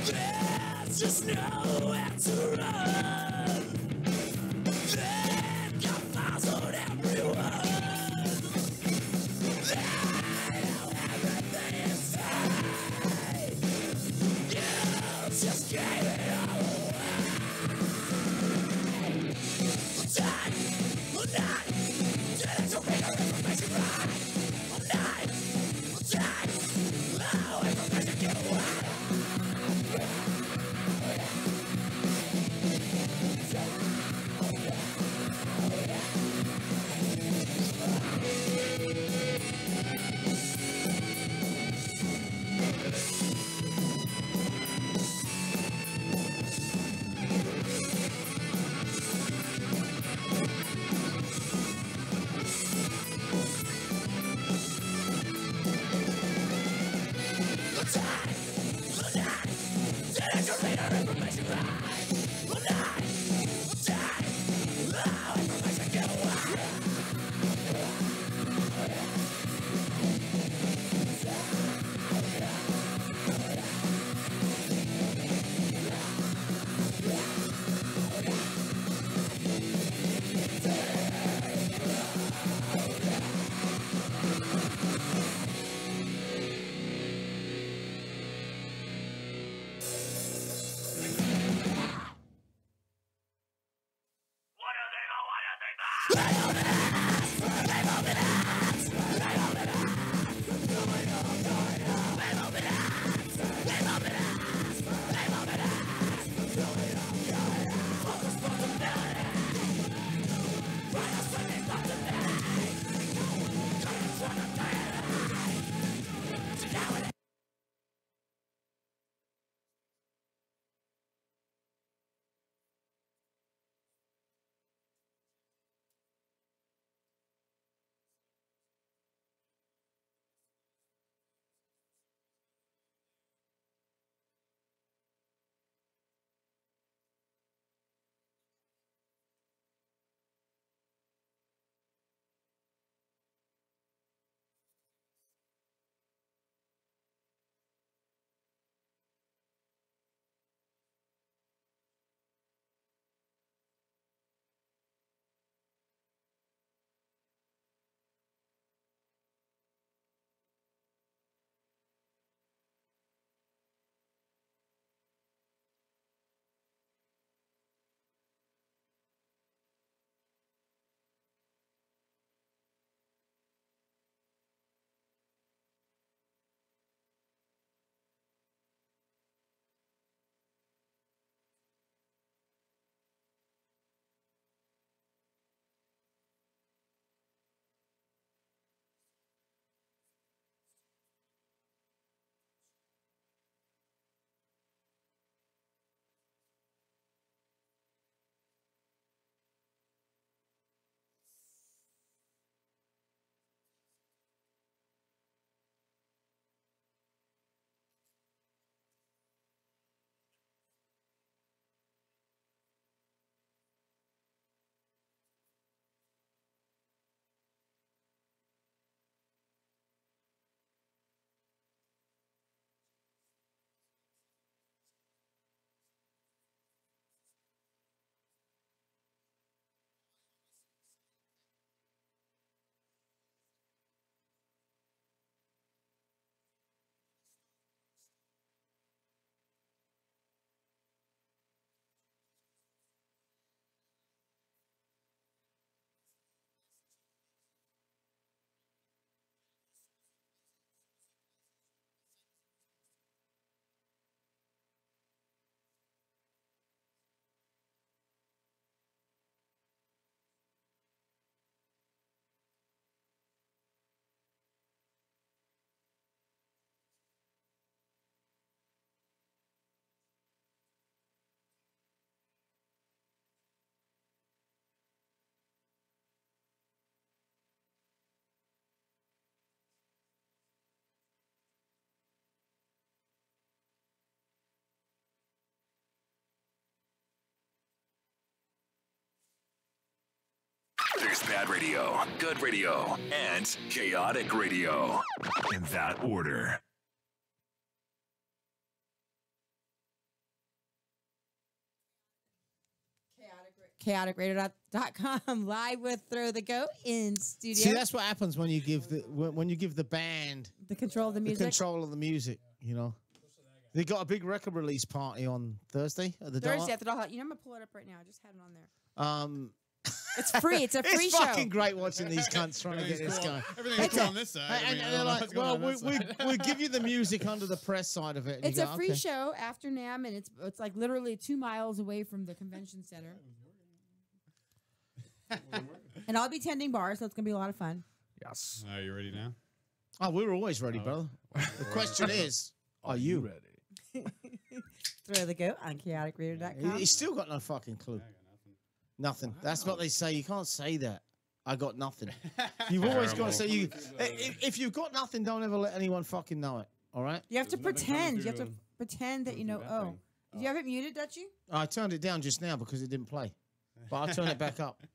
There's just nowhere to run. They've got files on everyone. They know everything inside. You just gave it all away. I'm done. I'm done. Didn't you read your information right? I'm done. I'm done. Oh, information get away. There's bad radio, good radio, and chaotic radio. In that order. chaoticradio.com live with Throw the Goat in studio. See, that's what happens when you give the band the control of the the music. control of the music. You know, they got a big record release party on Thursday at the Thursday Doll. at the Doll Hut. You know, I'm gonna pull it up right now. I just had it on there. It's free. It's a free it's show. fucking great watching these cunts trying to get this going. Everything's cool on this side. And they're like, well, we give you the music under the press side of it. And It's you a go, free okay. show after NAMM, and it's like literally 2 miles away from the convention center. And I'll be tending bars, so it's gonna be a lot of fun. Yes. Are you ready now? Oh, we're always ready, brother. The question is, are you ready? Throw the Goat on chaoticradio.com. He's still got no fucking clue. Nothing. That's what they say. You can't say that. I got nothing. You've always got to say you. If you've got nothing, don't ever let anyone fucking know it. All right. You have to pretend. You have to pretend that you know. Oh, did you have it muted, Dutchie? I turned it down just now because it didn't play, but I'll turn it back up.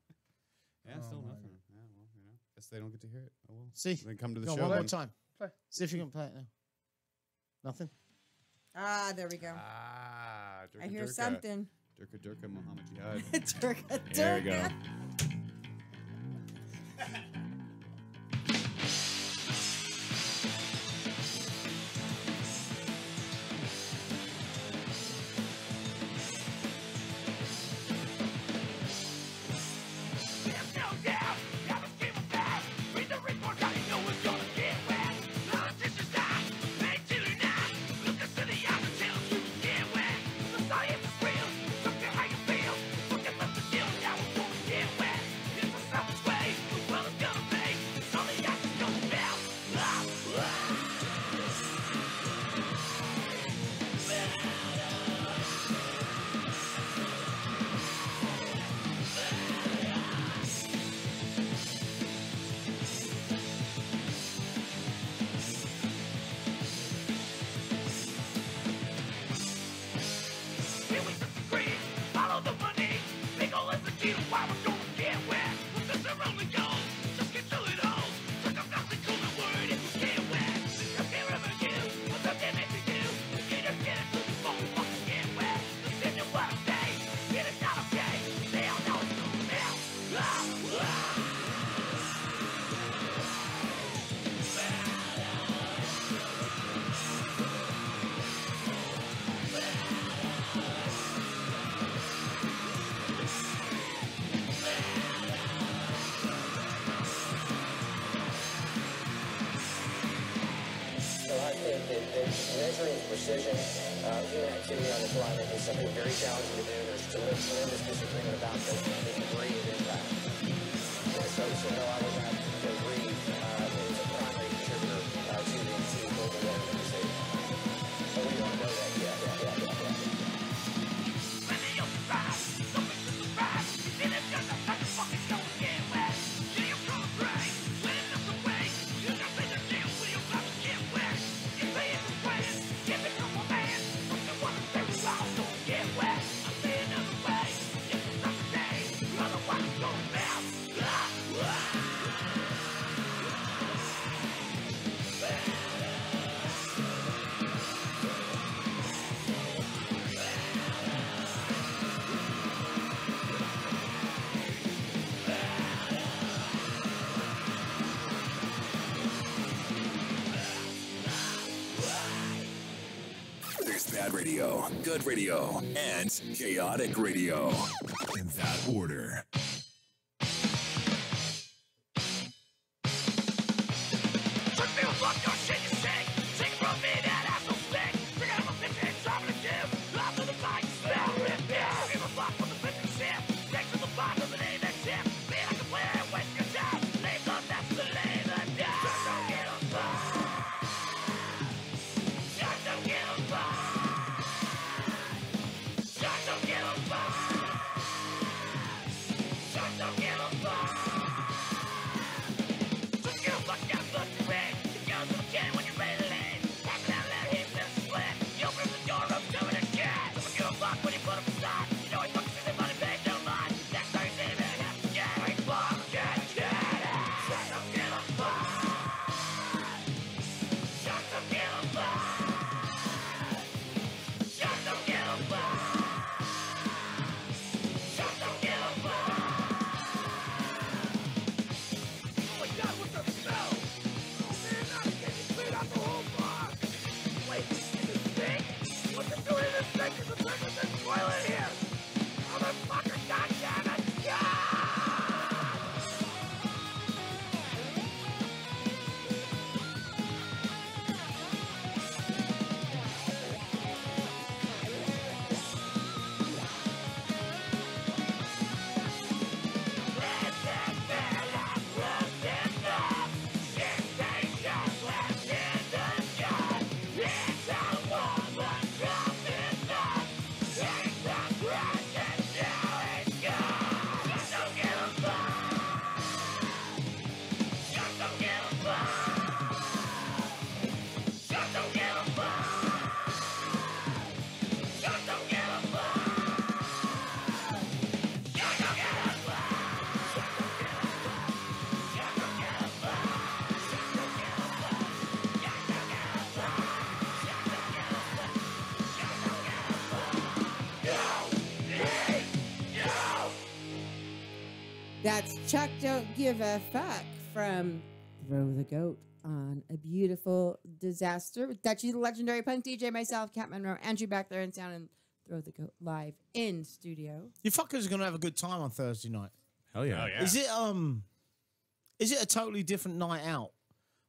Yeah, still nothing. Yeah, well, you know, guess they don't get to hear it. Oh, well. See, Then come to the go show. one more then. time. Play. See if you can play it now. Nothing. Ah, there we go. Ah, I hear something. Durka Durka Muhammad Jihad. Durka, There we go. Durka. There's no doubt, never came about. Read the report, how you know it's gonna get wet. Politicians die, they do not. Look us in the eye and tell us you get wet. The science is real, look at how you feel. Look at the deal, now it's gonna get wet. It's a selfish way, the world is gonna be. All the actions gonna melt. Here we disagree, follow the money. Legal is the key to why we're gonna get wet. Well, this our only goal, just get to it all. Took up nothing cool the word if we get wet. Don't care what you do, what something makes you do. You just get it to the phone, fucking get wet. Listen to what I say, it is not okay. They all know it's gonna melt. So I think that measuring precision, human activity on the planet is something very challenging to do. There's tremendous disagreement about the degree of impact. So no, I would not agree as a primary contributor to the global warming conversation. But we don't know that yet. Many will survive, some will survive. You didn't just a fucking don't get wet. Yeah, you're gonna break, sweating us away. You got to the deal with your about to get wet. You say it's a plan, give it to a man. Don't you wanna say we all gonna get wet? I'll say another way, if it's not today, otherwise it's gonna melt. There's bad radio, good radio, and chaotic radio. In that order. Should feel fuck your shit you shake. Take it from me, that ass will stick. Bring out my bitch and drop it again. Off to the mic, smell rip, yeah. Give a fuck for the bitch and shit. Take to the bottom of the name and shit. Be like a player and waste your time. Lame up, that's the lame and die. Just don't get a fuck. Just don't get a fuck. Just don't get a fuck. That's Chuck Don't Give a Fuck from Throw the Goat on a beautiful disaster with Dutchie, the legendary punk DJ, myself, Cat Monroe, Andrew back there in sound, and Throw the Goat live in studio. You fuckers are gonna have a good time on Thursday night. Hell yeah. Oh, yeah. Is it a totally different night out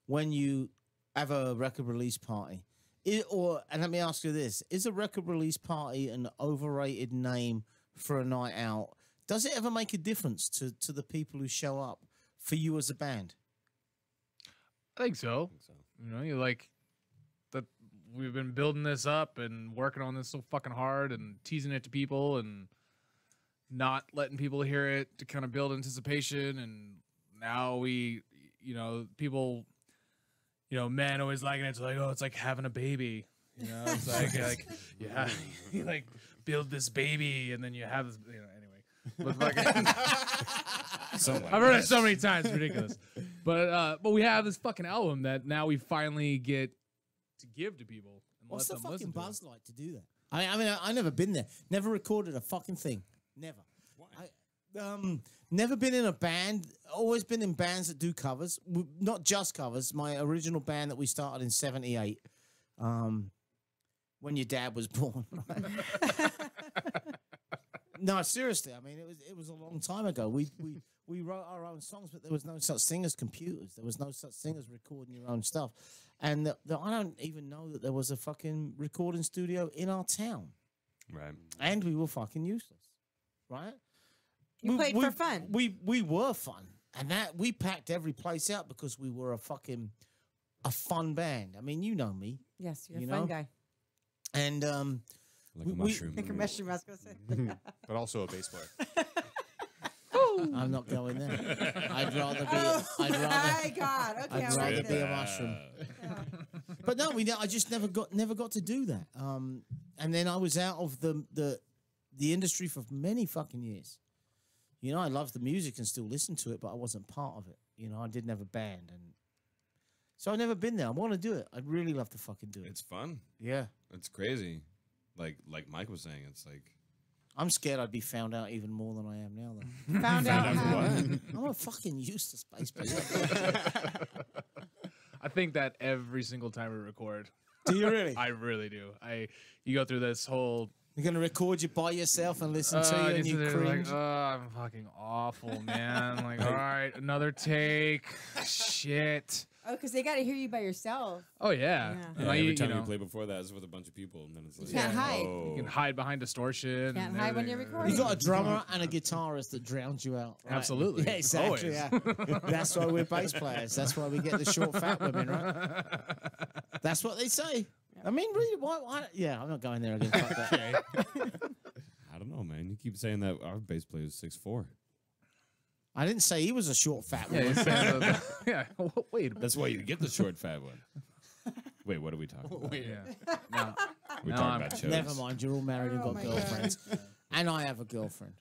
when you have a record release party? And let me ask you this: is a record release party an overrated name for a night out? Does it ever make a difference to the people who show up for you as a band? I think so. You know, you like that we've been building this up and working on this so fucking hard and teasing it to people and not letting people hear it to kind of build anticipation. And now we, you know, people, you know, men always liking it. It's like, oh, it's like having a baby. You know, it's like yeah, you like build this baby and then you have this, you know, anyway. But fucking, I've heard it so many times, it's ridiculous. But we have this fucking album that now we finally get to give to people. And What's the let them fucking listen to buzz like to do that? I mean, I never been there. Never recorded a fucking thing. Never. Why? Never been in a band. Always been in bands that do covers. Not just covers. My original band that we started in '78, when your dad was born. No, seriously. I mean, it was a long time ago. We wrote our own songs, but there was no such thing as computers. There was no such thing as recording your own stuff. And I don't even know that there was a fucking recording studio in our town. Right. And we were fucking useless, right? You played for fun. We were fun, and that we packed every place out because we were a fun band. I mean, you know me, Yes, you're You a fun know? guy. and Like a We- mushroom. Think of mushroom, I was gonna say. But also a bass player. I'm not going there. I'd rather be. Oh I'd rather. my God. Okay, I'd I'm rather with be it. a mushroom. But no, I just never got to do that. And then I was out of the industry for many fucking years. You know, I love the music and still listen to it, but I wasn't part of it. You know, I didn't have a band, and so I've never been there. I want to do it. I'd really love to fucking do it. It's fun. Yeah, It's crazy. Like Mike was saying, it's like I'm scared I'd be found out even more than I am now. Though Found out how. I'm a fucking useless bass player. I think that every single time we record. Do you really? I really do. You go through this whole You're gonna record you by yourself and listen to you, and you like, cringe. oh, I'm fucking awful, man. Like, all right, another take. Shit. Oh, because they got to hear you by yourself. Oh yeah. Yeah. And every you time know, you play before that is with a bunch of people, and then it's like can't hide. Oh. you can hide behind distortion. Can't and hide when you're everything. recording. You got a drummer and a guitarist that drowns you out. Right? Absolutely. Yeah, exactly. Always. Yeah. That's why we're bass players. That's why we get the short, fat women, right? That's what they say. I mean, really, why? Yeah, I'm not going there again. Fuck that. I don't know, man. You keep saying that our bass player is 6'4". I didn't say he was a short, fat Yeah, woman. you're saying that- yeah. Wait. That's why you get the short, fat one. Wait, what are we talking about? Yeah. No. We're No, talking I'm- about shows. Never mind. You're all married and Oh got my girlfriends. And I have a girlfriend.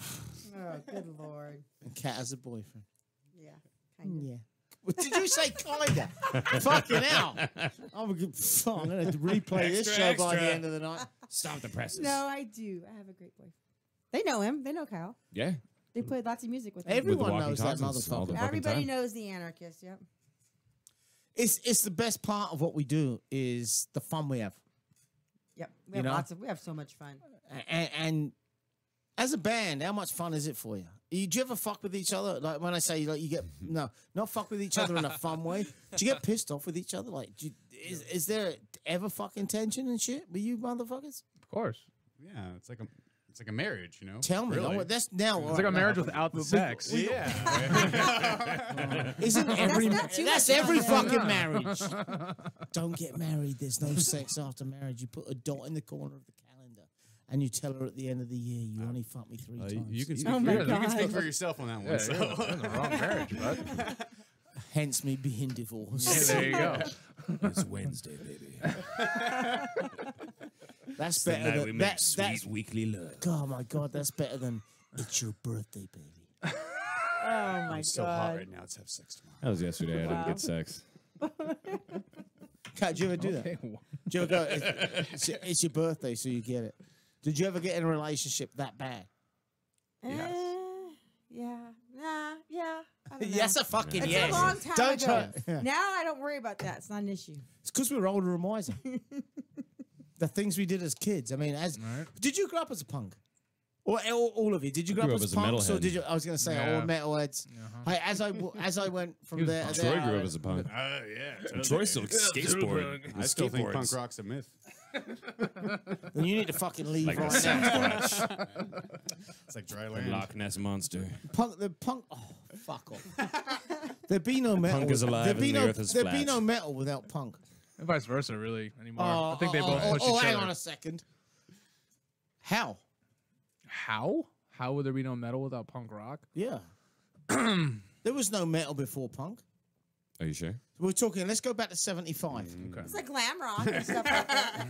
Oh, good Lord. And Kat has a boyfriend. Yeah. Kind of. Yeah. What did you say, kinda? Fucking hell. I'm going to replay this show by the end of the night. Stop the presses. No, I do. I have a great boyfriend. They know him. They know Kyle. Yeah. They played lots of music with him. Everyone walkie knows that talkies all the motherfucker. fucking Everybody time. knows the anarchist. Yep. It's the best part of what we do is the fun we have. Yep. We You have know? lots of. We have so much fun. And as a band, how much fun is it for you? Do you ever fuck with each other? Like when I say like you get no, not fuck with each other in a fun way. Do you get pissed off with each other? Like, is there ever fucking tension and shit with you motherfuckers? Of course. Yeah, it's like a marriage, you know. Tell me. Really. That's now. It's like a marriage without the sex. Yeah. Isn't every not too that's much every fun. fucking marriage? Don't get married. There's no sex after marriage. You put a dot in the corner of the calendar, and you tell her at the end of the year you only fucked me 3 times. You can speak Oh for my your- You can God. speak for yourself on that one. Yeah, so. you're in the wrong marriage, bud. Hence me being divorced. Yeah, there you go. It's Wednesday, baby. That's The better night we than make that's sweet weekly love. Oh my god, that's better than it's your birthday, baby. Oh my It's so hot right now. Let's have sex tomorrow. That was yesterday. I Wow. didn't get sex. Kat, did you ever do that? Okay. Did you ever go, it's your birthday, so you get it. Did you ever get in a relationship that bad? Yeah. Nah. Yeah. I don't know. Yes, a fucking It's yes. a long time Don't ago. try. Yeah. Now I don't worry about that. It's not an issue. It's because we were older and wiser. The things we did as kids. I mean, did you grow up as a punk? Or all of you? Did you grow up as punks, or metalhead. did you? I was going to say all metalheads. Hey, as I went from there, Troy grew up as a punk. Yeah. And Troy still skateboard. I still think punk rock's a myth. then you need to fucking leave Like right the now. Sasquatch. It's like dry The land. Loch Ness monster. The punk. Oh, fuck off. There'd be no metal. Punk is alive There'd be and the no. earth is There'd be flat. no metal without punk. And vice versa, really, anymore. I think they both push each hang other. on a second. How? How? How would there be no metal without punk rock? Yeah. There was no metal before punk. Are you sure? We're talking. Let's go back to 75. Okay. It's like glam rock and stuff like that.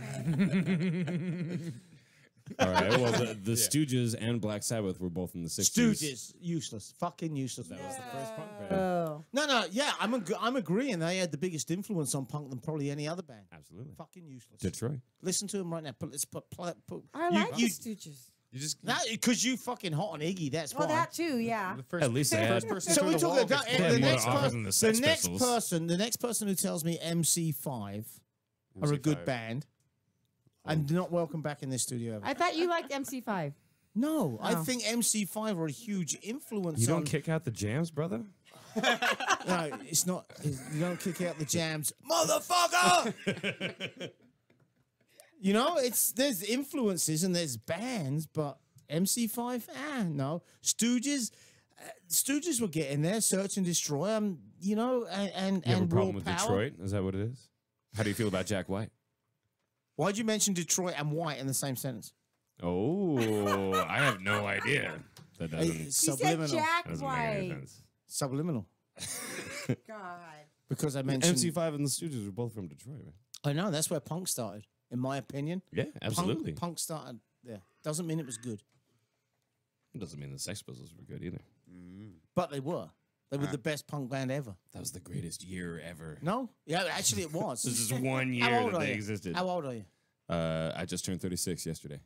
All right. Well, the Stooges and Black Sabbath were both in the 60s. Stooges, useless, fucking useless. That was the first punk band. Oh. No, yeah, I'm agreeing. They had the biggest influence on punk than probably any other band. Absolutely. Fucking useless. Detroit. Listen to them right now. Let's put. I like the Stooges. You just because you fucking hot on Iggy. That's Well, why. that too, yeah. the first, At least they had. person So through we the talk wall about gets the pulled. more next often person. than the The Sex next Pistols. person. The next person who tells me MC5 are a good MC5. band. And not welcome back in this studio ever. I thought you liked MC5. No, I Oh. think MC5 are a huge influence. You on, don't kick out the jams, brother? No, it's not. You don't kick out the jams, motherfucker. You know, there's influences and there's bands, but MC5, no. Stooges were getting there, Search and Destroy. You know, and You have a and problem Raw with Power. Detroit? Is that what it is? How do you feel about Jack White? Why'd you mention Detroit and White in the same sentence? Oh, I have no idea. That doesn't, You Subliminal. said Jack doesn't make any White. sense. Subliminal. God. Because I mentioned. MC5 and the Stooges were both from Detroit, right? I know, that's where punk started, in my opinion. Yeah, absolutely. Punk started there. Doesn't mean it was good, It doesn't mean the Sex Pistols were good either. but they were. They were the best punk band ever. That was the greatest year ever. No? Yeah, actually it was. This is 1 How year old that are they you? existed. How old are you? I just turned 36 yesterday.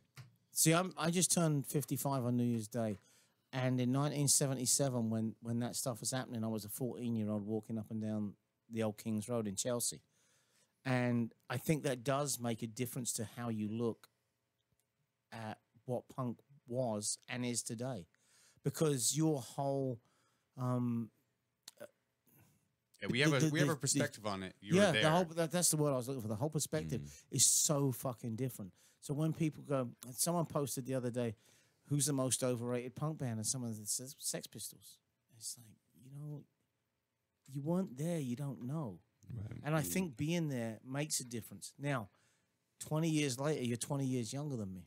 See, I just turned 55 on New Year's Day. And in 1977, when that stuff was happening, I was a 14-year-old walking up and down the old King's Road in Chelsea. And I think that does make a difference to how you look at what punk was and is today. Because your whole... Yeah, we have a perspective on it. You were there. The whole, that's the word I was looking for. The whole perspective is so fucking different. So when people go, someone posted the other day, who's the most overrated punk band? And someone says Sex Pistols. It's like, you weren't there, you don't know. Right. And I think being there makes a difference. Now, 20 years later, you're 20 years younger than me.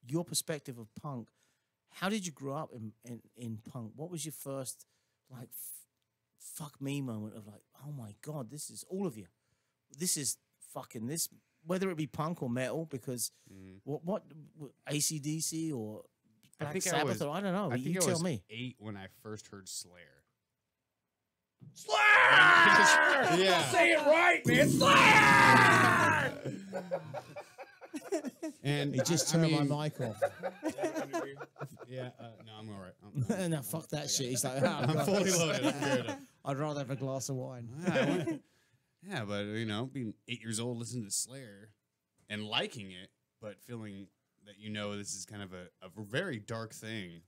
Your perspective of punk, how did you grow up in punk? What was your first, like, fuck me moment of like, oh my God, this is all of you. This is fucking this, whether it be punk or metal, because what AC/DC or Black Sabbath or I don't know. I think You I tell was me. 8 when I first heard Slayer. Yeah. Say it right, man. And He just I turned mean, my mic off. Yeah, no, I'm all right. No, fuck that shit. He's like, oh, I'm God. fully loaded. I'm good. I'd rather have a glass of wine. Yeah, but being 8 years old, listening to Slayer and liking it, but feeling that this is kind of a very dark thing.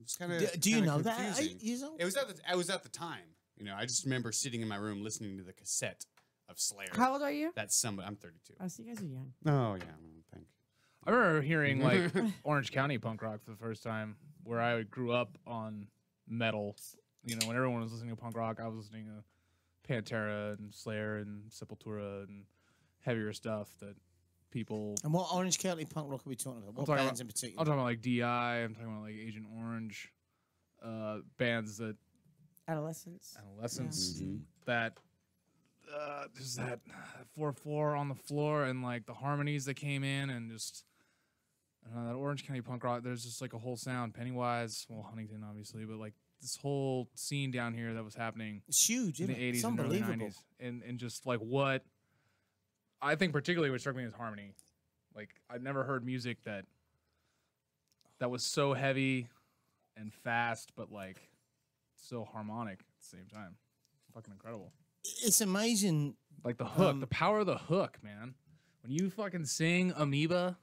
It's kind of. Do you know that at 8 years old? It was I was at the time. I just remember sitting in my room listening to the cassette of Slayer. How old are you? That's somebody. I'm 32. Oh, so you guys are young. Oh yeah, thank you. I remember hearing like Orange County punk rock for the first time, where I grew up on metal. When everyone was listening to punk rock, I was listening to Pantera and Slayer and Sepultura and heavier stuff that people. And what Orange County punk rock are we talking about? What talking bands about- in particular? I'm talking about like DI. I'm talking about like Agent Orange, bands that Adolescence. that there's that 4/4 on the floor and like the harmonies that came in and just that Orange County punk rock. There's just like a whole sound. Pennywise, well Huntington obviously, but like this whole scene down here that was happening It's huge, in isn't the it? 80s It's and early unbelievable. 90s, and just like what I think particularly what struck me is harmony. Like I've never heard music that that was so heavy and fast, but like so harmonic at the same time. Fucking incredible. It's amazing. Like the hook, the power of the hook, man. When you fucking sing Amoeba,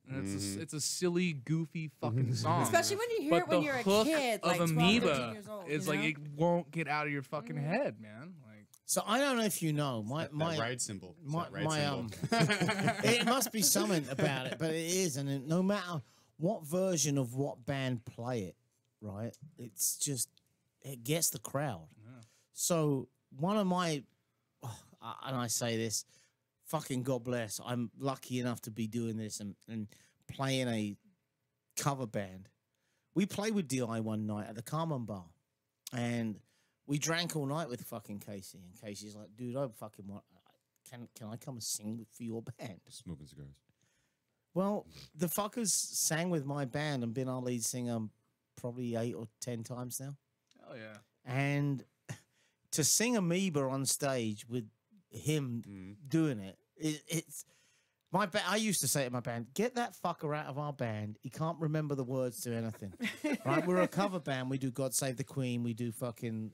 and it's a silly, goofy fucking song. Especially when you hear But it when the you're a hook kid, of like 12, 13 Amoeba years old. is you like know? it won't get out of your fucking head, man. Like So I don't know if you know That ride symbol. It's my, that ride my symbol. it must be something about it, but it is, and no matter what version of what band play it, right? It's just it gets the crowd. So one of my, and I say this, fucking God bless. I'm lucky enough to be doing this and playing a cover band. We played with DI one night at the Carmen Bar, and we drank all night with fucking Casey. And Casey's like, "Dude, I fucking want. Can I come and sing for your band?" Smoking cigars. Well, the fuckers sang with my band and been our lead singer probably 8 or 10 times now. hell yeah. And to sing Amoeba on stage with him doing it's my I used to say to my band, "Get that fucker out of our band. He can't remember the words to anything." Right? We're a cover band. We do "God Save the Queen." We do fucking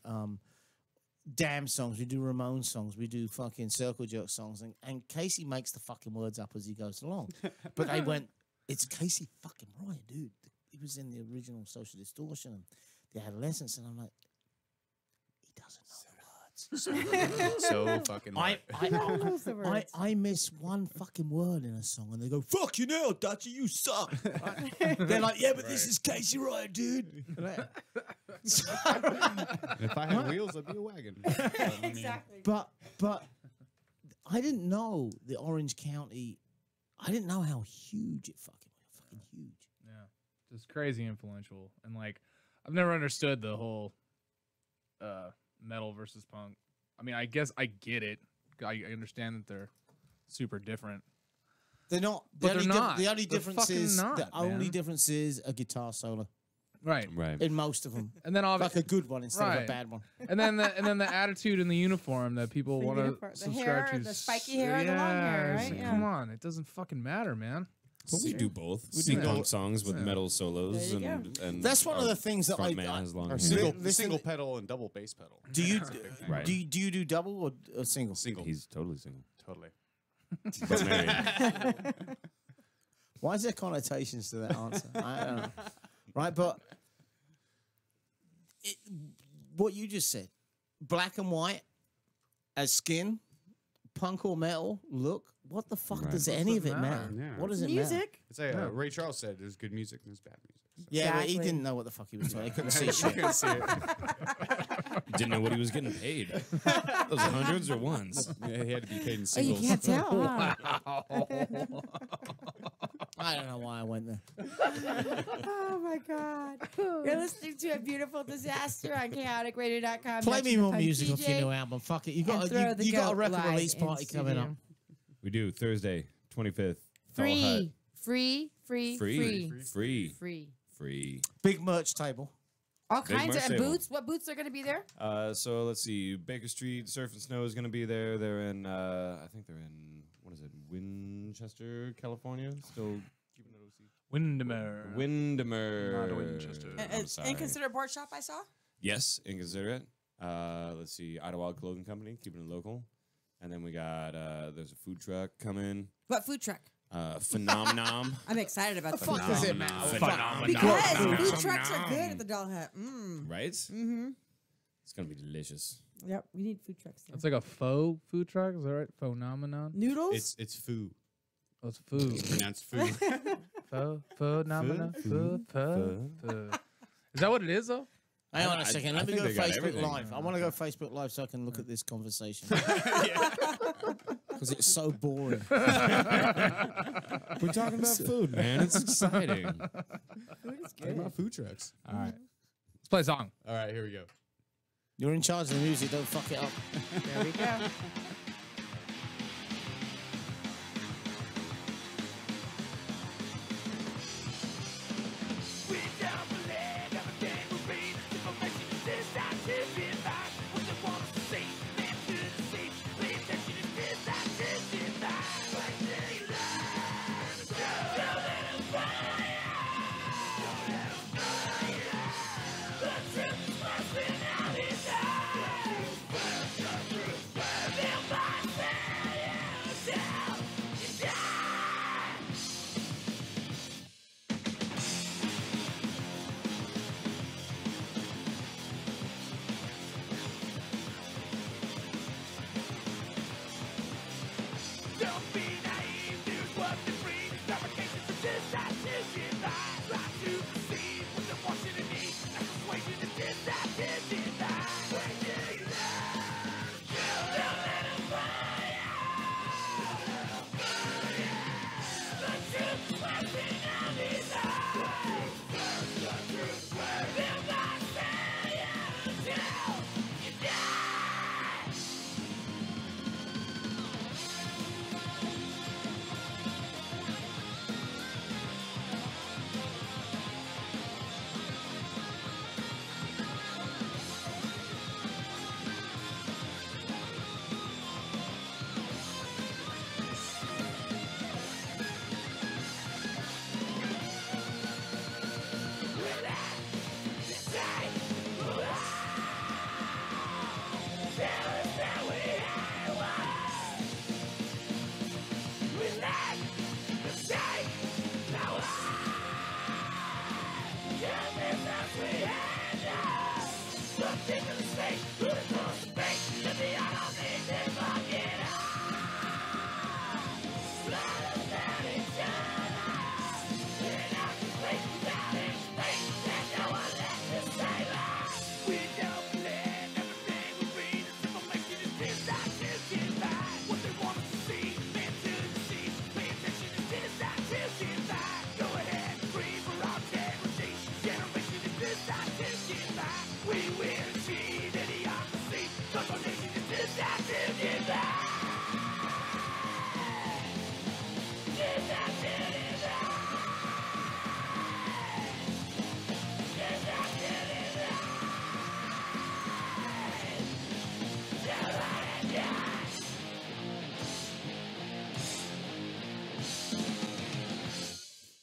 Damn songs. We do Ramon songs. We do fucking Circle Jerk songs. And Casey makes the fucking words up as he goes along. But they went, "It's Casey fucking Ryan, dude. He was in the original Social Distortion and the Adolescents." And I'm like, he doesn't know the words. So fucking right. knows the words? I miss one fucking word in a song and they go, "Fuck you now, Dutchie, you suck." Right? They're like, "Yeah, but this is Casey Ryan, dude." If I had wheels, I'd be a wagon. Exactly. But I didn't know the Orange County. I didn't know how huge it fucking huge. Yeah, just crazy influential, and like I've never understood the whole metal versus punk. I mean, I guess I get it. I understand that they're super different. They're not. But they're not. The only They're difference fucking is not, the only man. difference is a guitar solo Right. Right. in most of them. And then Like obviously, a good one instead of a Right. bad one. and then the attitude and the uniform that people The want to uniform- the subscribe hair, to. the spiky hair, the long hair, it's right? like, Yeah. Come on, it doesn't fucking matter, man. But we do both. We do do both. punk songs with metal solos, There you and That's one of our the things that frontman has long Or hair. single, single pedal and double bass pedal. Do you Right. do you do double or single? Single. He's totally single. Totally. But married. Why is there connotations to that answer? I don't know. Right, but what you just said, black and white as skin, punk or metal, look, what the fuck Right. does any of it matter? Yeah. What does it matter? Music. It's like Ray Charles said, there's good music and there's bad music. Yeah, but he Exactly. didn't know what the fuck he was talking. He couldn't see You shit. can't see it. Didn't know what he was getting paid. Those hundreds or ones. Yeah, he had to be paid in Oh, you singles. can't tell, huh? I don't know why I went there. Oh my God! You're listening to A Beautiful Disaster on chaoticradio.com. Play me more Punk music off your DJ, new album. Fuck it. You and got throw the you got a goat record live release in party coming up. studio. We do Thursday, 25th. Free, free, free, Free. free, Free. free. Free. Big merch table. All Big kinds of merch and table. boots. What boots are going to be there? So let's see. Baker Street Surf and Snow is going to be there. They're in, I think they're in, what is it, Winchester, California? Still keeping it OC. Windermere. Windermere. Not Winchester. I'm sorry. Inconsiderate board shop I saw. Yes, Inconsiderate. Let's see. Idlewild Clothing Company, keeping it local. And then we got, there's a food truck coming. What food truck? Phenomenon. I'm excited about Fuck that. does it matter? Because food trucks are good at the Doll Hut. Right? Mm-hmm. It's going to be delicious. Yep, we need food trucks there. It's like a faux food truck. Is that right? Phenomenon. Noodles? It's foo. Oh, it's food. It's pronounced foo. Faux phenomenon. Faux. Is that what it is though? Hang on a I second. Let me think go they got Facebook everything. Live. I want to go Facebook Live so I can look at this conversation. Because it's so boring. We're talking about food, man. It's exciting. Food is Talking about food trucks. All right. Let's play a song. All right, here we go. You're in charge of the music. Don't fuck it up. There we go. We don't believe everything will be information is decisive in life. What they want us to see, live to deceive. Believe that shit is decisive in life. Like they lie. Don't let us fire.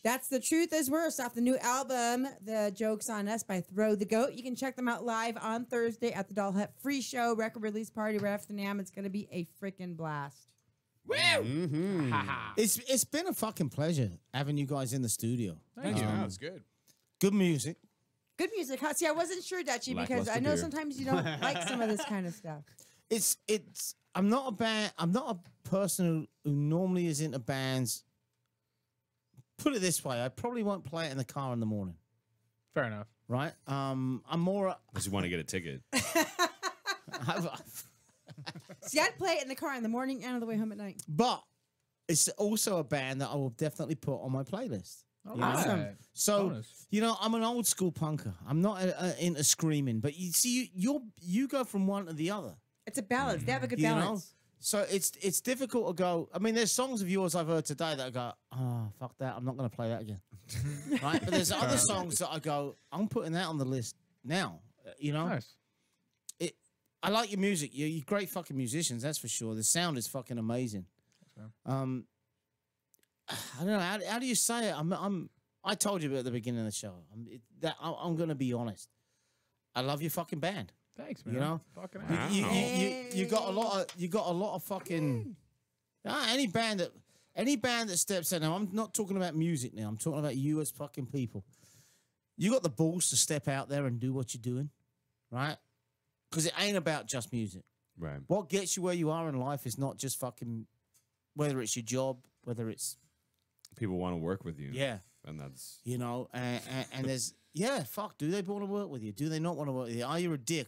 That's the Truth Is Worse off the new album, The Joke's on Us by Throw the Goat. You can check them out live on Thursday at the Doll Hut Free Show record release party right after NAMM. It's going to be a freaking blast. Woo! It's been a fucking pleasure having you guys in the studio. Thank you. That's good. Good music. Good music. Huh? See, I wasn't sure, Dutchie, because I Lackluster know beer. sometimes you don't like some of this kind of stuff. It's I'm not a person who normally is into bands. Put it this way, I probably won't play it in the car in the morning, Fair enough. right? I'm more Unless you want to get a ticket. See, I'd play it in the car in the morning and on the way home at night. but it's also a band that I will definitely put on my playlist. All You know? Awesome. right. So Bonus. you know, I'm an old school punker. I'm not into screaming, but you see, you go from one to the other. It's a balance. They have a good You know? balance. So it's difficult to go. I mean, there's songs of yours I've heard today that I go, oh fuck that, I'm not going to play that again, right? But there's other songs that I go, I'm putting that on the list now. You know, Nice. I like your music. You're great fucking musicians, that's for sure. The sound is fucking amazing. I don't know how do you say it. I told you at the beginning of the show. I'm going to be honest. I love your fucking band. Thanks, man. You know, Fucking You, hell. you got a lot of fucking any band that steps in. Now I'm not talking about music now. I'm talking about you as fucking people. You got the balls to step out there and do what you're doing, right? Because it ain't about just music. Right. What gets you where you are in life is not just fucking whether it's your job, whether it's People want to work with you. yeah, And that's you know, and there's yeah, fuck. Do they want to work with you? Do they not want to work with you? Are you a dick?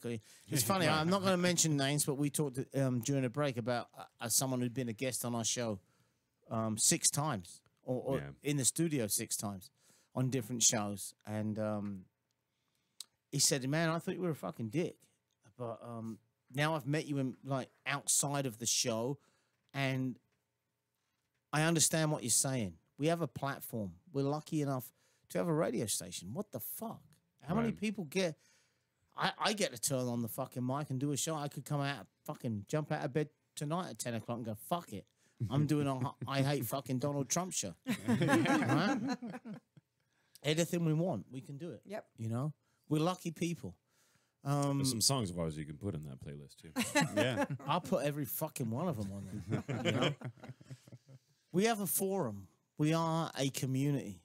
It's funny. I'm not going to mention names, but we talked during the break about someone who'd been a guest on our show 6 times, or Yeah. in the studio 6 times on different shows, and he said, "Man, I thought you were a fucking dick, but now I've met you in like outside of the show, and I understand what you're saying. We have a platform. We're lucky enough to have a radio station. What the fuck? How many Right. people get? I get to turn on the fucking mic and do a show. I could come out, fucking jump out of bed tonight at 10 o'clock and go, fuck it. I'm doing a I hate fucking Donald Trump show. Right? Anything we want, we can do it. Yep. You know, we're lucky people. there's some songs of ours you can put in that playlist too. Yeah. I'll put every fucking one of them on there. You know? We have a forum. We are a community.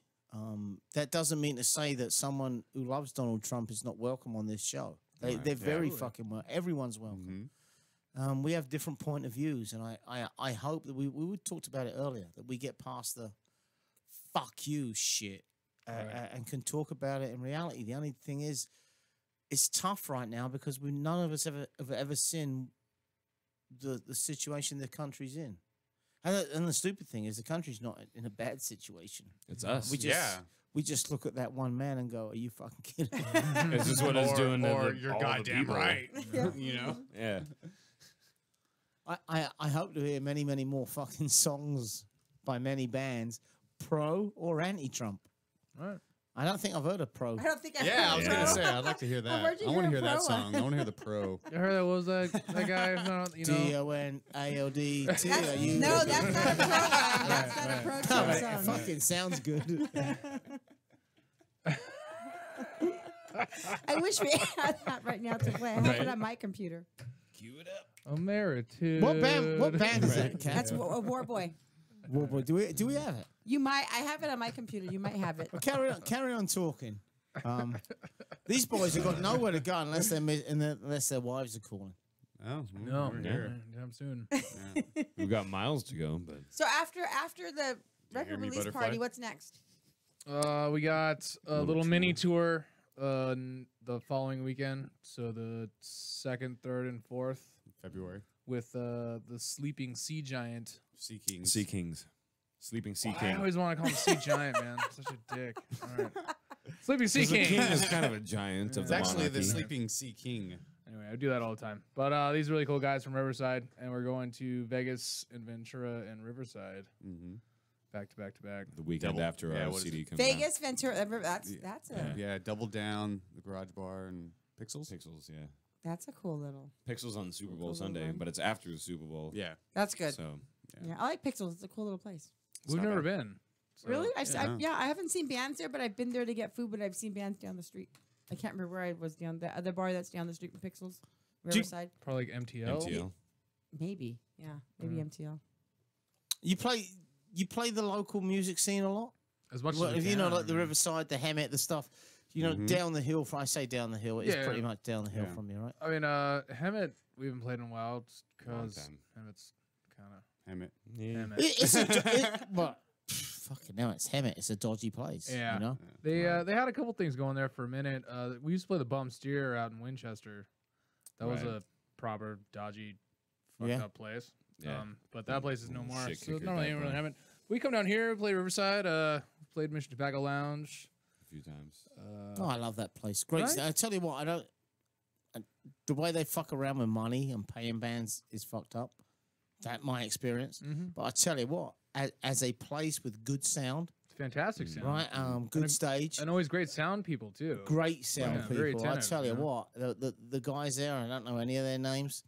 That doesn't mean to say that someone who loves Donald Trump is not welcome on this show. They're very fucking well. Everyone's welcome. We have different point of views, and I hope that we talked about it earlier, that we get past the fuck you shit and can talk about it in reality. The only thing is, it's tough right now because none of us have ever seen the situation the country's in. And the stupid thing is the country's not in a bad situation. It's us. We just look at that one man and go, "Are you fucking kidding?" It's just what it's doing. to Or the- you're all the goddamn people. right. You know? Yeah. I hope to hear many, many more fucking songs by many bands, pro or anti-Trump. All right. I don't think I've heard a pro. I don't think I Yeah, I was heard gonna pro. say I'd like to hear that. where'd you I want to hear hear that pro? song. I want to hear the pro. You heard that? What was that guy? You know, DONALDT. No, that's not a pro one. That's not a pro It song. fucking sounds good. I wish we had that right now to play. I have it on my computer. Emeritus. What band is that, Kat? That's a War Boy. War Boy. Do we have it? You might. I have it on my computer. You might have it. Well, carry on talking. These boys have got nowhere to go unless their wives are calling. Oh, No, we're here. damn soon. We've got miles to go, but So after the hear record me, release Butterfly? party, what's next? We got a little mini tour the following weekend. So the 2nd, 3rd, and 4th February. with the Sleeping Sea Giant. Sea Kings. Sea Kings, Sleeping Sea I King. always want to call him Sea Giant, man. Such a dick. All right. Sleeping Sea 'Cause the King. king is kind of a giant of It's the actually the monarchy. Sleeping Sea King. Anyway, I do that all the time. But these really cool guys from Riverside, and we're going to Vegas and Ventura and Riverside Mm-hmm. back to back to back. The weekend Double- after yeah, our what is CD it? comes out. Vegas, Ventura. That's a Yeah, Double Down, the Garage Bar, and Pixels. Pixels, yeah. that's a cool little. Pixels on Super Bowl Cool little Sunday, one. but it's after the Super Bowl. Yeah. That's good. So Yeah, I like Pixels. It's a cool little place. We've not never bad. been. So, Really? yeah. Yeah, I haven't seen bands there, but I've been there to get food. But I've seen bands down the street. I can't remember where I was down the other bar that's down the street from Pixels, Riverside. probably like MTL. MTL. Maybe, yeah, maybe MTL. You play the local music scene a lot. As much Well, as we if you know, can, like the I mean. Riverside, the Hammett, the stuff. You know, down the hill. I say down the hill. It's Yeah. pretty much down the hill Yeah. from you, right? I mean, Hammett, we haven't played in a while because time. Hammett's kind of Hammett. Hammett. It's but fucking now it's Hammett. It's a dodgy place. Yeah. You know. They had a couple things going there for a minute. We used to play the Bum Steer out in Winchester. That was Right. a proper dodgy, fucked Yeah. up place. Yeah. But that place is no Little more. shit So kicker not really, type really one. haven't. We come down here, play Riverside. Played Mission Tobacco Lounge. A few times. Oh, I love that place. Great. Right? I tell you what, I don't. The way they fuck around with money and paying bands is fucked up. That's my experience. But I tell you what, as a place with good sound, It's fantastic sound. right? Good stage, And always great sound people too. great sound Yeah, very people. I attentive, tell you you know? what, the guys there, I don't know any of their names.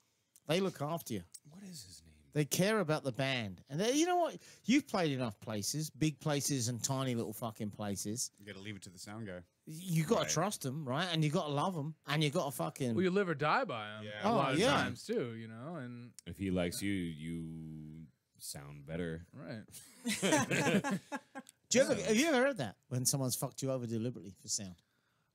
They look after you. What is his name? They care about the band, and you know what? You've played enough places, big places and tiny little fucking places. You got to leave it to the sound guy. You got to Right. trust them, right? And you got to love them, and you got to fucking. Well, you live or die by them Yeah. a Oh, lot of yeah. times too, you know, and If he likes you, you sound better. right. Have you ever heard that when someone's fucked you over deliberately for sound?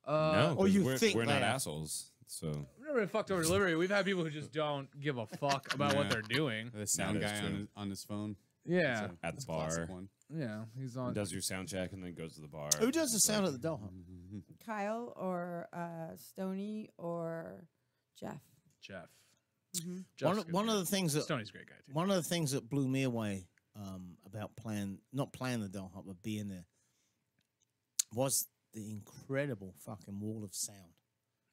No, or 'cause you we're, think we're not they are. assholes. So We've never been fucked over delivery. We've had people who just don't give a fuck about what Yeah. they're doing. The sound that's guy true. on his phone. Yeah, That's At the a classic bar. one. yeah. He's on. does your sound check and then goes to the bar. Who does the sound at the doll? Kyle or Stony or Jeff. Jeff. One, one of the things that Stoney's a great guy too. one of the things that blew me away about not playing the doll hop, but being there, was the incredible fucking wall of sound.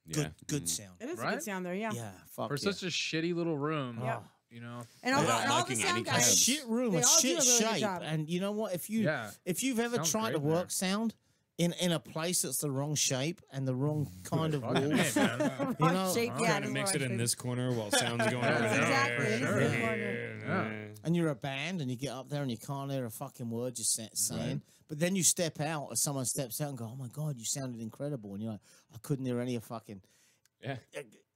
Yeah. Good sound. It is a Right? good sound there, yeah. Yeah, fuck For yeah. such a shitty little room. Yeah. You know. And all, Without and all the liking any sound kind a guys. of- shit room, They a all do shit a really good shape, job. and you know what? If you've ever Sounds tried to great there. work sound in a place that's the wrong shape and the wrong kind of Fucking walls, A, man. you know, shape, yeah, Trying to it's mix more it in like this corner while sound's going over there. Exactly, it is Sure. in the corner. Yeah. and you're a band and you get up there and you can't hear a fucking word you're saying, but then you step out or someone steps out and go, "Oh my god, you sounded incredible," and you're like, "I couldn't hear any of fucking." Yeah.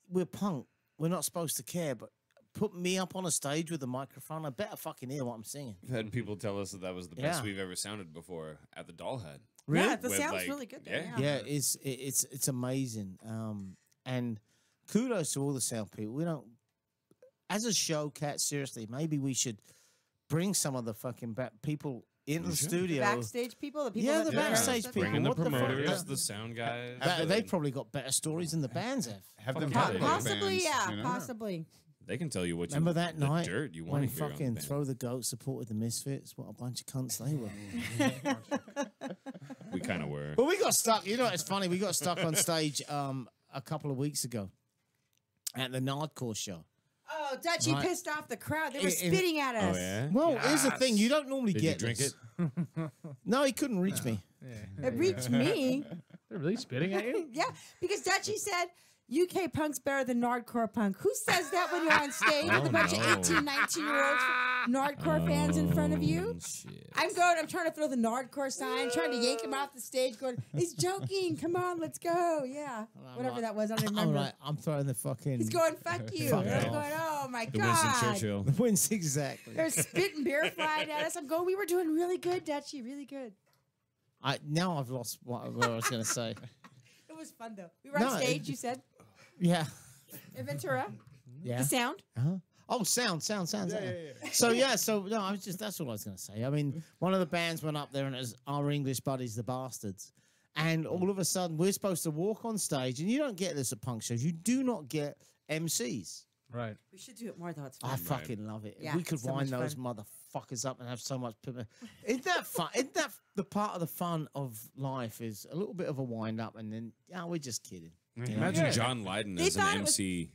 We're punk. We're not supposed to care, but put me up on a stage with a microphone, I better fucking hear what I'm singing. I've had people tell us that was the best Yeah. we've ever sounded before at the Dollhead. Yeah, the With, sound's like- really good there. yeah. Yeah. Yeah, it's amazing. And kudos to all the sound people. We don't, as a show, Cat. Seriously, maybe we should bring some of the fucking people into the studio. Backstage people, the people Yeah, that the do backstage that- people. Bring in the What the fuck? promoters, the sound guys. They've probably got better stories than the bands have. Have them Fuck talk yeah. about Possibly, bands, yeah, you know? possibly. They can tell you what Remember you that the night dirt you want when to hear. on the fucking band. Throw the Goat supported the Misfits? What a bunch of cunts they were. We kind of were. Well, we got stuck. You know, it's funny. We got stuck on stage a couple of weeks ago at the Nardcore show. Oh, Dutchy Right. pissed off the crowd. They were In- spitting at us. Oh yeah. Well, here's the thing. You don't normally Did get you drink this. it? No, he couldn't reach me. It reached me. They're really spitting at you. Yeah, because Dutchy said UK punk's better than Nardcore punk. Who says that when you're on stage with a bunch of 18, 19-year-olds Nardcore fans in front of you? Shit. I'm trying to throw the Nardcore sign, trying to yank him off the stage, going, he's joking. Come on, let's go. Yeah. Whatever that was, I don't even All remember. right, I'm throwing the fucking. He's going, fuck you. Fuck And I'm off. going, oh my The Winston God. Churchill. wins exactly. They're spitting beer flying at us. I'm going, we were doing really good, Dutchy, really good. Now I've lost what I was going to say. It was fun, though. We were on No, stage, you said, Yeah. in Ventura. Yeah. The sound. Oh, sound. So no, I was just that's all I was going to say. I mean, one of the bands went up there and it was our English buddies, the Bastards, and all of a sudden we're supposed to walk on stage, and you don't get this at punk shows. You do not get MCs. Right. We should do it more, though. It's fun. I fucking love it. Yeah, We could it's so wind much those motherfuckers up and have so much. Isn't that fun? Isn't that the part of the fun of life? Is a little bit of a wind up, and then we're just kidding. You know? Imagine John Lydon They as an thought it was- MC.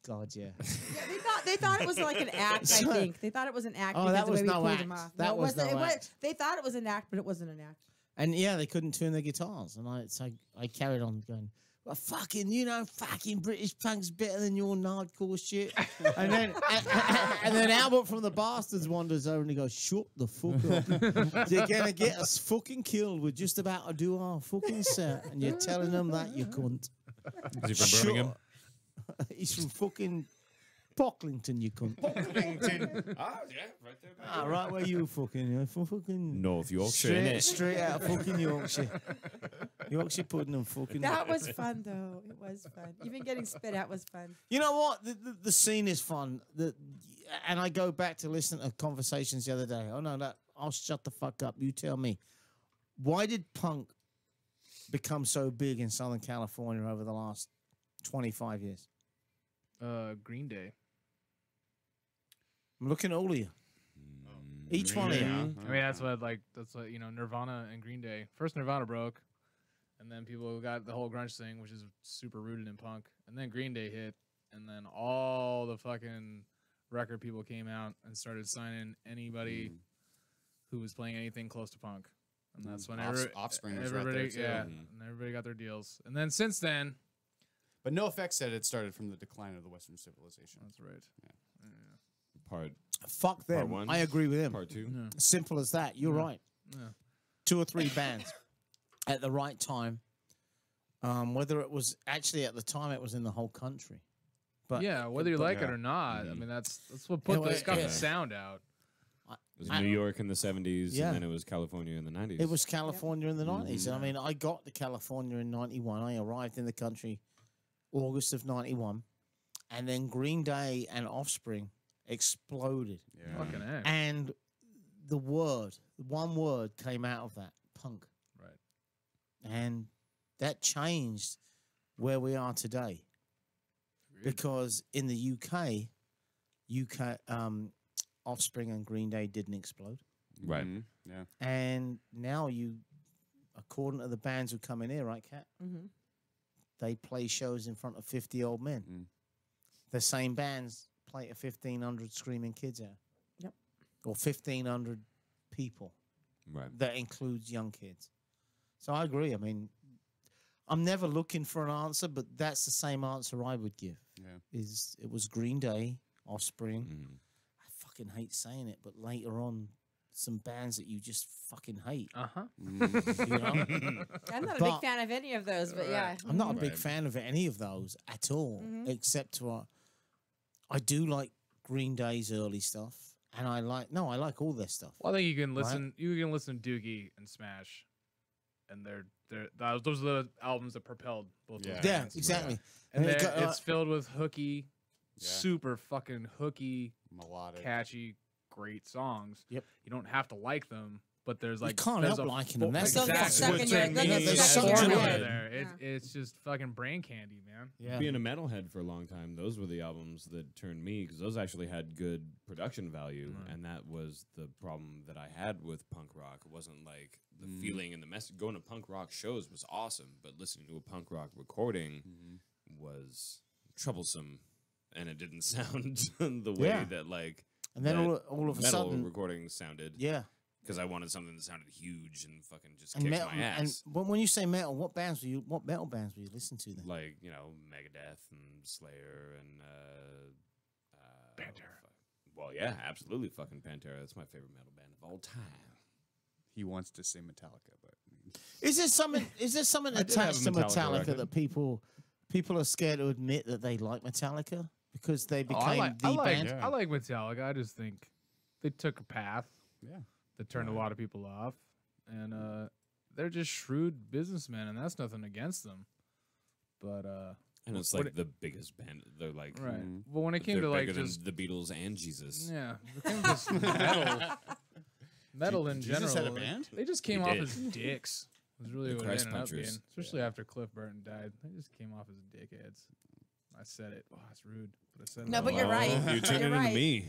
God, yeah. Yeah, they thought it was like an act. I think they thought it was an act. Oh, because that the was way we no pulled act. them off. That it was wasn't- no it was- act. They thought it was an act, but it wasn't an act. And yeah, they couldn't tune their guitars, and I carried on going. well, fucking, fucking British punk's better than your hardcore shit. And then Albert from the Bastards wanders over and he goes, shut the fuck up. You're going to get us fucking killed. We're just about to do our fucking set. And you're telling them that, you cunt. Is he from Birmingham? He's from fucking Pocklington, you cunt. Pocklington. Ah, yeah, right there. Ah, right where you fucking, from fucking North Yorkshire, innit? straight out of fucking Yorkshire. Yorkshire pudding and fucking. That was fun, though. It was fun. Even getting spit out was fun. You know what? The scene is fun. And I go back to listen to conversations the other day. Oh no, I'll shut the fuck up. You tell me. Why did punk become so big in Southern California over the last 25 years? Green Day. I'm looking at all of you. Each one of you. I mean, that's what Nirvana and Green Day. First Nirvana broke, and then people got the whole grunge thing, which is super rooted in punk. And then Green Day hit, and then all the fucking record people came out and started signing anybody who was playing anything close to punk. And that's when Offspring was right there, too. and everybody got their deals. And then since then, But NoFX said it started from the decline of the Western civilization. that's right. Part Fuck them. one. I agree with him. Part two. Simple as that. You're right. Yeah. 2 or 3 bands at the right time. Whether it was actually at the time, it was in the whole country. But Yeah, whether you like it or not, I mean that's what put this kind of sound out. It was New York in the 70s, Yeah. and then it was California in the 90s. it was California in the 90s. I mean, I got to California in 91. I arrived in the country August of 91. And then Green Day and Offspring exploded. Yeah. Fucking A. And one word came out of that, punk. Right. And that changed where we are today. Because in the UK, Offspring and Green Day didn't explode. Right. Yeah. And now according to the bands who come in here, right, Kat? Mm-hmm. They play shows in front of 50 old men. The same bands play to 1,500 screaming kids out. Yep. Or 1,500 people. Right. That includes young kids. So I agree. I mean, I'm never looking for an answer, but that's the same answer I would give. Yeah. It was Green Day, Offspring. Mm. I fucking hate saying it, but later on, some bands that you just fucking hate. Uh-huh. You know? I'm not a But- big fan of any of those, but yeah. I'm not a big fan of any of those at all, except for I do like Green Day's early stuff, and I like all their stuff. Well, I think you can listen. You can listen to Doogie and Smash, and those are the albums that propelled both. Those Yeah. Yeah, bands. exactly. And it they're- got, it's filled with hooky, Yeah. super fucking hooky, Melodic. catchy, great songs. Yep. You don't have to like them, but there's You like can't there's help a liking them. That's the exactly. stuck in What your- they they're need. stuck That in your formula head. there. Yeah. It's just fucking brain candy, man. yeah. Being a metalhead for a long time, those were the albums that turned me because those actually had good production value, and that was the problem that I had with punk rock. It wasn't like the feeling and the message. Going to punk rock shows was awesome, but listening to a punk rock recording was troublesome, and it didn't sound the way Yeah. that like And then that all of a metal sudden, recording sounded. yeah. Because I wanted something that sounded huge and fucking just And kicked metal, my ass. and when you say metal, what metal bands were you listening to then? Like, Megadeth and Slayer and Pantera. Well, yeah, absolutely fucking Pantera. That's my favorite metal band of all time. He wants to say Metallica, but Is there something I did attached to have a Metallica Metallica record. that people are scared to admit that they like Metallica because they became I like, the I like, band? I like Metallica. I just think they took a path yeah. that turned a lot of people off, and they're just shrewd businessmen, and that's nothing against them. But And it's What like the biggest band. They're like, right. But when it came they're to like bigger than just the Beatles and Jesus. yeah, it came to just metal in Jesus general. had a band? They just came He off did. as dicks. Was really The what Christ it ended up punchers. being, especially after Cliff Burton died. They just came off as dickheads. I said it. Oh, it's rude, but I said it. No, out but you're loud. right. You're tuning You're into right. me.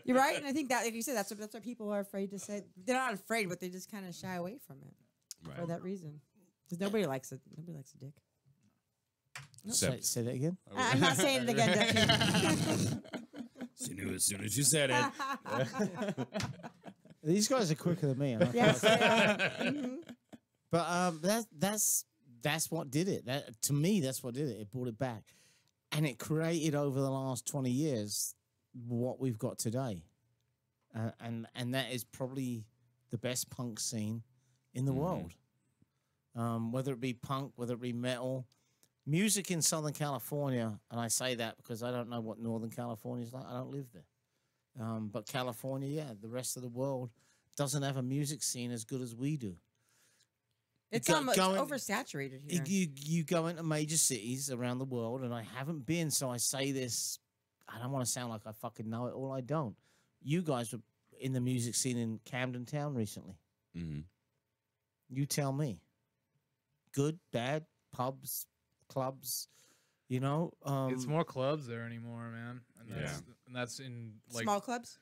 You're right, and I think that, like you said, that's what people are afraid to say. They're not afraid, but they just kind of shy away from it for Right. that reason. Because nobody likes it. Nobody likes a dick. Say that again. I'm not saying it again, Dutchie. As soon as you said it. These guys are quicker than me. And I Yes, can't- they are. Mhm. But that's that's what did it. That to me, that's what did it. It brought it back, and it created over the last 20 years what we've got today, and that is probably the best punk scene in the world. Whether it be punk, whether it be metal, music in Southern California, and I say that because I don't know what Northern California is like. I don't live there, but California, yeah, the rest of the world doesn't have a music scene as good as we do. It's Go- almost going- oversaturated here. You go into major cities around the world, and I haven't been, so I say this. I don't want to sound like I fucking know it all. I don't. You guys were in the music scene in Camden Town recently. Mm-hmm. You tell me. Good, bad, pubs, clubs, you know. It's more clubs there anymore, man. And that's in like Small clubs.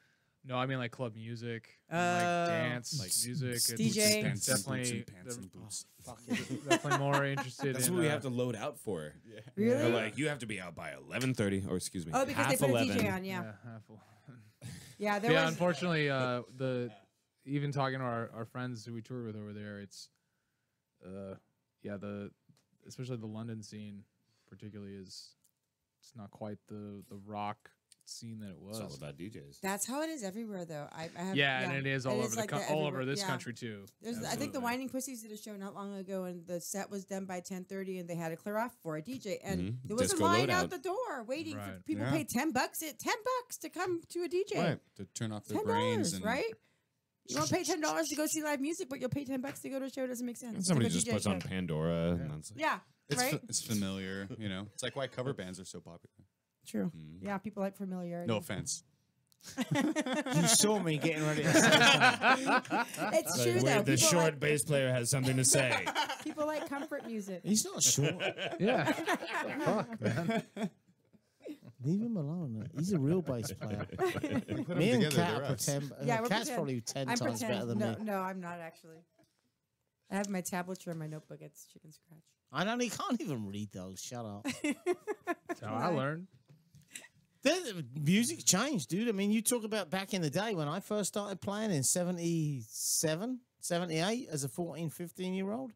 no, I mean like club music, and, like dance, Like music. DJ. It's definitely pants and boots. definitely more interested. That's in, what we have to load out for. Really? They're like, you have to be out by 11:30, or excuse me, Oh, because half they put 11. a DJ on, yeah. half full. Yeah, there Yeah, was. unfortunately, the even talking to our friends who we tour with over there, it's especially the London scene, particularly it's not quite the rock scene that it was. It's all about DJs. That's how it is everywhere, though. I have, Yeah, and it is all over like that all over everywhere. this Yeah. country too. There's, I think the Absolutely. Whining Pussies did a show not long ago, and the set was done by 10:30, and they had to clear off for a DJ, and Mhm. there was Disco a line loadout. out the door waiting for Right. people. Yeah. Pay $10 to come to a DJ. Right. To turn off their $10, brains and right? You won't pay $10 to go see live music, but you'll pay $10 to go to a show. Doesn't make sense. And It's somebody like a just DJ puts on show. Pandora, and that's like, Yeah, it's right. it's familiar, you know. It's like why cover bands are so popular. True. Mm. Yeah, people like familiarity. No offense. You saw me getting ready to say something. It's true though. the People short bass player has something to say. like, people like comfort music. He's not short. Yeah. Fuck, man. Leave him alone. He's a real bass player. Put Me them and together, Kat they're us. pretend. Yeah, we're Kat's pretend. probably 10 I'm times better than me. No, I'm not actually. I have my tablature in my notebook. It's chicken scratch. I don't. He can't even read those. Shut up. That's how I learned. The music changed, dude. I mean, you talk about back in the day when I first started playing in 77, 78 as a 14, 15-year-old.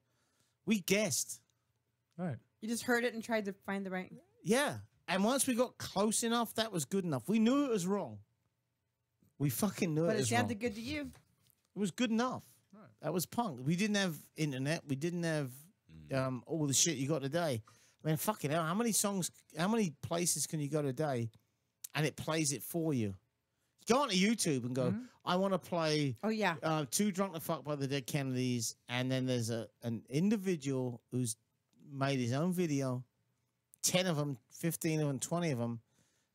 We guessed. Right. You just heard it and tried to find the right. Yeah. And once we got close enough, that was good enough. We knew it was wrong. We fucking knew But it it was wrong. sounded good to you. It was good enough. That was punk. We didn't have internet. We didn't have all the shit you got today. I mean, fucking hell, how many places can you go today and it plays it for you? Go onto YouTube and go, I want to play Oh yeah. Too Drunk to Fuck by the Dead Kennedys, and then there's an individual who's made his own video, 10 of them, 15 of them, 20 of them,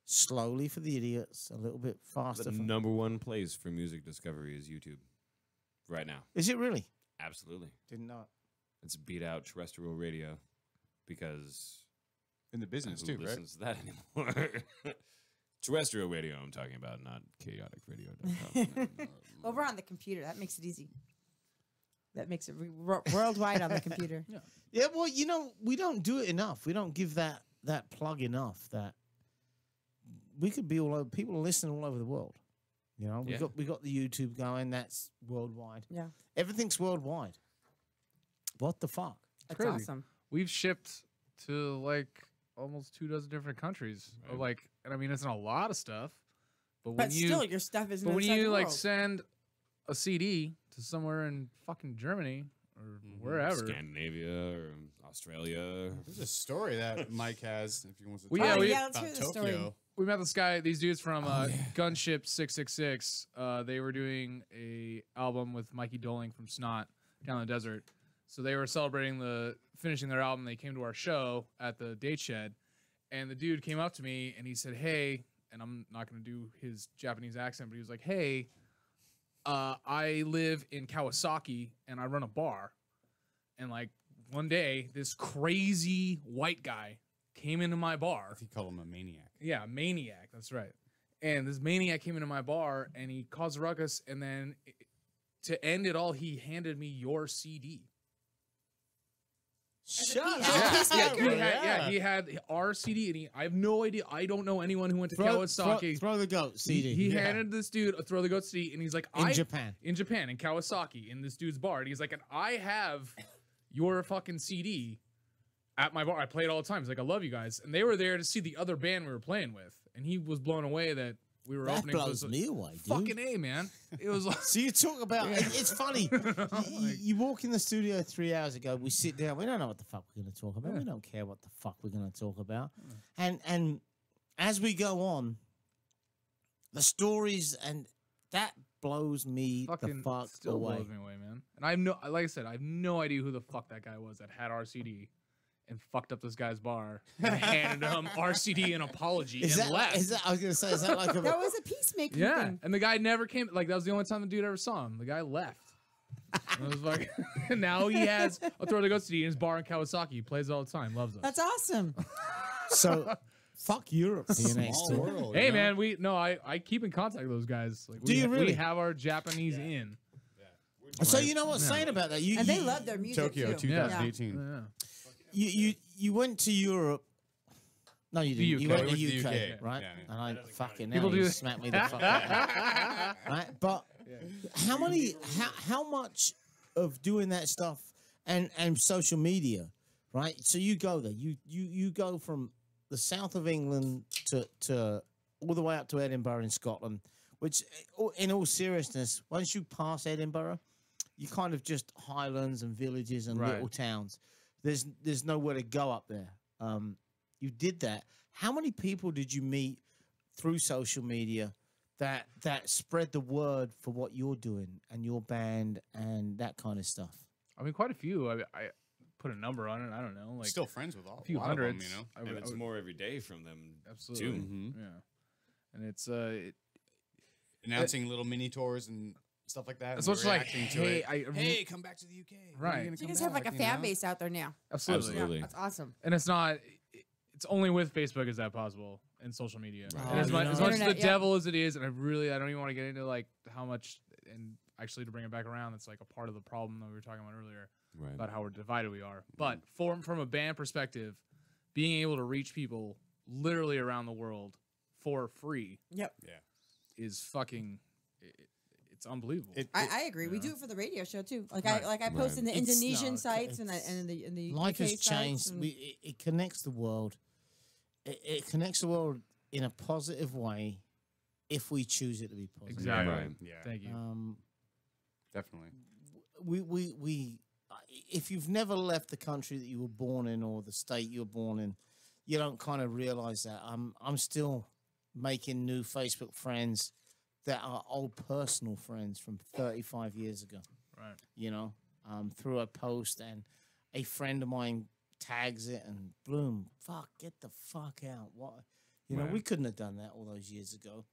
slowly for the idiots, a little bit faster. The number one place for music discovery is YouTube. Right now. Is it really? Absolutely. Didn't know. It's beat out terrestrial radio because In the business who too, right? listens to that anymore? Terrestrial radio I'm talking about, not chaoticradio.com. Well, we're on the computer. That makes it easy. That makes it worldwide on the computer. Yeah, well, you know, we don't do it enough. We don't give that plug enough. That we could be all over. People are listening all over the world. You know, we got the YouTube going. That's worldwide. Yeah. Everything's worldwide. What the fuck? That's crazy. awesome. We've shipped to like almost 24 different countries. Or, like, and I mean, it's not a lot of stuff, but when But you still, your stuff isn't. but when inside you the like world. send a CD to somewhere in fucking Germany or wherever, Scandinavia or Australia. There's a story that Mike has if he wants to We- talk yeah, Oh we- yeah, let's about hear the story. Tokyo. we met these dudes from Gunship 666. They were doing a album with Mikey Doling from Snot down in the desert. So they were celebrating finishing their album. They came to our show at the Date Shed, and the dude came up to me and he said, "Hey," and I'm not going to do his Japanese accent, but he was like, "Hey, I live in Kawasaki and I run a bar, and like one day this crazy white guy came into my bar." He called him a maniac. Yeah, maniac. That's right. And this maniac came into my bar and he caused a ruckus. And then to end it all, he handed me your CD. Shut He had our CD, and I have no idea. I don't know anyone who went to Throw, Kawasaki. throw the goat CD. He handed this dude a Throw the Goat CD, and he's like, in Japan. in Japan, in Kawasaki, in this dude's bar. And he's like, and I have your fucking CD. at my bar. I played all the time. He's like, I love you guys. And they were there to see the other band we were playing with. And he was blown away that we were That opening. for blows this- me away, dude. Fucking A, man. It was like, So you talk about it's funny. You walk in the studio 3 hours ago. We sit down. We don't know what the fuck we're going to talk about. We don't care what the fuck we're going to talk about. And as we go on, the stories and that blows me fucking the fuck still away. blows me away, man. And I have no, like I said, I have no idea who the fuck that guy was that had RCD and fucked up this guy's bar and handed him RCD and apology Is and that, left. is that? I was going to say, is that like a? That was a peacemaking Yeah, thing. and the guy never came. Like that was the only time the dude ever saw him. The guy left. And it was like, now he has a Throw the Goat CD in his bar in Kawasaki. He plays it all the time. Loves us. That's awesome. So fuck Europe for your next tour. world. Hey man, I keep in contact with those guys. Like, Do you we really? have our Japanese in. So you know what's saying about that? You, And they you- love their music Tokyo too. 2018. Yeah. You went to Europe. No, you didn't. You UK. went to We went to UK, the UK. right? Yeah, yeah. And I fucking People now do you that. smack me the fuck out. Right? But how much of doing that stuff and social media, right? So you go there. You go from the south of England to all the way up to Edinburgh in Scotland, which in all seriousness, once you pass Edinburgh, you kind of just highlands and villages and Right. little towns. There's nowhere to go up there. You did that. How many people did you meet through social media that spread the word for what you're doing and your band and that kind of stuff? I mean, quite a few. I put a number on it. I don't know, like Still friends with all a few lot of them, hundreds. you know. I And would- it's I would- more every day from them. absolutely. too. Mhm. Yeah, and it's Announcing little mini tours and stuff like that. it's and much like, reacting to hey, it. Hey, come back to the UK. When are Right. you gonna You come guys have like a back, fan know? base out there now. absolutely. Absolutely. That's awesome. And it's not. It's only with Facebook is that possible and social media. Right. And as Oh, much, you as know. much as the Internet, yeah. devil as it is, and I don't even want to get into like how much. And actually, to bring it back around, it's like a part of the problem that we were talking about earlier Right. about how we're divided we are. But from a band perspective, being able to reach people literally around the world for free Yep. is fucking. It's unbelievable. I agree. We do it for the radio show too. Like Right. I post in the It's- Indonesian no, sites and it's- in the Life UK has sites changed. and- It connects the world. It connects the world in a positive way if we choose it to be positive. Exactly. Right. Yeah, Thank you. definitely. We if you've never left the country that you were born in or the state you were born in, you don't kind of realize that. I'm still making new Facebook friends that are old personal friends from 35 years ago. Right. You know, through a post, and a friend of mine tags it, and boom, fuck, get the fuck out. What? You know, Right. we couldn't have done that all those years ago.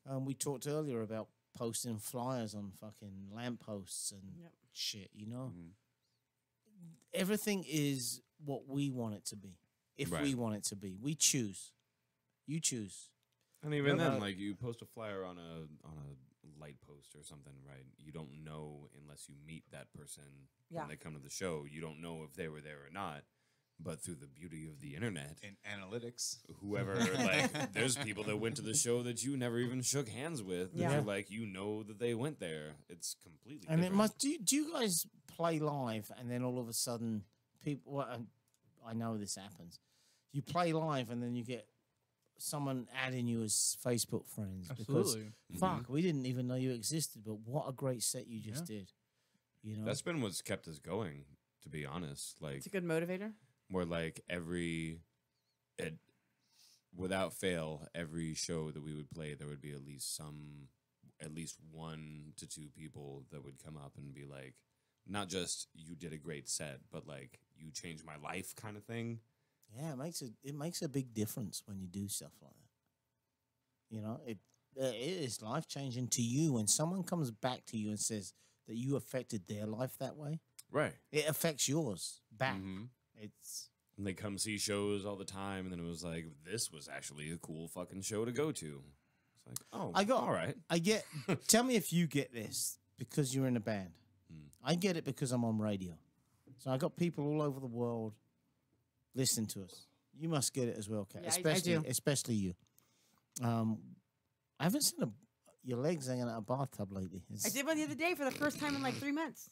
No. We talked earlier about posting flyers on fucking lampposts and Yep. shit, you know? Mhm. Everything is what we want it to be. If we Right. want it to be. We choose. You choose. And even Yeah, then, but- like you post a flyer on a light post or something, right? You don't know unless you meet that person Yeah. when they come to the show. You don't know if they were there or not. But through the beauty of the internet, And analytics. whoever like, there's people that went to the show that you never even shook hands with. That Yeah. you're like, you know that they went there. It's completely And it different. must. Do you guys play live, and then all of a sudden, people? Well, I know this happens. You play live, and then you get someone adding you as Facebook friends. Absolutely. Because, fuck, we didn't even know you existed. But what a great set you just did. You know. That's been what's kept us going, to be honest. Like, It's a good motivator. where like without fail, every show that we would play, there would be at least 1 to 2 people that would come up and be like, not just you did a great set, but like you changed my life kind of thing. Yeah, it makes a big difference when you do stuff like that. You know, it is life changing to you when someone comes back to you and says that you affected their life that way. Right. It affects yours back. Mhm. It's And they come see shows all the time, and then it was like, this was actually a cool fucking show to go to. It's like, oh, all right. I get. Tell me if you get this because you're in a band. I get it because I'm on radio. So I got people all over the world listening to us. You must get it as well, Kat. Yeah, I especially, do. especially you. I haven't seen your legs hanging out of a bathtub lately. I did one the other day for the first time in like 3 months.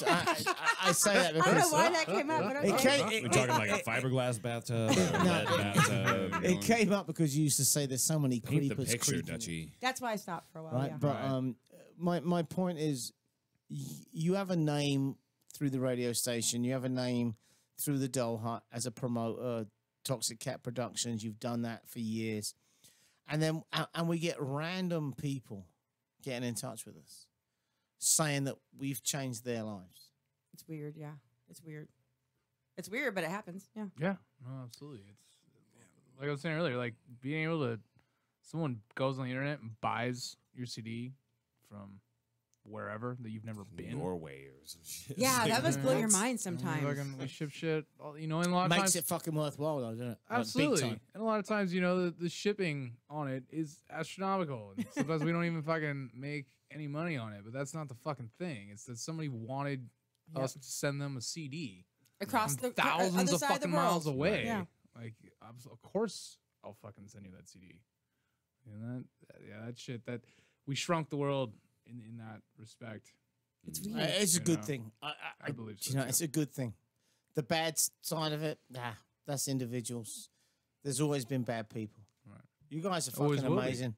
I say that I don't because know why that came up, but it okay. came, We're talking like a fiberglass bathtub, or a lead bathtub. it came up because you used to say there's so many Paint the creepers. picture, creeping. Dutchie. That's why I stopped for a while. Right, Yeah. but my point is, you have a name through the radio station. You have a name through the Doll Hut as a promoter, Toxic Cat Productions. You've done that for years, and then we get random people getting in touch with us, saying that we've changed their lives. It's weird. Yeah, it's weird. It's weird, but it happens. Yeah. Yeah, no, absolutely. It's like I was saying earlier, like being able to, someone goes on the internet and buys your CD from wherever that you've never been. Norway or some shit. Yeah, that must blow your What? mind I mean, sometimes. fucking, we ship shit, and a lot of Makes times, it fucking worthwhile, though, doesn't it? Like, big absolutely, time. and a lot of times, the shipping on it is astronomical. And sometimes we don't even fucking make any money on it, but that's not the fucking thing. It's that somebody wanted us to send them a CD Across from the thousands other of side of the fucking miles world. away. Yeah. Like, of course, I'll fucking send you that CD. And that shit, that we shrunk the world in that respect. It's weird. It's a You good know, thing. I believe so, You know, too. it's a good thing. The bad side of it, that's individuals. There's always been bad people. Right. You guys are Always fucking will be. amazing.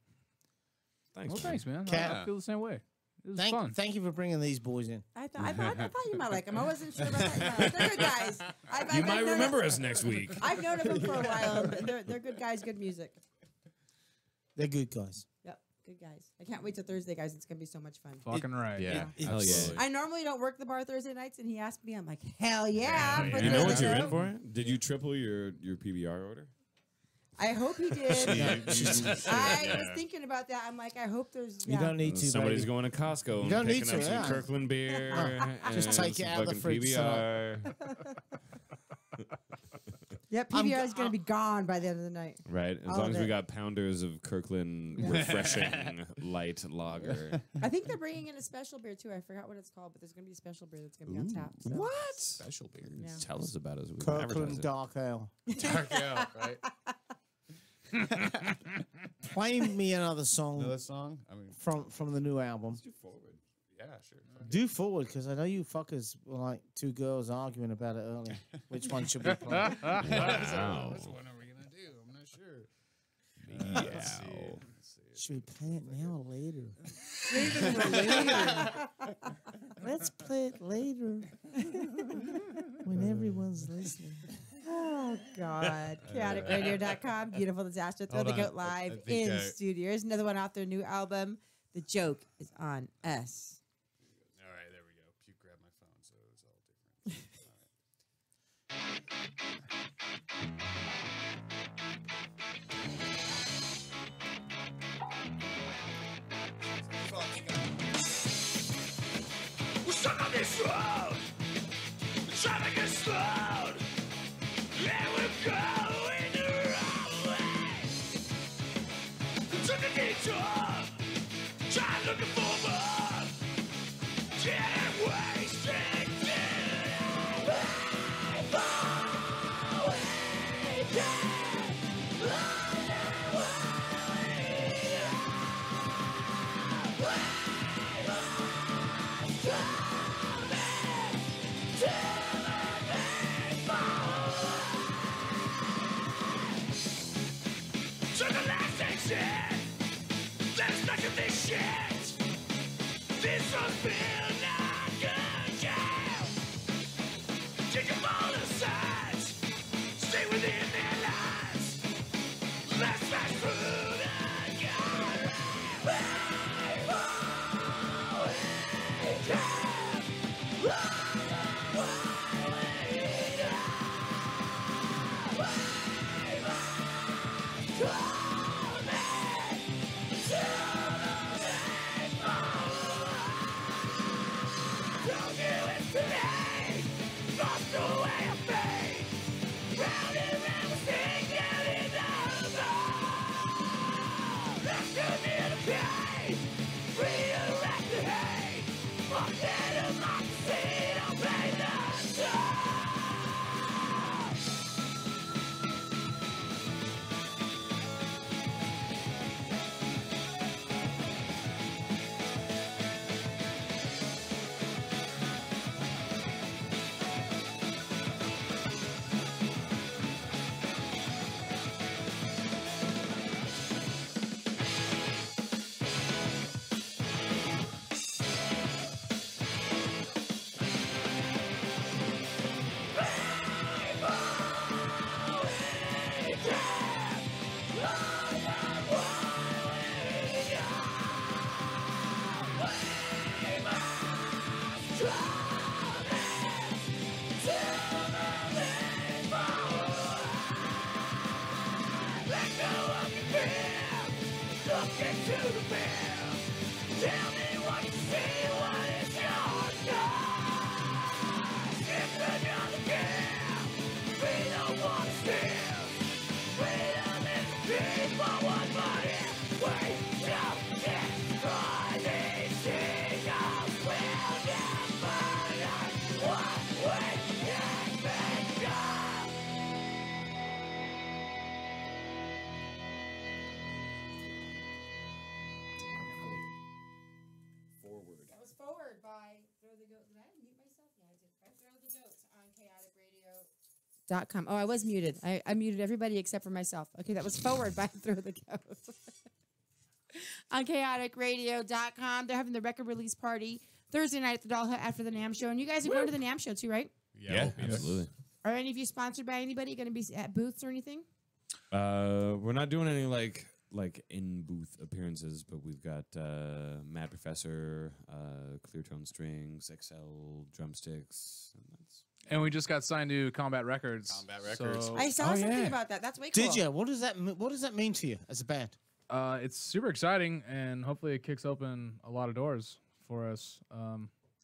Thanks. Well, thanks, man. Cat- I feel the same way. It was fun. Thank you for bringing these boys in. I thought you might like them. I wasn't sure about that. They're good guys. You might known remember them- us next week. I've known of them for a while. They're good guys, good music. They're good guys. Yep, good guys. I can't wait till Thursday, guys. It's gonna be so much fun. Fucking right. Yeah. It- Hell it's- yeah. I normally don't work the bar Thursday nights, and he asked me. I'm like, hell yeah! Yeah, put You that know what you're show. in for? Did you triple your PBR order? I hope he did. I was thinking about that. I'm like, I hope there's. You Yeah. don't need to. Somebody's baby. going to Costco and don't need picking up to, some yeah. Kirkland beer. Just and take it some out of the fucking fridge, PBR. Yeah, PBR is gonna be gone by the end of the night. Right. As All long of as we it. got pounders of Kirkland refreshing light lager. I think they're bringing in a special beer too. I forgot what it's called, but there's gonna be a special beer that's gonna be on tap. So. What? Special beers. Yeah. Tell us about it. So we can Kirkland advertise it. Dark Ale. Dark ale, right? Play me another song Another song? I mean, from the new album. let's do forward. Yeah, sure. Do forward, because I know you fuckers were like two girls arguing about it earlier. Which one should we play? Wow. Which one are we gonna do? I'm not sure. Yeah. Should we play it now or later? Let's play it later. When everyone's listening. Oh God! ChaoticRadio.com. Beautiful disaster. Throw Hold the on. goat I live think in I- studio. Here's another one off their new album. The joke is on us. All right, there we go. Puke grabbed my phone, so it was all different. We're stuck on this road. The traffic is slowed. And we're going the wrong way. Took a detour. Tried looking for more. Getting wasted. Took a last exit. There's stuck in this shit. This one's been not good jail. Take them all aside. Stay within their lives. Let's smash through the guard. KayaticRadio.com. Oh, I was muted. I muted everybody except for myself. Okay, that was forward by Through the Coast. On KayaticRadio.com. They're having the record release party Thursday night at the Doll Hut after the NAMM show. And you guys are going to the NAMM show too, right? Yeah, absolutely. Are any of you sponsored by anybody? Going to be at booths or anything? We're not doing any like in booth appearances, but we've got Mad Professor, Clear Tone Strings, XL drumsticks, and that's And we just got signed to Combat Records. Combat Records. So, I saw something about that. That's way cool. Did you? What does that mean to you as a band? it's super exciting, and hopefully it kicks open a lot of doors for us.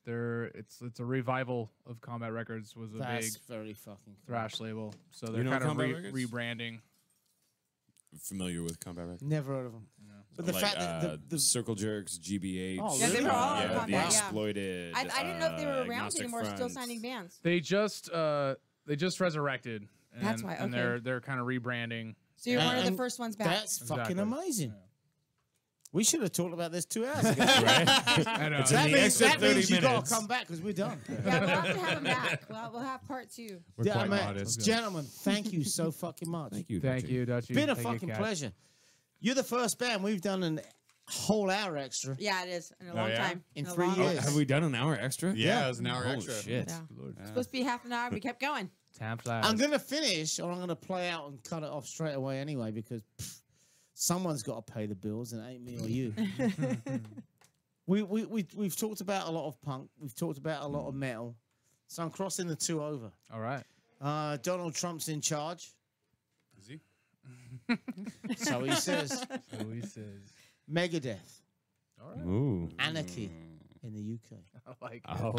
It's a revival of Combat Records. Was a That's big very fucking cool. thrash label, so You they're know kind of Combat Records? rebranding. familiar with Combat Records. Never heard of them. But the Like, fact that the Circle Jerks, GBH, Oh, Yeah, they were all on the Combat, yeah. Exploited. I didn't know if they were around Agnostic anymore, still Front. signing bands. They just resurrected. And, That's why, And okay. they're kind of rebranding. So you're one of the And first ones back. that's fucking Exactly. amazing. We should have talked about this 2 hours ago. I know. That the means, extra that means 30 you got minutes. to come back because we're done. Yeah, we'll have to have them back. We'll have part 2. We're Yeah, quite man, modest. gentlemen, thank you so fucking much. Thank you. Thank Dutchy. you, Dutchy. It's been a Thank you, fucking Kat. pleasure. You're the first band we've done an whole hour extra. Yeah, it is. In a long yeah? time. In a 3 long years. time. Have we done an hour extra? Yeah, it was an hour Holy extra. shit. Yeah. Lord. It's supposed to be half an hour. We kept going. Time flies. I'm going to finish, or I'm going to play out and cut it off straight away anyway, because someone's got to pay the bills, and it ain't me or you. We've talked about a lot of punk. We've talked about a lot of metal. So I'm crossing the 2 over. All right. Donald Trump's in charge. Is he? So he says. So he says. Megadeth. All right. Ooh. Anarchy in the UK. I like it. Oh,